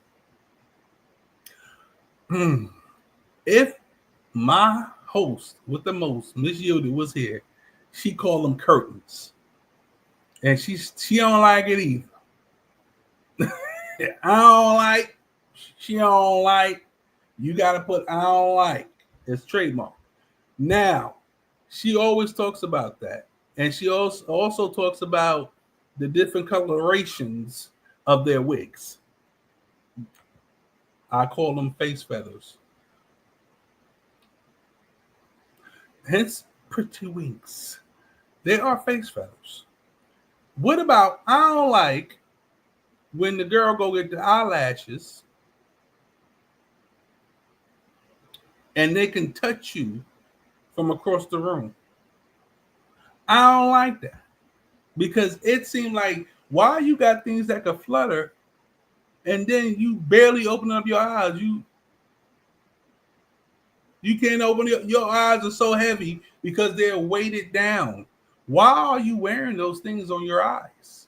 If my host with the most, Miss Yielded, was here, she called them curtains. And she don't like it either. I don't like, she don't like. You got to put I don't like. It's trademark. Now, she always talks about that. And she also talks about the different colorations of their wigs. I call them face feathers. Hence, pretty wings. They are face feathers. What about I don't like when the girl go get the eyelashes and they can touch you from across the room. I don't like that because it seemed like why you got things that could flutter and then you barely open up your eyes. You can't open your eyes are so heavy because they're weighted down. Why are you wearing those things on your eyes?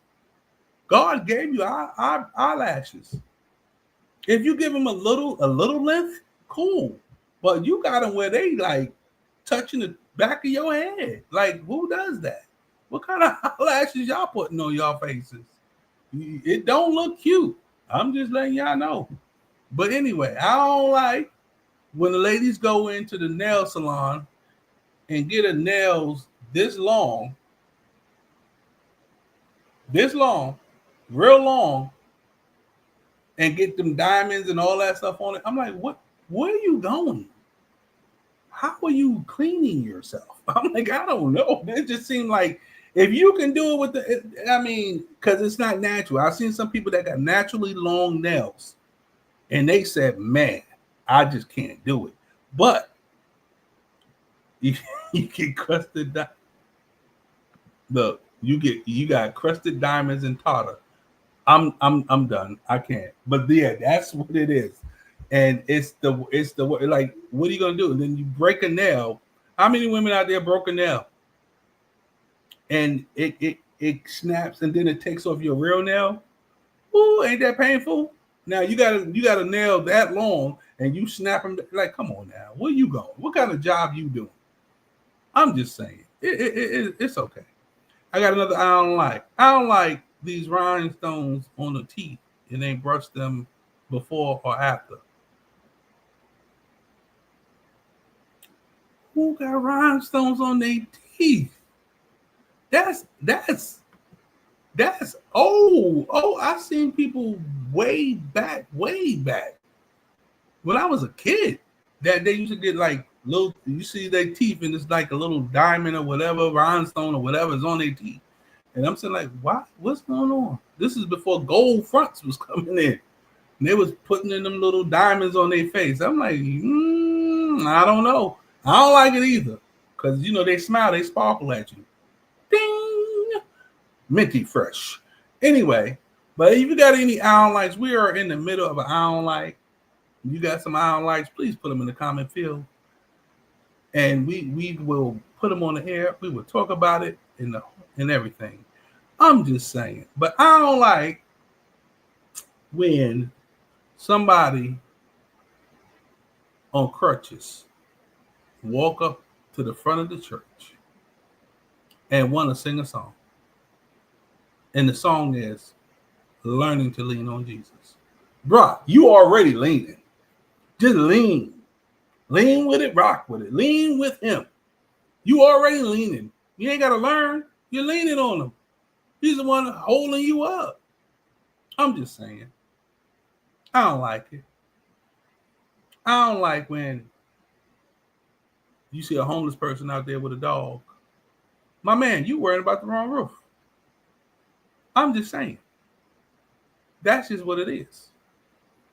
God gave you eyelashes. If you give them a little length, cool. But you got them where they like touching the back of your head. Like, who does that? What kind of eyelashes y'all putting on y'all faces? It don't look cute. I'm just letting y'all know. But anyway, I don't like when the ladies go into the nail salon and get her nails this long, real long, and get them diamonds and all that stuff on it. I'm like, where are you going? How are you cleaning yourself? I'm like, I don't know. It just seemed like if you can do it with because it's not natural. I've seen some people that got naturally long nails and they said, man, I just can't do it. But you get crusted. Look, you got crusted diamonds and tartar. I'm done. I can't. But yeah, that's what it is. And it's the like, what are you gonna do? And then you break a nail. How many women out there broke a nail? And it snaps and then it takes off your real nail. Ooh, ain't that painful? Now you got a nail that long and you snap them. Like, come on now, where you going? What kind of job you doing? I'm just saying, it's okay. I got another I don't like. I don't like these rhinestones on the teeth and they brush them before or after. Who got rhinestones on their teeth? That's I've seen people way back when I was a kid that they used to get like little, you see their teeth and it's like a little diamond or whatever, rhinestone or whatever is on their teeth. And I'm saying like, what's going on? This is before gold fronts was coming in. And they was putting in them little diamonds on their face. I'm like, I don't know. I don't like it either. Because, they smile, they sparkle at you. Ding! Minty fresh. Anyway, but if you got any I don't likes, we are in the middle of an I don't like. If you got some I don't likes, please put them in the comment field. And we will put them on the air. We will talk about it and everything. I'm just saying. But I don't like when somebody on crutches walk up to the front of the church and want to sing a song. And the song is Learning to Lean on Jesus. Bruh, you already leaning. Just lean. Lean with it, rock with it. Lean with him. You already leaning. You ain't got to learn. You're leaning on him. He's the one holding you up. I'm just saying. I don't like it. I don't like when you see a homeless person out there with a dog. My man, you worrying about the wrong roof. I'm just saying. That's just what it is.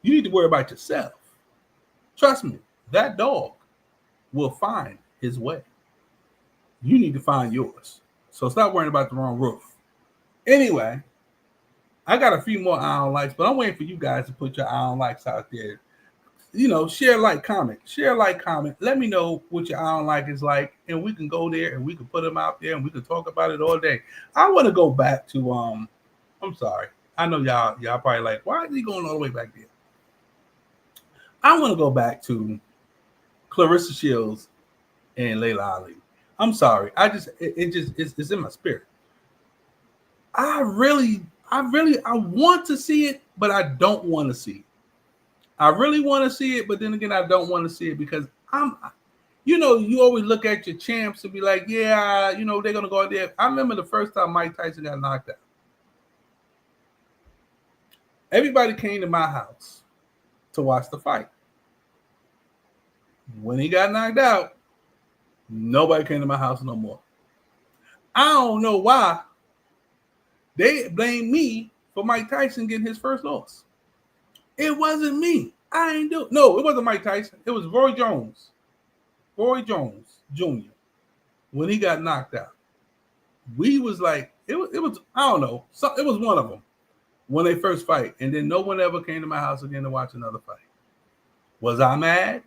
You need to worry about yourself. Trust me, that dog will find his way. You need to find yours. So stop worrying about the wrong roof. Anyway, I got a few more I don't likes, but I'm waiting for you guys to put your I don't likes out there. You know, share, like, comment. Share, like, comment. Let me know what your I don't like is like, and we can go there and we can put them out there and we can talk about it all day. I want to go back to I'm sorry. I know y'all probably like, why is he going all the way back there? I want to go back to Clarissa Shields and Layla Ali. I'm sorry. It's in my spirit. I want to see it, but I don't want to see it. I really want to see it, but then again, I don't want to see it because you always look at your champs and be like, yeah, they're going to go out there. I remember the first time Mike Tyson got knocked out. Everybody came to my house to watch the fight. When he got knocked out, nobody came to my house no more. I don't know why they blame me for Mike Tyson getting his first loss. It wasn't me. I ain't do. No, it wasn't Mike Tyson. It was Roy Jones. Roy Jones Jr. When he got knocked out, we was like, it was. I don't know. It was one of them when they first fight, and then no one ever came to my house again to watch another fight. Was I mad?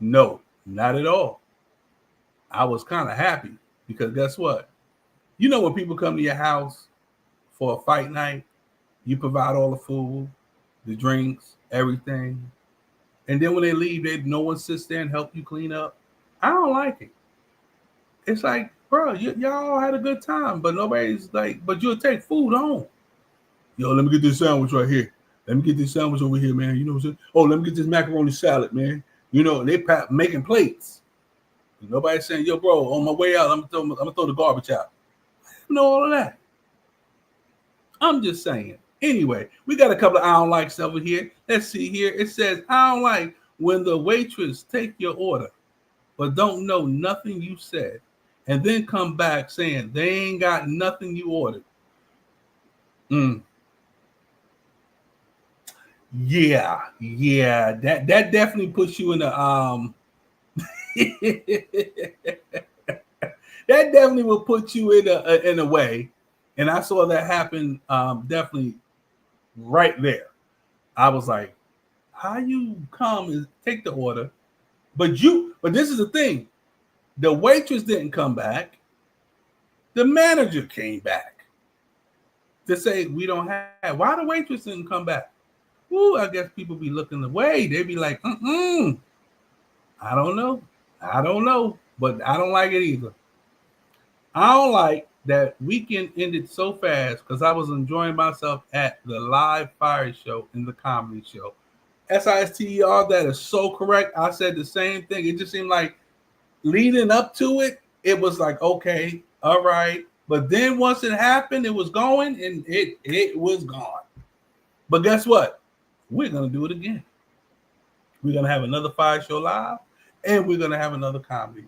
No, not at all. I was kind of happy because guess what? When people come to your house for a fight night, you provide all the food, the drinks, everything. And then when they leave, no one sits there and help you clean up. I don't like it. It's like, bro, y'all had a good time, but nobody's like, but you'll take food home. Yo, let me get this sandwich right here. Let me get this sandwich over here, man. You know what I'm saying? Oh, let me get this macaroni salad, man. They making plates. Nobody's saying, yo, bro, on my way out, I'm gonna throw the garbage out. All of that. I'm just saying. Anyway, we got a couple of I don't likes over here. Let's see here. It says, I don't like when the waitress take your order, but don't know nothing you said, and then come back saying they ain't got nothing you ordered. Yeah. That definitely puts you in the that definitely will put you in a way. And I saw that happen definitely right there. I was like, how you come and take the order, but this is the thing. The waitress didn't come back. The manager came back to say we don't have. Why the waitress didn't come back? Ooh, I guess people be looking away. They be like, I don't know, but I don't like it either. I don't like that weekend ended so fast because I was enjoying myself at the live fire show and the comedy show. SISTER, that is so correct. I said the same thing. It just seemed like leading up to it, it was like, okay, all right. But then once it happened, it was going and it was gone. But guess what? We're going to do it again. We're going to have another fire show live and we're going to have another comedy.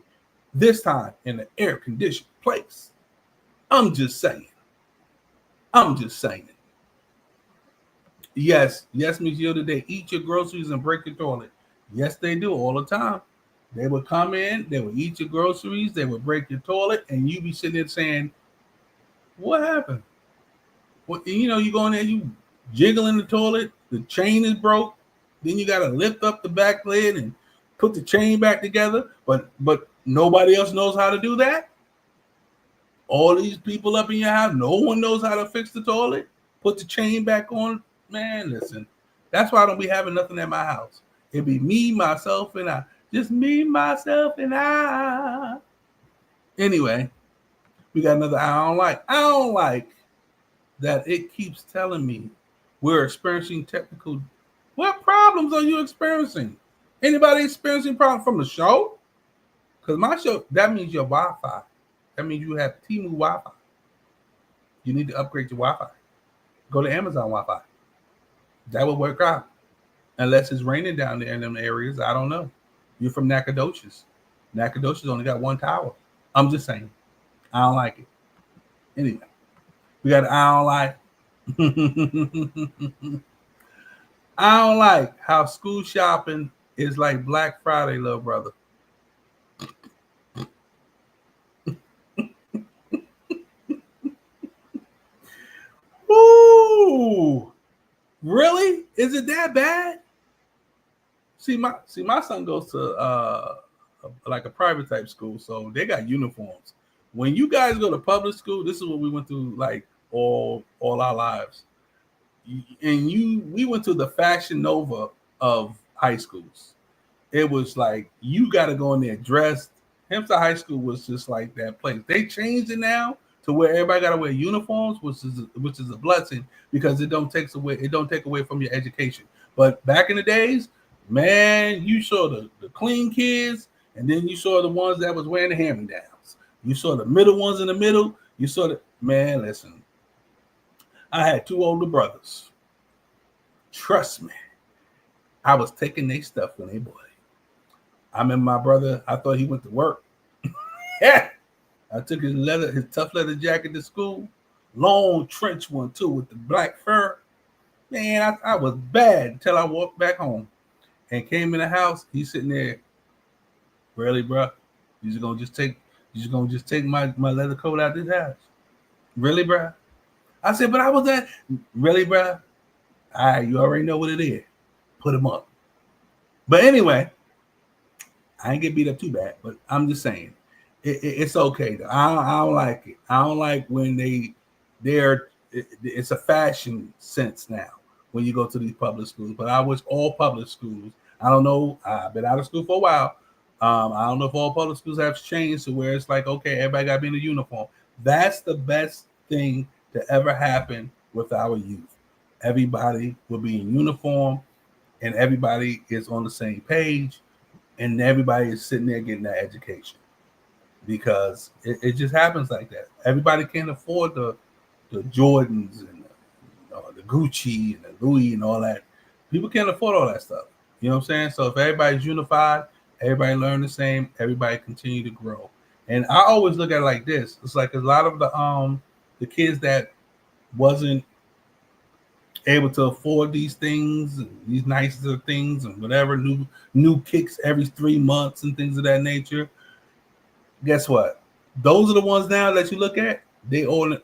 This time in an air-conditioned place. I'm just saying. Yes, Miss Yoda, they eat your groceries and break your toilet. Yes, they do all the time. They would come in, they would eat your groceries, they would break your toilet, and you be sitting there saying, what happened? Well, you go in there, you jiggle in the toilet, the chain is broke, then you got to lift up the back lid and put the chain back together, but nobody else knows how to do that. All these people up in your house, no one knows how to fix the toilet, put the chain back on. Man, listen, that's why I don't be having nothing at my house. It be me, myself, and I. Just me, myself, and I. Anyway, we got another I don't like. I don't like that it keeps telling me we're experiencing technical. What problems are you experiencing? Anybody experiencing problems from the show? Because my show, that means your Wi-Fi. That means you have T-Move Wi-Fi. You need to upgrade your Wi-Fi. Go to Amazon Wi-Fi. That will work out. Unless it's raining down there in them areas. I don't know. You're from Nacogdoches. Nacogdoches only got one tower. I'm just saying. I don't like it. Anyway, we got I don't like. I don't like how school shopping is like Black Friday, little brother. Ooh, really? Is it that bad? See, my son goes to like a private type school, so they got uniforms. When you guys go to public school, this is what we went through like all our lives. We went to the Fashion Nova of high schools. It was like you got to go in there dressed. Hempstead High School was just like that place. They changed it now to where everybody got to wear uniforms, which is a blessing because it don't take away from your education. But back in the days, man, you saw the clean kids, and then you saw the ones that was wearing the hand-me-downs. You saw the middle ones in the middle. You saw the man. Listen, I had two older brothers. Trust me, I was taking their stuff when they bought it. I remember my brother, I thought he went to work. Yeah. I took his tough leather jacket to school, long trench one too with the black fur. Man, I was bad until I walked back home and came in the house. He's sitting there, really, bro? You just gonna take my leather coat out this house? Really, bro? I said, but I was at, really, bro? All right, you already know what it is. Put him up. But anyway, I ain't get beat up too bad, but I'm just saying it's okay though. I don't like it. I don't like when it's a fashion sense now when you go to these public schools. But I wish all public schools. I don't know. I've been out of school for a while. I don't know if all public schools have changed to where it's like, okay, everybody got to be in a uniform. That's the best thing to ever happen with our youth. Everybody will be in uniform, and everybody is on the same page. And everybody is sitting there getting that education because it just happens like that. Everybody can't afford the Jordans and the Gucci and the Louis and all that. People can't afford all that stuff. You know what I'm saying? So if everybody's unified, everybody learn the same, everybody continue to grow. And I always look at it like this. It's like a lot of the kids that wasn't able to afford these things and these nicer things and whatever, new kicks every 3 months and things of that nature. Guess what? Those are the ones now that you look at, they own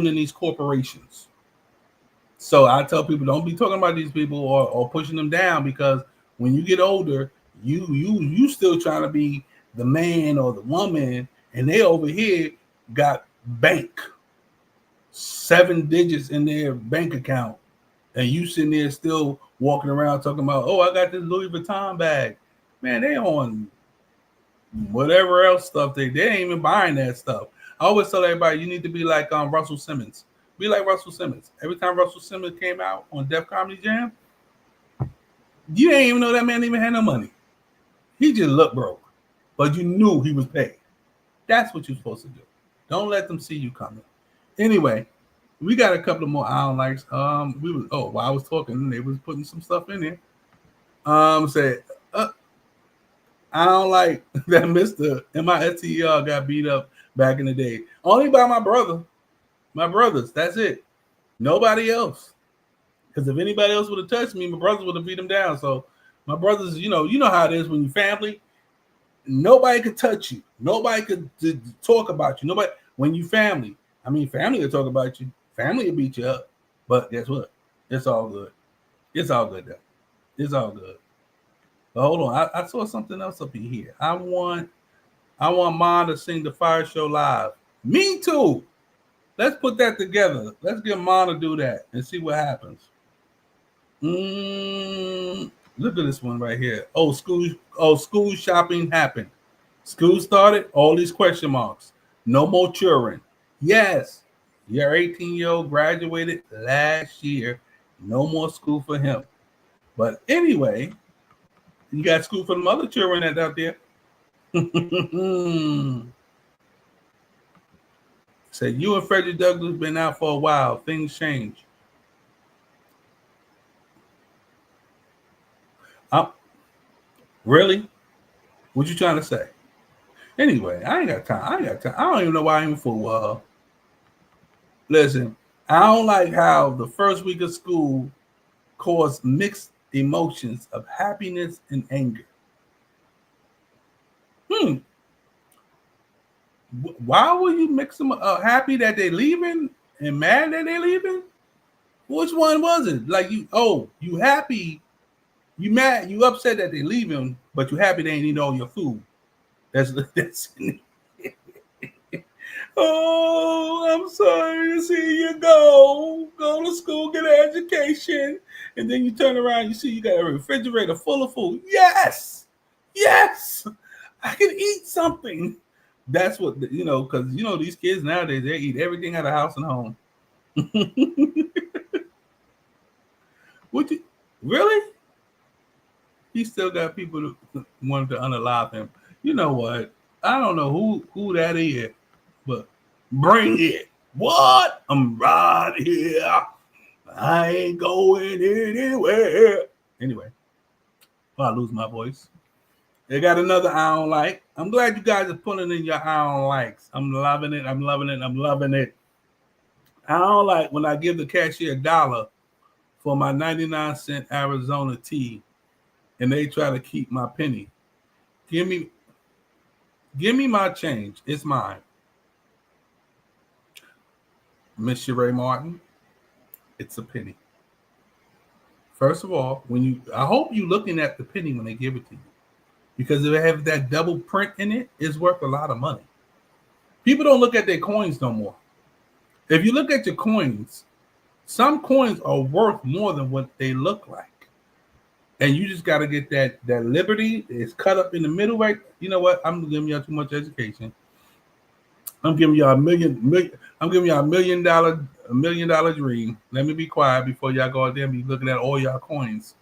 in these corporations. So I tell people, don't be talking about these people or pushing them down, because when you get older, you still trying to be the man or the woman, and they over here got bank 7 digits in their bank account. And you sitting there still walking around talking about, oh, I got this Louis Vuitton bag. Man, they on whatever else stuff. They ain't even buying that stuff. I always tell everybody, you need to be like Russell Simmons. Be like Russell Simmons. Every time Russell Simmons came out on Def Comedy Jam, you didn't even know that man even had no money. He just looked broke. But you knew he was paid. That's what you're supposed to do. Don't let them see you coming. Anyway, we got a couple of more I don't likes. While I was talking, they was putting some stuff in there. Said, I don't like that Mr. MISTER got beat up back in the day. Only by my brothers. That's it. Nobody else. Because if anybody else would have touched me, my brothers would have beat him down. So my brothers, you know how it is when you're family. Nobody could touch you. Nobody could talk about you. Nobody. When you family, family will talk about you. Family will beat you up. But guess what? It's all good. It's all good though. It's all good. But hold on. I saw something else up in here. I want Ma to sing the Fire Show live. Me too. Let's put that together. Let's get Ma to do that and see what happens. Look at this one right here. School shopping happened. School started. All these question marks. No more children. Yes. Your 18-year-old graduated last year. No more school for him. But anyway, you got school for the other children that's out there. Said you and Frederick Douglass been out for a while. Things change. Really? What you trying to say? Anyway, I ain't got time. I don't even know why I'm for. Listen, I don't like how the first week of school caused mixed emotions of happiness and anger. Why were you mix them happy that they leaving and mad that they leaving? Which one was it? Like you happy, you mad, you upset that they leaving, but you happy they ain't eating all your food. That's oh, I'm sorry to see you go to school, get an education, and then you turn around, you see you got a refrigerator full of food. Yes, I can eat something. That's what because these kids nowadays they eat everything out of house and home. Would you really? He still got people that wanted to unalive him. You know what? I don't know who that is, but bring it. What? I'm right here. I ain't going anywhere. Anyway, I lose my voice. They got another I don't like. I'm glad you guys are putting in your I don't likes. I'm loving it. I'm loving it. I'm loving it. I don't like when I give the cashier $1 for my 99-cent Arizona tea and they try to keep my penny. Give me my change. It's mine. Miss Sheree Martin, it's a penny. First of all, I hope you're looking at the penny when they give it to you. Because if they have that double print in it, it's worth a lot of money. People don't look at their coins no more. If you look at your coins, some coins are worth more than what they look like. And you just got to get that Liberty. It's cut up in the middle, right? You know what? I'm giving y'all too much education. I'm giving y'all I'm giving y'all $1 million dream. Let me be quiet before y'all go out there and be looking at all y'all coins.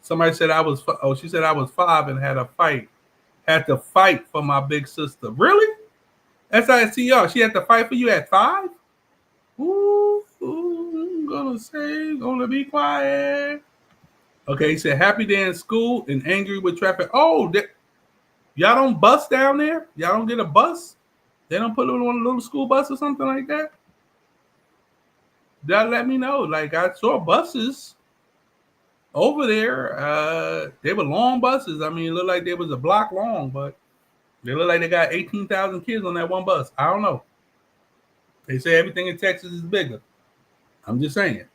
Somebody said she said I was 5 and had to fight for my big sister. Really? That's how I see y'all. She had to fight for you at 5? Ooh, I'm gonna be quiet. Okay, he said happy day in school and angry with traffic. Oh, y'all don't bus down there? Y'all don't get a bus? They don't put it on a little school bus or something like that? That let me know. Like I saw buses over there. They were long buses. I mean, it looked like they was a block long, but they look like they got 18,000 kids on that one bus. I don't know. They say everything in Texas is bigger. I'm just saying.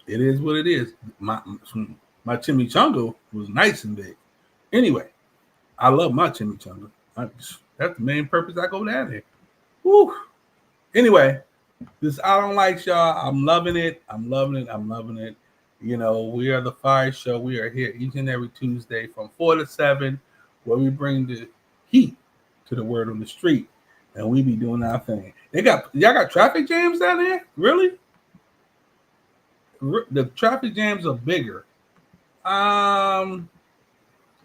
It is what it is. My chimichanga was nice and big. Anyway, I love my chimichanga. That's the main purpose I go down there. Woo. Anyway, this I don't like y'all. I'm loving it. I'm loving it. I'm loving it. We are the Fire Show. We are here each and every Tuesday from 4 to 7, where we bring the heat to the word on the street, and we be doing our thing. Y'all got traffic jams down there? Really? The traffic jams are bigger. Well,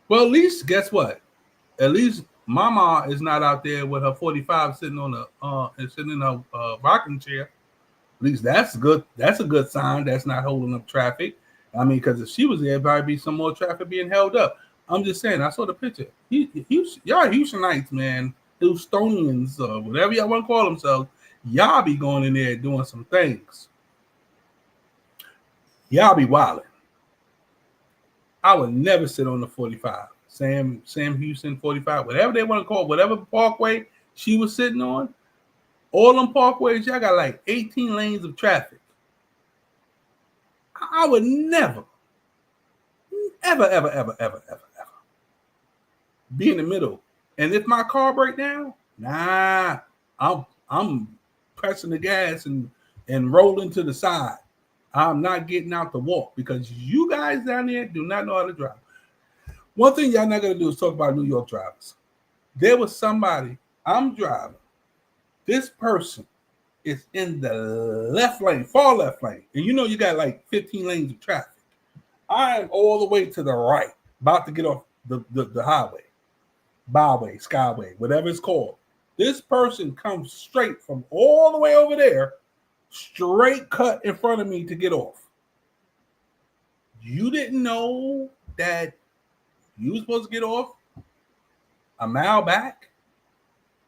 at least guess what? At least Mama is not out there with her 45 sitting on sitting in her rocking chair. At least that's good. That's a good sign. That's not holding up traffic. I mean, because if she was there, there'd be some more traffic being held up. I'm just saying. I saw the picture. Y'all Houstonites, man, Houstonians, whatever y'all want to call themselves, y'all be going in there doing some things. Y'all be wilding. I would never sit on the 45. Sam Houston 45, whatever they want to call it, whatever parkway she was sitting on. All them parkways, y'all got like 18 lanes of traffic. I would never, ever be in the middle. And if my car break down, nah, I'm pressing the gas and rolling to the side. I'm not getting out to walk because you guys down there do not know how to drive. One thing y'all not gonna do is talk about New York drivers. There was somebody, I'm driving. This person is in the left lane, far left lane. And you know you got like 15 lanes of traffic. I am all the way to the right, about to get off the highway, byway, skyway, whatever it's called. This person comes straight from all the way over there, straight cut in front of me to get off. You didn't know that you were supposed to get off a mile back?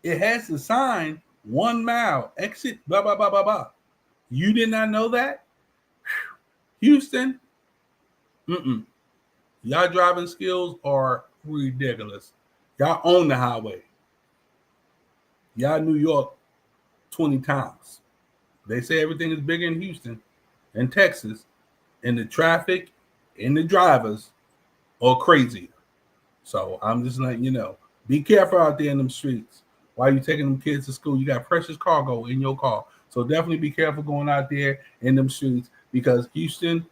It has the sign 1 mile, exit, blah, blah, blah, blah, blah. You did not know that? Houston, y'all driving skills are ridiculous. Y'all own the highway. Y'all New York 20 times. They say everything is bigger in Houston and Texas, and the traffic and the drivers are crazier. So I'm just letting you know. Be careful out there in them streets. While you're taking them kids to school, you got precious cargo in your car. So definitely be careful going out there in them streets, because Houston,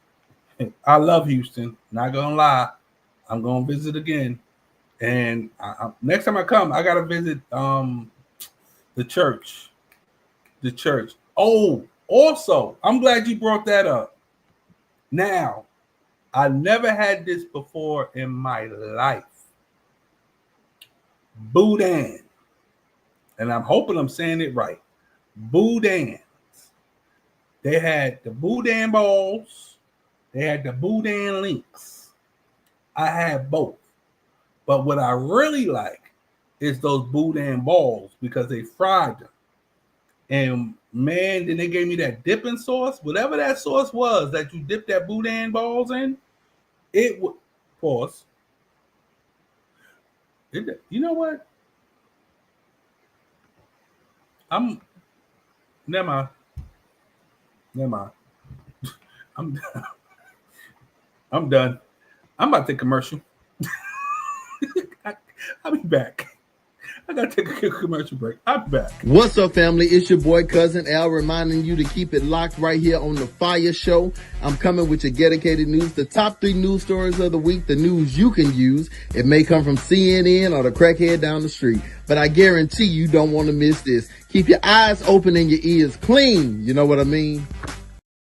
I love Houston. Not going to lie. I'm going to visit again. And next time I come, I got to visit the church. The church. Oh, also, I'm glad you brought that up. Now, I never had this before in my life. Boudin. And I'm hoping I'm saying it right. Boudins. They had the Boudin balls. They had the Boudin links. I had both. But what I really like is those Boudin balls, because they fried them. And man, then they gave me that dipping sauce. Whatever that sauce was that you dip that Boudin balls in, it would pause. You know what? Never mind. I'm done. I'm about to take a commercial. I'll be back. I gotta take a quick commercial break. I'll be back. What's up, family? It's your boy, Cousin Al, reminding you to keep it locked right here on the FIYAH Show. I'm coming with your dedicated news, the top 3 news stories of the week, the news you can use. It may come from CNN or the crackhead down the street, but I guarantee you don't want to miss this. Keep your eyes open and your ears clean. You know what I mean?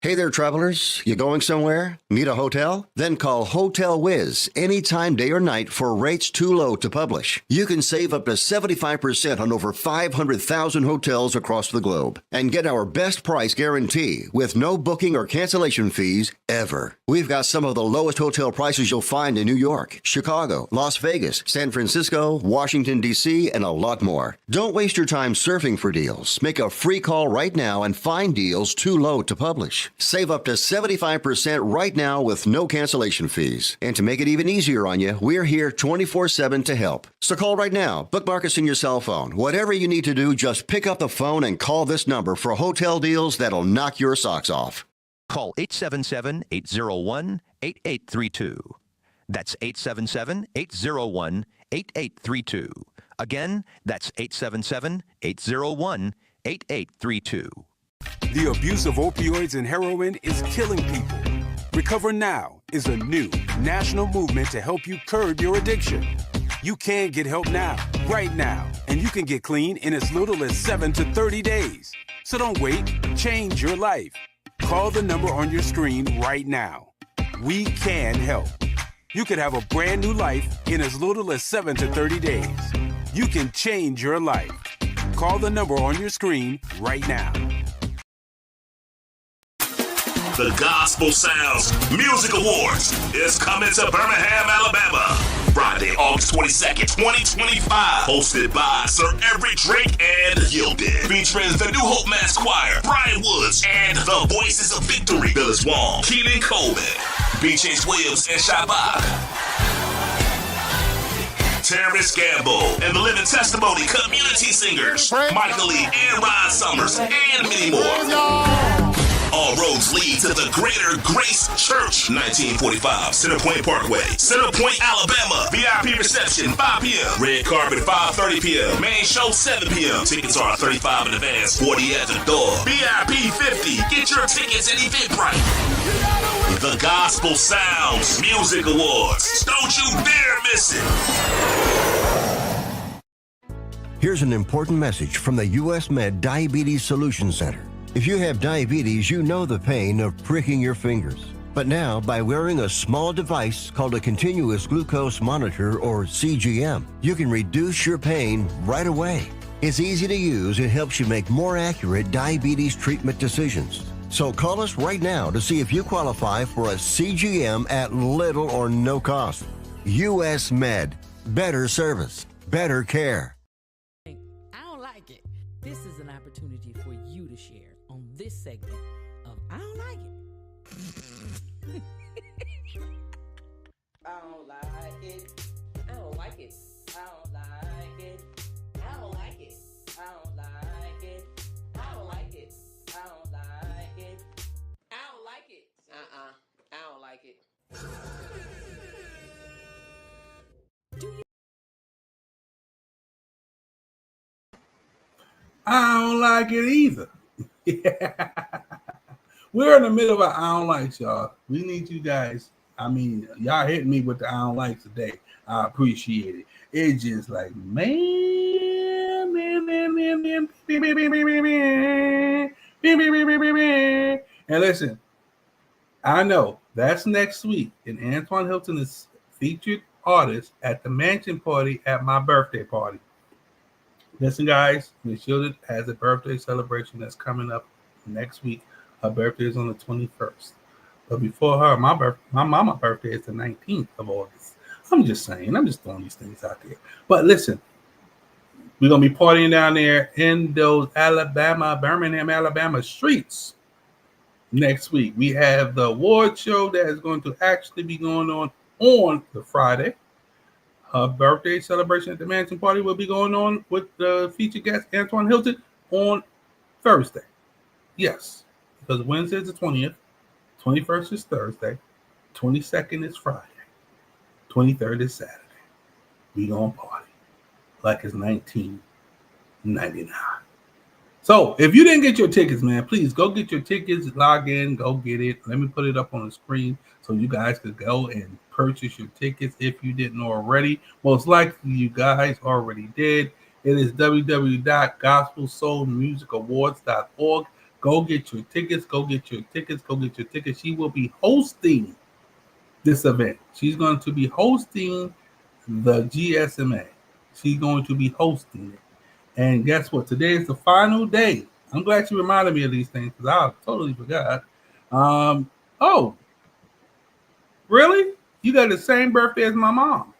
Hey there, travelers. You going somewhere? Need a hotel? Then call Hotel Wiz anytime, day or night, for rates too low to publish. You can save up to 75% on over 500,000 hotels across the globe and get our best price guarantee with no booking or cancellation fees ever. We've got some of the lowest hotel prices you'll find in New York, Chicago, Las Vegas, San Francisco, Washington, D.C., and a lot more. Don't waste your time surfing for deals. Make a free call right now and find deals too low to publish. Save up to 75% right now with no cancellation fees. And to make it even easier on you, we're here 24/7 to help. So call right now. Bookmark us in your cell phone. Whatever you need to do, just pick up the phone and call this number for hotel deals that'll knock your socks off. Call 877-801-8832. That's 877-801-8832. Again, that's 877-801-8832. The abuse of opioids and heroin is killing people. Recover Now is a new national movement to help you curb your addiction. You can get help now, right now, and you can get clean in as little as 7 to 30 days. So don't wait, change your life. Call the number on your screen right now. We can help. You could have a brand new life in as little as 7 to 30 days. You can change your life. Call the number on your screen right now. The Gospel Sounds Music Awards is coming to Birmingham, Alabama, Friday, August 22nd, 2025. Hosted by Sir Everett Drake and Yielded. Featuring the New Hope Mass Choir, Brian Woods, and the Voices of Victory, Phyllis Wong, Keenan Coleman, B.J. Williams, and Shabbat. Terrence Gamble, and the Living Testimony Community Singers, Michael Lee and Ron Summers, and many more. All roads lead to the Greater Grace Church, 1945 Centerpoint Parkway, Centerpoint, Alabama. VIP reception, 5 p.m. Red carpet, 5:30 p.m. Main show, 7 p.m. Tickets are $35 in advance, 40 at the door. VIP 50. Get your tickets at Eventbrite. The Gospel Sounds Music Awards. Don't you dare miss it. Here's an important message from the U.S. Med Diabetes Solution Center. If you have diabetes, you know the pain of pricking your fingers. But now, by wearing a small device called a continuous glucose monitor, or CGM, you can reduce your pain right away. It's easy to use and helps you make more accurate diabetes treatment decisions. So call us right now to see if you qualify for a CGM at little or no cost. U.S. Med. Better service. Better care. I don't like it. This is an opportunity for you to share on this segment of I don't like it. I don't like it. I don't like it. I don't like it. I don't like it. I don't like it. I don't like it. I don't like it. I don't like it. I don't like it. I don't like it either. We're in the middle of our I don't likes, y'all. We need you guys. I mean, y'all hit me with the I don't likes today. I appreciate it. It's just like, man. And listen, I know that's next week, and Antoine Hilton is featured artist at the mansion party at my birthday party. Listen, guys, Miss Shielded has a birthday celebration that's coming up next week. Her birthday is on the 21st. But before her, my mama's birthday is the 19th of August. I'm just saying. I'm just throwing these things out there. But listen, we're going to be partying down there in those Birmingham, Alabama streets next week. We have the award show that is going to actually be going on the Friday. Her birthday celebration at the mansion party will be going on with the featured guest Antoine Hilton on Thursday. Yes, because Wednesday is the 20th, 21st is Thursday, 22nd is Friday, 23rd is Saturday. We gonna party like it's 1999. So if you didn't get your tickets, man, please go get your tickets, log in, go get it. Let me put it up on the screen so you guys could go and purchase your tickets if you didn't already. Most likely you guys already did. It is www.gospelsoulmusicawards.org. Go get your tickets. Go get your tickets. Go get your tickets. She will be hosting this event. She's going to be hosting the GSMA. She's going to be hosting it. And guess what? Today is the final day. I'm glad you reminded me of these things because I totally forgot. Oh, really? You got the same birthday as my mom.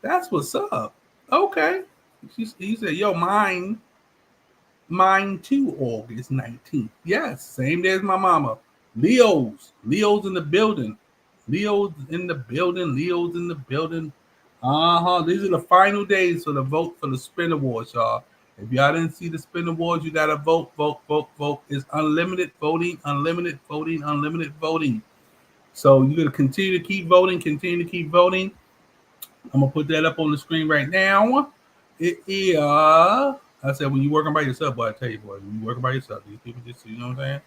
That's what's up. Okay. He said, yo, mine too, August 19th. Yes, same day as my mama. Leo's in the building. Leo's in the building. These are the final days for the vote for the Spin Awards, y'all. If y'all didn't see the Spin Awards, you gotta vote. It's unlimited voting. So you're gonna continue to keep voting. I'm gonna put that up on the screen right now. I said when you're working by yourself, boy, I tell you, boy, when you're working by yourself, these people just, you know what I'm saying?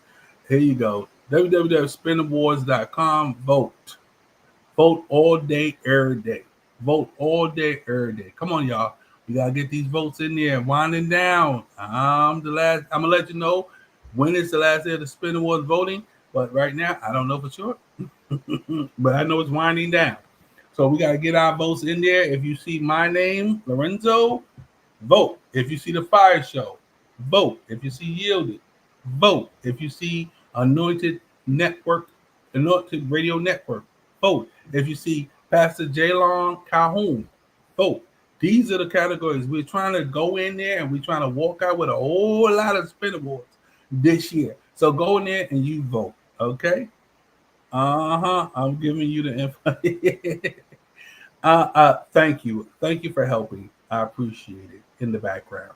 Here you go. www.spinawards.com. Vote all day, every day. Vote all day, every day. Come on, y'all. We gotta get these votes in there. Winding down. I'm gonna let you know when it's the last day of the Spin Awards voting. But right now, I don't know for sure. But I know it's winding down. So we gotta get our votes in there. If you see my name, Lorenzo, vote. If you see the Fire Show, vote. If you see Yielded, vote. If you see Anointed Radio Network, vote. If you see Pastor Jaylon Calhoun, vote. These are the categories. We're trying to go in there and we're trying to walk out with a whole lot of Spin Awards this year. So go in there and you vote, okay? I'm giving you the info. Thank you. Thank you for helping. I appreciate it in the background.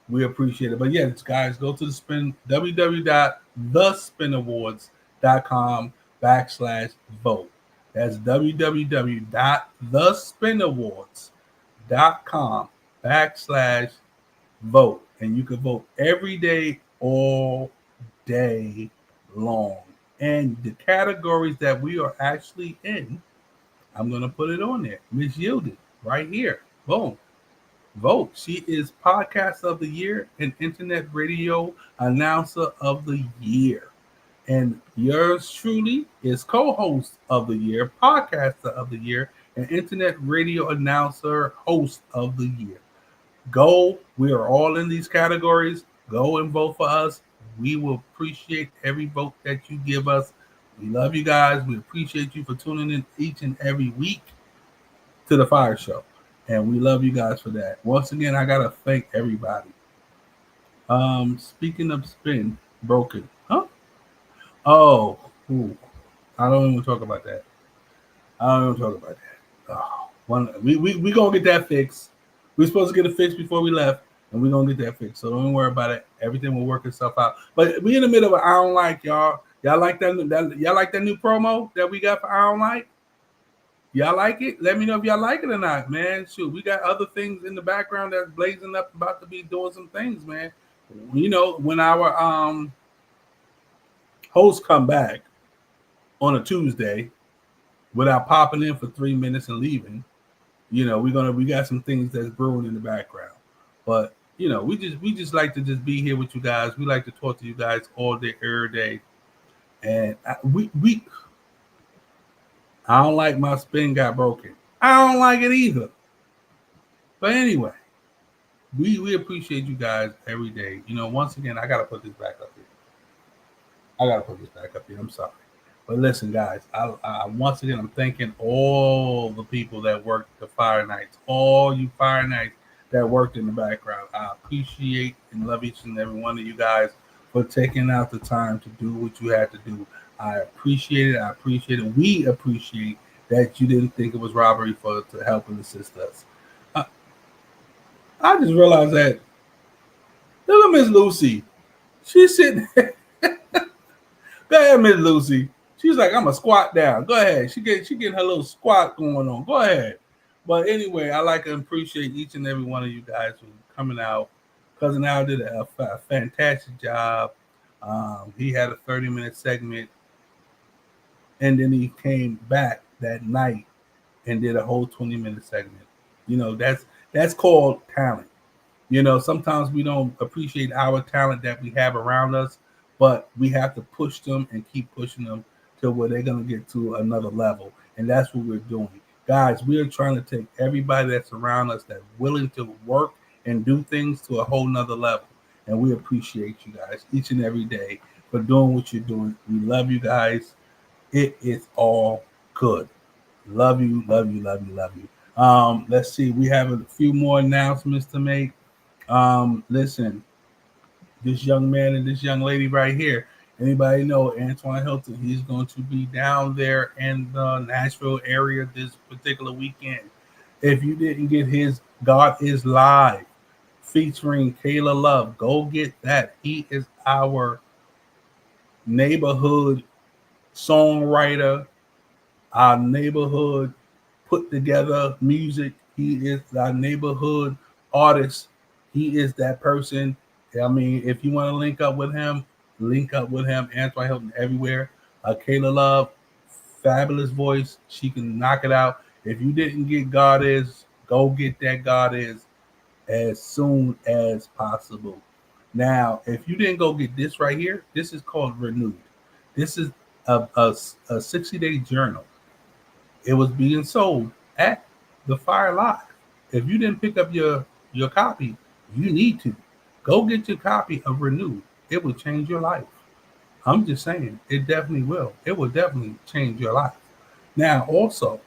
We appreciate it. But yes, guys, go to the www.thespinawards.com/vote. That's www.thespinawards.com/vote. And you can vote every day, all day long. And the categories that we are actually in, I'm going to put it on there. Miss Yielded, right here. Boom. vote. She is Podcast of the Year and Internet Radio Announcer of the Year. And yours truly is co-host of the year, podcaster of the year, and internet radio announcer host of the year. Go. We are all in these categories. Go and vote for us. We will appreciate every vote that you give us. We love you guys. We appreciate you for tuning in each and every week to the Fire Show. And we love you guys for that. Once again, I gotta thank everybody. Speaking of spin, broken. Huh? Oh, ooh, I don't even talk about that. I don't even talk about that. Oh, we gonna get that fixed. We are supposed to get it fixed before we left, and we're gonna get that fixed. So don't worry about it. Everything will work itself out. But we in the middle of I don't like y'all. Y'all like that y'all like that new promo that we got for I don't like? Y'all like it? Let me know if y'all like it or not, man. Shoot, we got other things in the background that's blazing up, about to be doing some things, man. You know, when our hosts come back on a Tuesday without popping in for 3 minutes and leaving, you know, we got some things that's brewing in the background. But you know, we just like to just be here with you guys. We like to talk to you guys all day, every day. And I don't like my spin got broken. I don't like it either. But anyway, we appreciate you guys every day. You know, once again, I gotta put this back up here. I'm sorry. But listen, guys, I once again I'm thanking all the people that worked the Fire Nights, all you Fire Nights that worked in the background. I appreciate and love each and every one of you guys for taking out the time to do what you had to do. I appreciate it. We appreciate that you didn't think it was robbery to help and assist us. I just realized that. Look at Miss Lucy. She's sitting there. Go ahead, Miss Lucy. She's like, I'm a squat down. Go ahead. She getting her little squat going on. Go ahead. But anyway, I like to appreciate each and every one of you guys for coming out. Cousin Al did a fantastic job. He had a 30-minute segment, and then he came back that night and did a whole 20-minute segment. You know, that's called talent. You know, sometimes we don't appreciate our talent that we have around us, but we have to push them and keep pushing them to where they're going to get to another level. And that's what we're doing. Guys, we are trying to take everybody that's around us that's willing to work and do things to a whole nother level. And we appreciate you guys each and every day for doing what you're doing. We love you guys. It is all good. Love you, love you, love you, love you. Let's see. We have a few more announcements to make. Listen, this young man and this young lady right here, anybody know Antoine Hilton? He's going to be down there in the Nashville area this particular weekend. If you didn't get his God is Live featuring Kayla Love, go get that. He is our neighborhood songwriter, our neighborhood put together music. He is our neighborhood artist. He is that person. I mean, if you want to link up with him. Antoine Hilton everywhere. Kayla Love, fabulous voice. She can knock it out. If you didn't get God Is, go get that God Is as soon as possible. Now, if you didn't go get this right here, this is called Renewed. This is a 60-day journal. It was being sold at the Fire Live. If you didn't pick up your copy, you need to. Go get your copy of Renewed. It will change your life. I'm just saying, it definitely will. It will definitely change your life. Now, also,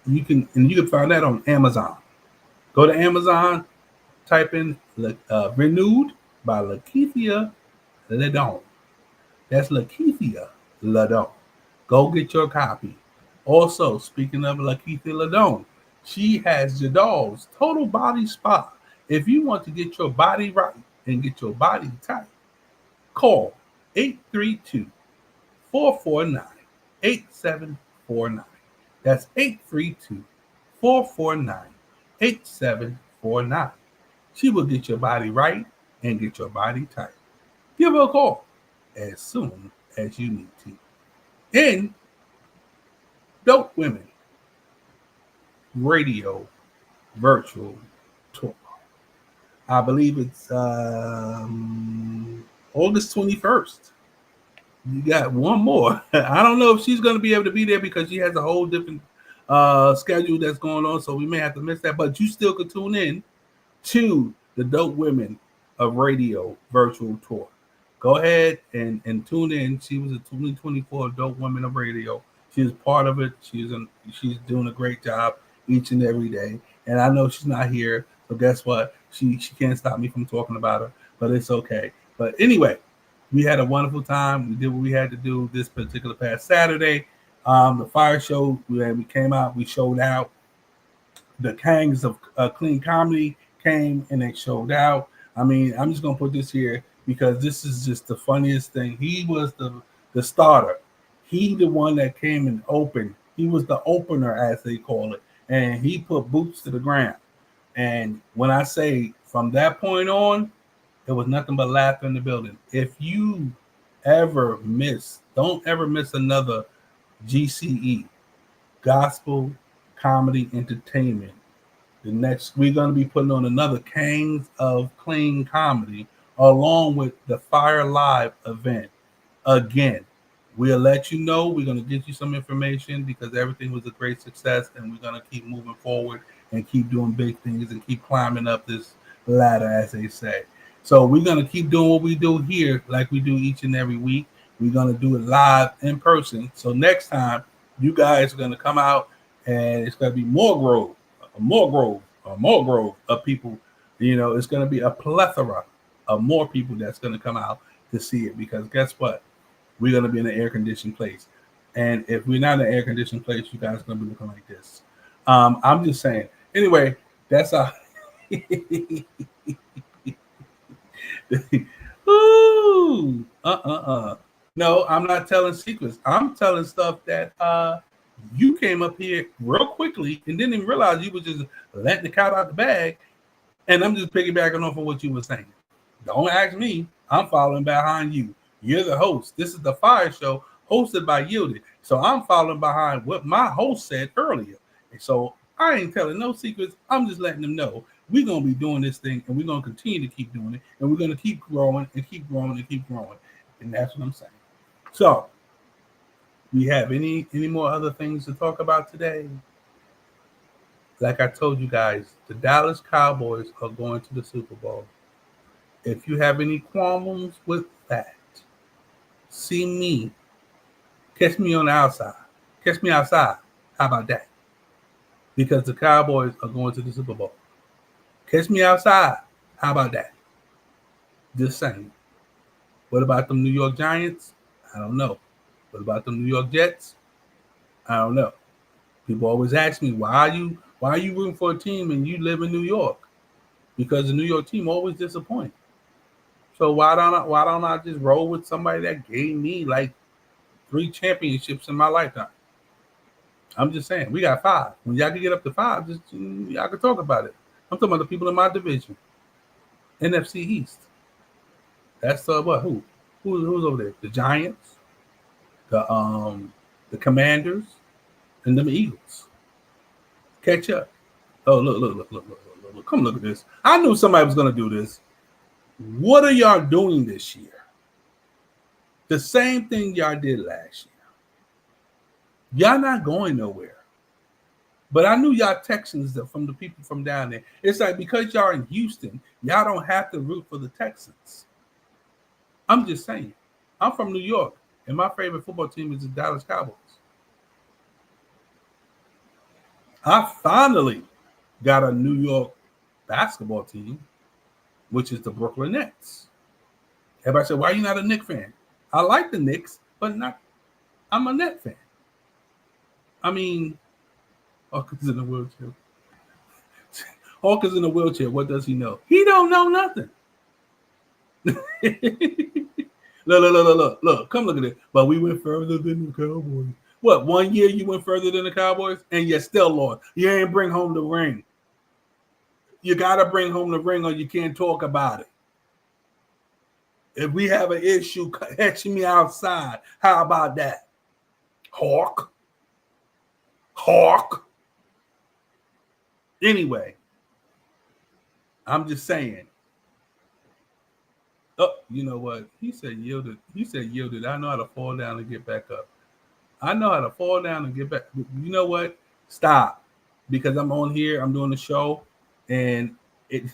you can find that on Amazon. Go to Amazon, type in Renewed by Lakeithia Ledon. That's Lakeithia Ledon. Go get your copy. Also, speaking of Lakeithia Ledon, she has Jadal's Total Body Spa. If you want to get your body right and get your body tight, call 832-449-8749. That's 832-449-8749. She will get your body right and get your body tight. Give her a call as soon as you need to. And Dope Women Radio Virtual tour. I believe it's August 21st. You got one more. I don't know if she's going to be able to be there because she has a whole different schedule that's going on, so we may have to miss that. But you still could tune in to the Dope Women of Radio virtual tour. Go ahead and tune in. She was a 2024 Dope Women of Radio. She is part of it. She's doing a great job each and every day. And I know she's not here, so guess what? She can't stop me from talking about her, but it's okay. But anyway, we had a wonderful time. We did what we had to do this particular past Saturday. The fire show, we came out, we showed out. The Kangs of Clean Comedy came and they showed out. I mean, I'm just gonna put this here because this is just the funniest thing. He was the starter. He the one that came and opened. He was the opener, as they call it, and he put boots to the ground. And when I say from that point on, there was nothing but laughter in the building. If you ever don't ever miss another GCE, Gospel Comedy Entertainment. We're going to be putting on another Kangs of Clean Comedy along with the Fire Live event. Again, we'll let you know. We're going to get you some information because everything was a great success, and we're going to keep moving forward and keep doing big things and keep climbing up this ladder, as they say. So we're going to keep doing what we do here like we do each and every week. We're going to do it live in person. So next time, you guys are going to come out, and it's going to be more grove of people. You know, it's going to be a plethora of more people that's going to come out to see it because guess what? We're going to be in an air-conditioned place. And if we're not in an air-conditioned place, you guys are going to be looking like this. I'm just saying. Anyway, that's our... Ooh, No, I'm not telling secrets. I'm telling stuff that you came up here real quickly and didn't even realize you were just letting the cat out the bag. And I'm just piggybacking off of what you were saying. Don't ask me. I'm following behind you. You're the host. This is the Fire Show hosted by Yielded. So I'm following behind what my host said earlier. And so I ain't telling no secrets. I'm just letting them know we're going to be doing this thing and we're going to continue to keep doing it. And we're going to keep growing and keep growing and keep growing. And that's what I'm saying. So we have any more other things to talk about today? Like I told you guys, the Dallas Cowboys are going to the Super Bowl. If you have any qualms with that, see me. Catch me on the outside. Catch me outside. How about that? Because the Cowboys are going to the Super Bowl. Catch me outside. How about that? Just saying. What about them New York Giants? I don't know. What about them New York Jets? I don't know. People always ask me, why are you rooting for a team and you live in New York? Because the New York team always disappoints. So why don't I just roll with somebody that gave me like 3 championships in my lifetime? I'm just saying, we got 5. When y'all can get up to 5, just y'all can talk about it. I'm talking about the people in my division, NFC East. That's what? Who's over there? The Giants, the Commanders, and the Eagles. Catch up. Oh, look. Come look at this. I knew somebody was going to do this. What are y'all doing this year? The same thing y'all did last year. Y'all not going nowhere. But I knew y'all Texans from the people from down there. It's like because y'all in Houston, y'all don't have to root for the Texans. I'm just saying. I'm from New York, and my favorite football team is the Dallas Cowboys. I finally got a New York basketball team, which is the Brooklyn Nets. Everybody said, why are you not a Knicks fan? I like the Knicks, but I'm a Net fan. I mean, Hawkins in a wheelchair. Hawkins in a wheelchair, what does he know? He don't know nothing. Look, come look at it. But we went further than the Cowboys. What, 1 year you went further than the Cowboys? And you still lost. You ain't bring home the ring. You got to bring home the ring or you can't talk about it. If we have an issue, catch me outside. How about that? Hawk. Anyway, I'm just saying. Oh, you know what? He said yielded. He said yielded. I know how to fall down and get back up. I know how to fall down and get back. You know what? Stop. Because I'm on here, I'm doing the show, and it'll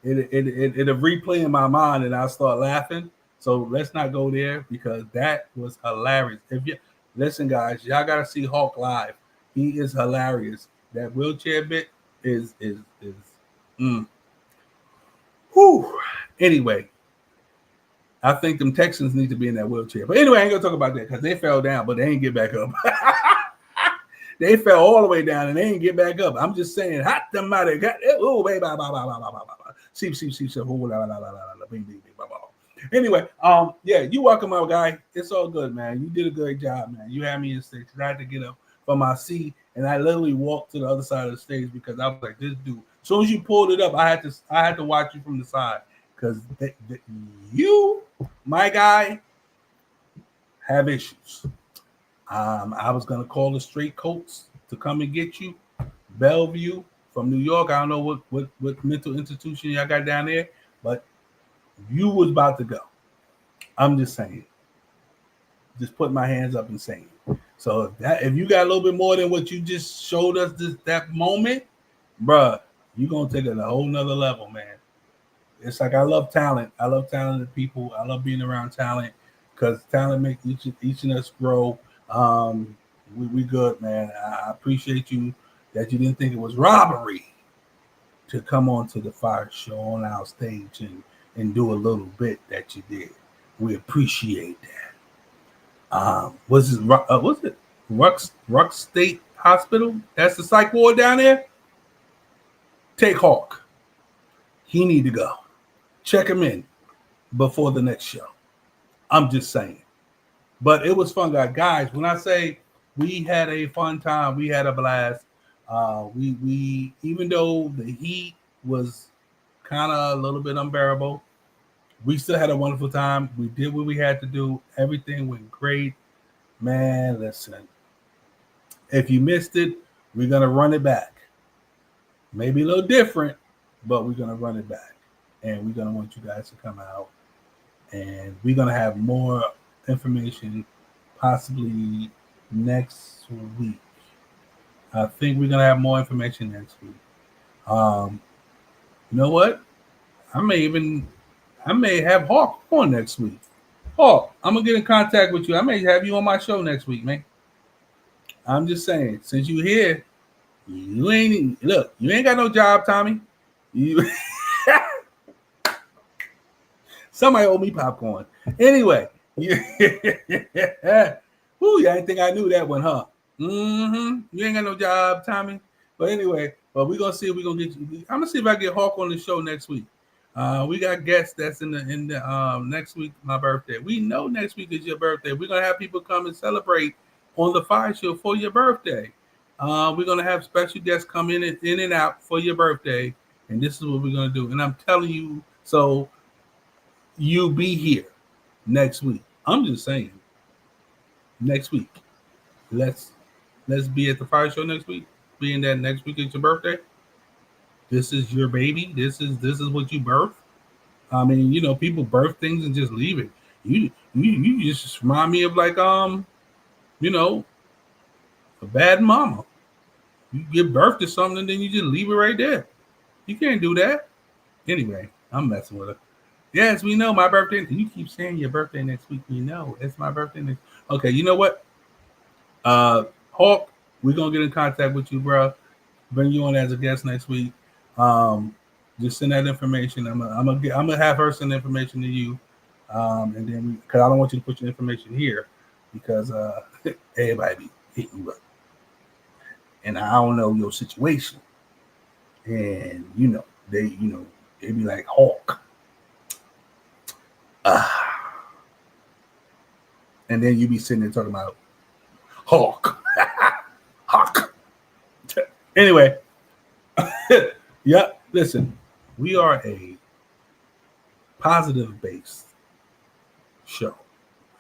replay in my mind, and I'll start laughing. So let's not go there because that was hilarious. If you listen, guys, y'all gotta see Hulk live. He is hilarious. That wheelchair bit is mm. Whew. Anyway, I think them Texans need to be in that wheelchair. But anyway, I ain't gonna talk about that because they fell down, but they ain't get back up. They fell all the way down and they ain't get back up. I'm just saying, hot the mighty got oh baby, see, anyway, yeah, you welcome, my guy. It's all good, man. You did a great job, man. You had me in stage. I had to get up from my seat and I literally walked to the other side of the stage because I was like, this dude. As soon as you pulled it up, I had to watch you from the side because you, my guy, have issues. I was gonna call the straight coats to come and get you, Bellevue from New York. I don't know what mental institution y'all got down there, but you was about to go. I'm just saying. Just put my hands up and saying. So if you got a little bit more than what you just showed us that moment, bruh, you gonna take it a whole nother level, man. It's like I love talent. I love talented people. I love being around talent because talent makes each of us grow. We good, man. I appreciate you that you didn't think it was robbery to come on to the Fire Show on our stage and do a little bit that you did. We appreciate that. Was it Ruck State Hospital? That's the psych ward down there. Take Hawk. He need to go. Check him in before the next show. I'm just saying. But it was fun, guys. When I say we had a fun time, we had a blast. We even though the heat was kind of a little bit unbearable, we still had a wonderful time. We did what we had to do. Everything went great. Man, listen. If you missed it, we're gonna run it back. Maybe a little different, but we're gonna run it back. And we're gonna want you guys to come out. And we're gonna have more information possibly next week. I think we're gonna have more information next week. You know what? I may have Hawk on next week. Hawk, I'm gonna get in contact with you. I may have you on my show next week, man. I'm just saying, since you here, you ain't got no job, Tommy. You somebody owe me popcorn. Anyway, yeah. Ooh, I didn't think I knew that one, huh? You ain't got no job, Tommy. But anyway, we're gonna see if we're gonna get you. I'm gonna see if I get Hawk on the show next week. We got guests that's in the next week, my birthday. We know next week is your birthday. We're gonna have people come and celebrate on the Fire Show for your birthday. We're gonna have special guests come in and out for your birthday, and this is what we're gonna do. And I'm telling you, so you be here next week. I'm just saying, next week. Let's be at the Fire Show next week. Being that next week is your birthday. This is your baby. This is what you birth. I mean, people birth things and just leave it. You just remind me of like a bad mama. You give birth to something and then you just leave it right there. You can't do that. Anyway, I'm messing with her. Yes, we know my birthday. You keep saying your birthday next week. We know it's my birthday next. Okay, you know what? Hawk, we're gonna get in contact with you, bro. Bring you on as a guest next week. Just send that information. I'm gonna have her send information to you, and then because I don't want you to put your information here because everybody be hitting you up, and I don't know your situation, and they be like Hawk, and then you be sitting there talking about Hawk. Hawk. Anyway, yeah, listen, we are a positive-based show.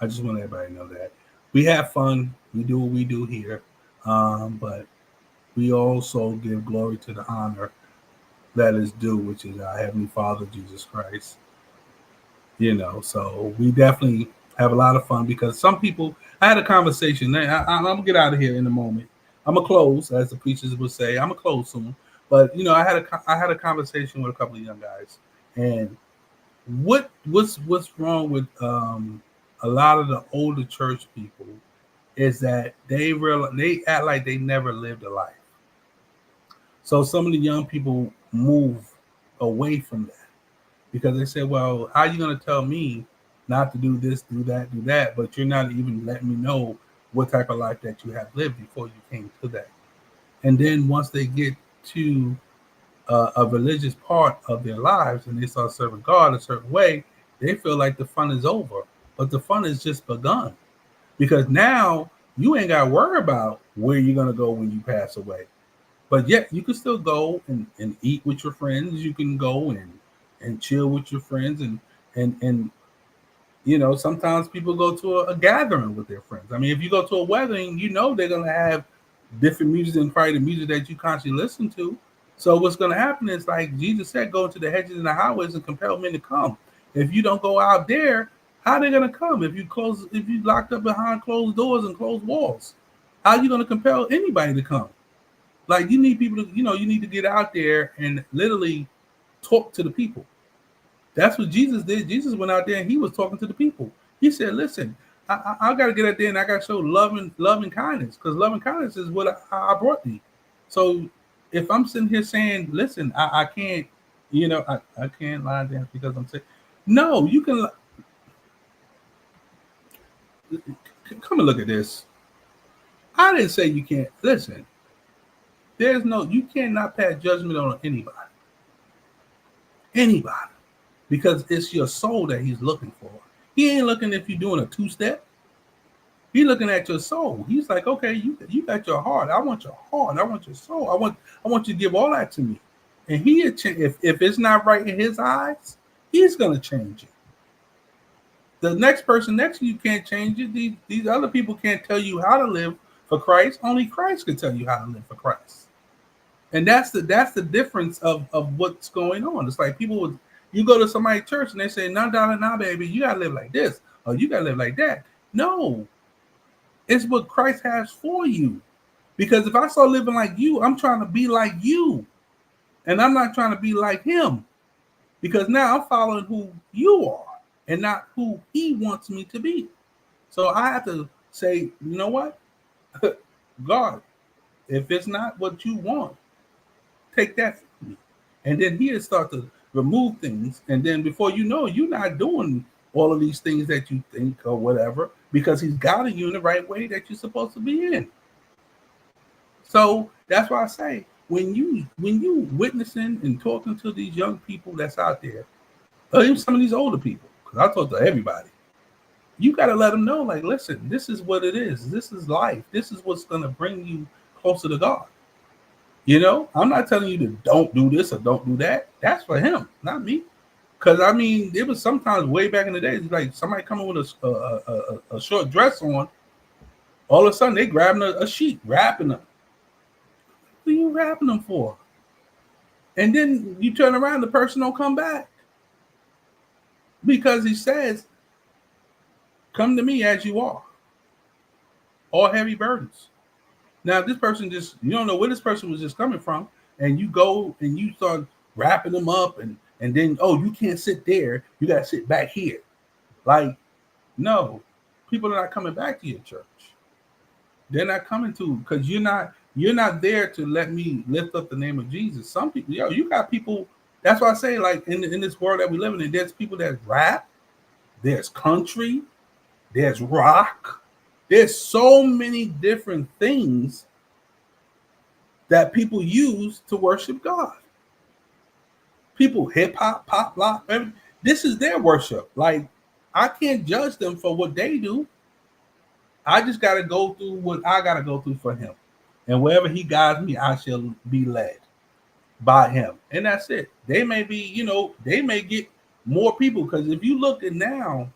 I just want everybody to know that. We have fun. We do what we do here. But we also give glory to the honor let us do, which is our Heavenly Father, Jesus Christ. So we definitely have a lot of fun because some people, I had a conversation. I'm going to get out of here in a moment. I'm going to close, as the preachers would say. I'm going to close soon. But, I had a conversation with a couple of young guys. And what's wrong with a lot of the older church people is that they act like they never lived a life. So some of the young people move away from that because they say, well, how are you going to tell me not to do this, do that, but you're not even letting me know what type of life that you have lived before you came to that. And then once they get to a religious part of their lives and they start serving God a certain way, they feel like the fun is over. But the fun is just begun because now you ain't got to worry about where you're going to go when you pass away. But yet you can still go and eat with your friends. You can go and chill with your friends and sometimes people go to a gathering with their friends. I mean, if you go to a wedding, they're gonna have different music and probably the music that you constantly listen to. So what's gonna happen is like Jesus said, go into the hedges and the highways and compel men to come. If you don't go out there, how are they gonna come? If you locked up behind closed doors and closed walls, how are you gonna compel anybody to come? Like you need people to, you need to get out there and literally talk to the people. That's what Jesus did. Jesus went out there and he was talking to the people. He said, listen, I got to get out there and I got to show love and kindness because love and kindness is what I brought thee. So if I'm sitting here saying, listen, I can't, I can't line dance because I'm sick. No, you can. Come and look at this. I didn't say you can't. Listen, you cannot pass judgment on anybody. Anybody. Because it's your soul that he's looking for. He ain't looking if you're doing a two-step. He's looking at your soul. He's like, okay, you got your heart. I want your heart. I want your soul. I want you to give all that to me. And if it's not right in his eyes, he's gonna change it. The next person next to you can't change it. These other people can't tell you how to live for Christ. Only Christ can tell you how to live for Christ. And that's the difference of what's going on. It's like you go to somebody's church and they say, no, darling, nah, baby, you gotta live like this, or you gotta live like that. No, it's what Christ has for you. Because if I start living like you, I'm trying to be like you. And I'm not trying to be like him. Because now I'm following who you are and not who he wants me to be. So I have to say, you know what? God, if it's not what you want, take that from me. And then he'll start to remove things. And then before you know, you're not doing all of these things that you think or whatever, because he's guiding you in the right way that you're supposed to be in. So that's why I say, when you witnessing and talking to these young people that's out there, or even some of these older people, because I talk to everybody, you got to let them know, like, listen, this is what it is. This is life. This is what's going to bring you closer to God. I'm not telling you to don't do this or don't do that. That's for him, not me. Because, I mean, it was sometimes way back in the days, like somebody coming with a short dress on, all of a sudden they grabbing a sheet, wrapping them. What are you wrapping them for? And then you turn around, the person don't come back. Because he says, come to me as you are. All heavy burdens. Now, this person you don't know where this person was just coming from, and you go and you start wrapping them up, and then, you can't sit there. You got to sit back here. Like, no, people are not coming back to your church. They're not coming to, because you're not there to let me lift up the name of Jesus. Some people, you got people. That's why I say, like, in this world that we live in, there's people that rap, there's country, there's rock. There's so many different things that people use to worship God. People, hip hop, pop, rock, this is their worship. Like, I can't judge them for what they do. I just got to go through what I got to go through for him. And wherever he guides me, I shall be led by him. And that's it. They may be, they may get more people, because if you look at now,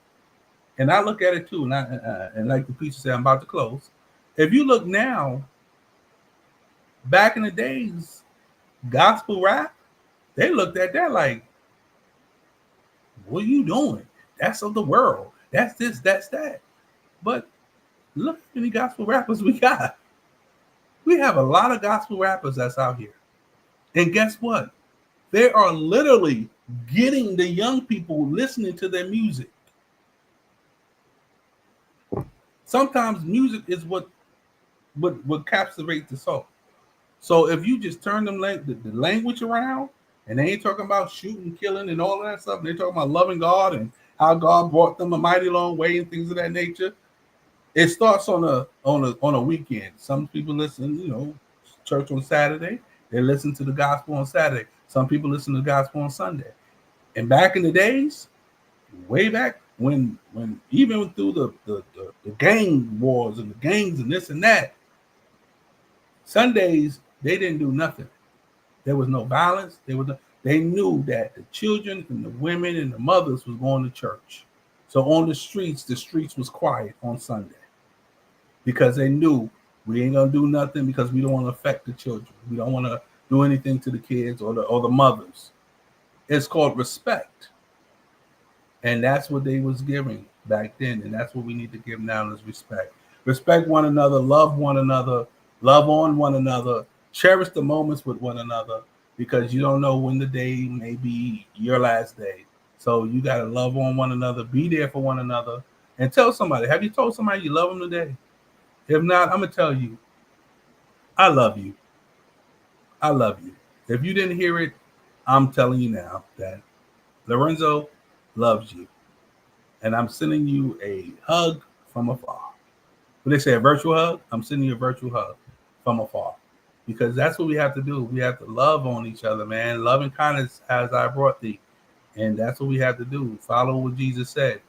and I look at it too, and like the preacher said, I'm about to close. If you look now, back in the days, gospel rap they looked at that like, what are you doing? That's of the world. That's this, that's that. But look how many gospel rappers we got. We have a lot of gospel rappers that's out here. And guess what? They are literally getting the young people listening to their music. Sometimes music is what captivates the soul. So if you just turn them the language around, and they ain't talking about shooting, killing, and all of that stuff, they're talking about loving God and how God brought them a mighty long way and things of that nature. It starts on a weekend. Some people listen, church on Saturday. They listen to the gospel on Saturday. Some people listen to the gospel on Sunday. And back in the days, way back when even through the gang wars and the gangs and this and that, Sundays they didn't do nothing. There was no violence. They knew that the children and the women and the mothers was going to church. So on the streets was quiet on Sunday because they knew we ain't gonna do nothing because we don't want to affect the children. We don't want to do anything to the kids or the mothers. It's called respect. And that's what they was giving back then. And that's what we need to give now is respect. Respect one another, love one another, love on one another, cherish the moments with one another because you don't know when the day may be your last day. So you got to love on one another, be there for one another, and tell somebody. Have you told somebody you love them today? If not, I'm going to tell you, I love you. I love you. If you didn't hear it, I'm telling you now that Lorenzo loves you. And I'm sending you a hug from afar. When they say a virtual hug, I'm sending you a virtual hug from afar. Because that's what we have to do. We have to love on each other, man. Love and kindness as I brought thee. And that's what we have to do. Follow what Jesus said.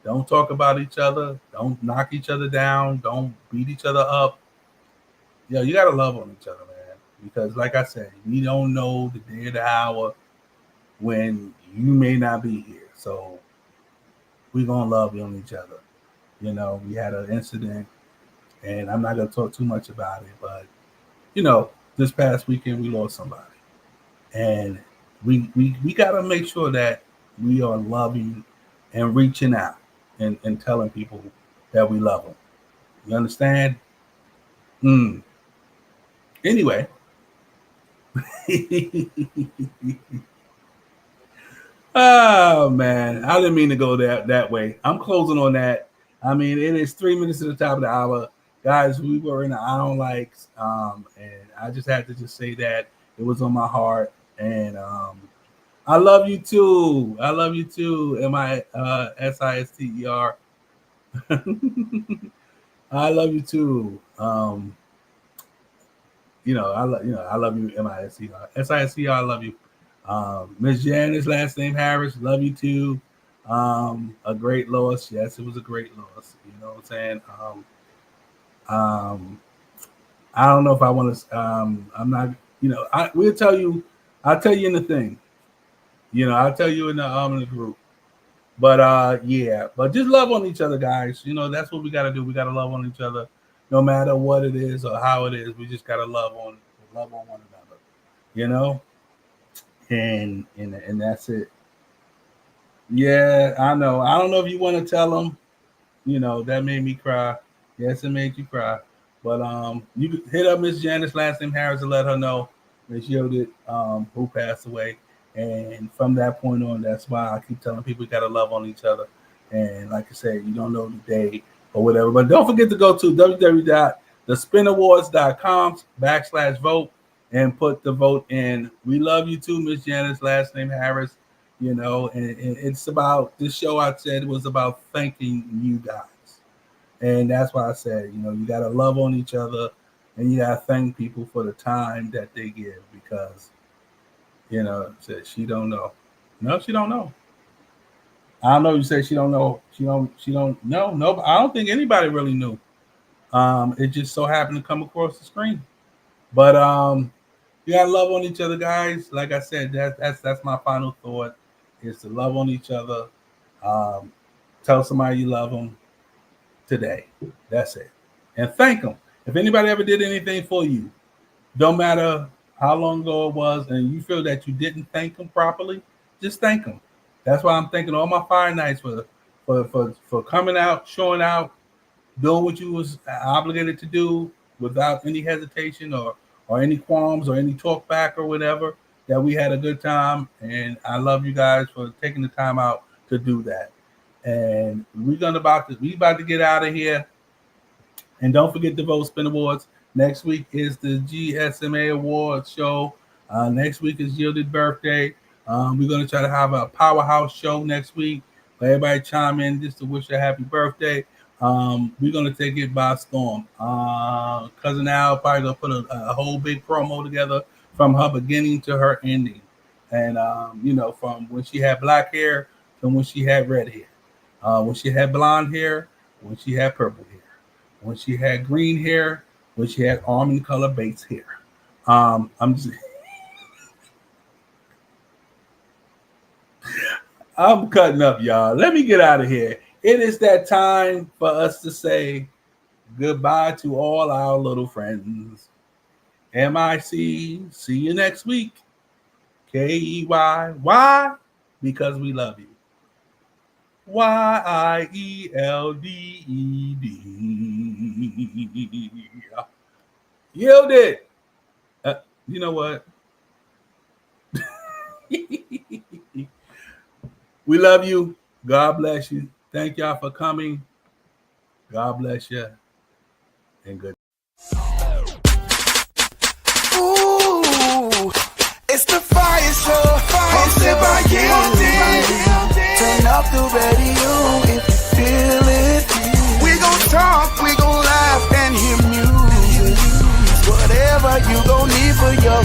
Don't talk about each other. Don't knock each other down. Don't beat each other up. You got to love on each other, man. Because like I said, we don't know the day or the hour when you may not be here. So we're going to love on each other. We had an incident, and I'm not going to talk too much about it, but, this past weekend we lost somebody. And we got to make sure that we are loving and reaching out and telling people that we love them. You understand? Anyway. Oh, man. I didn't mean to go that way. I'm closing on that. I mean, it is 3 minutes to the top of the hour. Guys, we were in the I Don't Likes, and I just had to just say that. It was on my heart. And I love you too. I love you too. MISISTER. I love you too. I love you, MISCR. SISCR, I love you. Miss Janice, last name Harris, love you too. A great loss. Yes, it was a great loss. You know what I'm saying? I don't know if I want to. I'm not. We'll tell you. I'll tell you in the thing. I'll tell you in the group. But yeah. But just love on each other, guys. That's what we got to do. We got to love on each other, no matter what it is or how it is. We just got to love on one another. And that's it. Yeah, I know. I don't know if you want to tell them. That made me cry. Yes, it made you cry. But you could hit up Miss Janice, last name Harris, and let her know Miss Yodit, who passed away. And from that point on, that's why I keep telling people we gotta love on each other. And like I said, you don't know the day or whatever. But don't forget to go to www.thespinawards.com/vote and put the vote in. We love you too, Miss Janice, last name Harris. And it's about this show. I said it was about thanking you guys. And that's why I said, you got to love on each other and you got to thank people for the time that they give because, said she don't know. No, she don't know. I don't know. You say she don't know. She don't know. No, I don't think anybody really knew. It just so happened to come across the screen. But you got to love on each other, guys. Like I said, that's my final thought is to love on each other. Tell somebody you love them today. That's it. And thank them. If anybody ever did anything for you, don't matter how long ago it was, and you feel that you didn't thank them properly, just thank them. That's why I'm thanking all my Fire Nights for coming out, showing out, doing what you was obligated to do without any hesitation or any qualms or any talk back or whatever. That we had a good time, and I love you guys for taking the time out to do that. And we about to get out of here. And don't forget the Vote Spin Awards. Next week is the GSMA Awards show. Next week is Yielded Birthday. We're going to try to have a powerhouse show next week. Everybody chime in just to wish a happy birthday. We're going to take it by storm. Cousin Al probably going to put a whole big promo together from her beginning to her ending. And, from when she had black hair to when she had red hair. When she had blonde hair, when she had purple hair. When she had green hair, when she had almond color base hair. I'm cutting up, y'all. Let me get out of here. It is that time for us to say goodbye to all our little friends. MIC, see you next week. KEY, why? Because we love you. YIELDED. Yielded. You know what? We love you. God bless you. Thank y'all for coming. God bless you. And good. Ooh, it's the Fire Show. Hosted by Yielded. Turn up the radio if you feel it. We gon' talk, we gon' laugh and hear music. Whatever you gon' need for your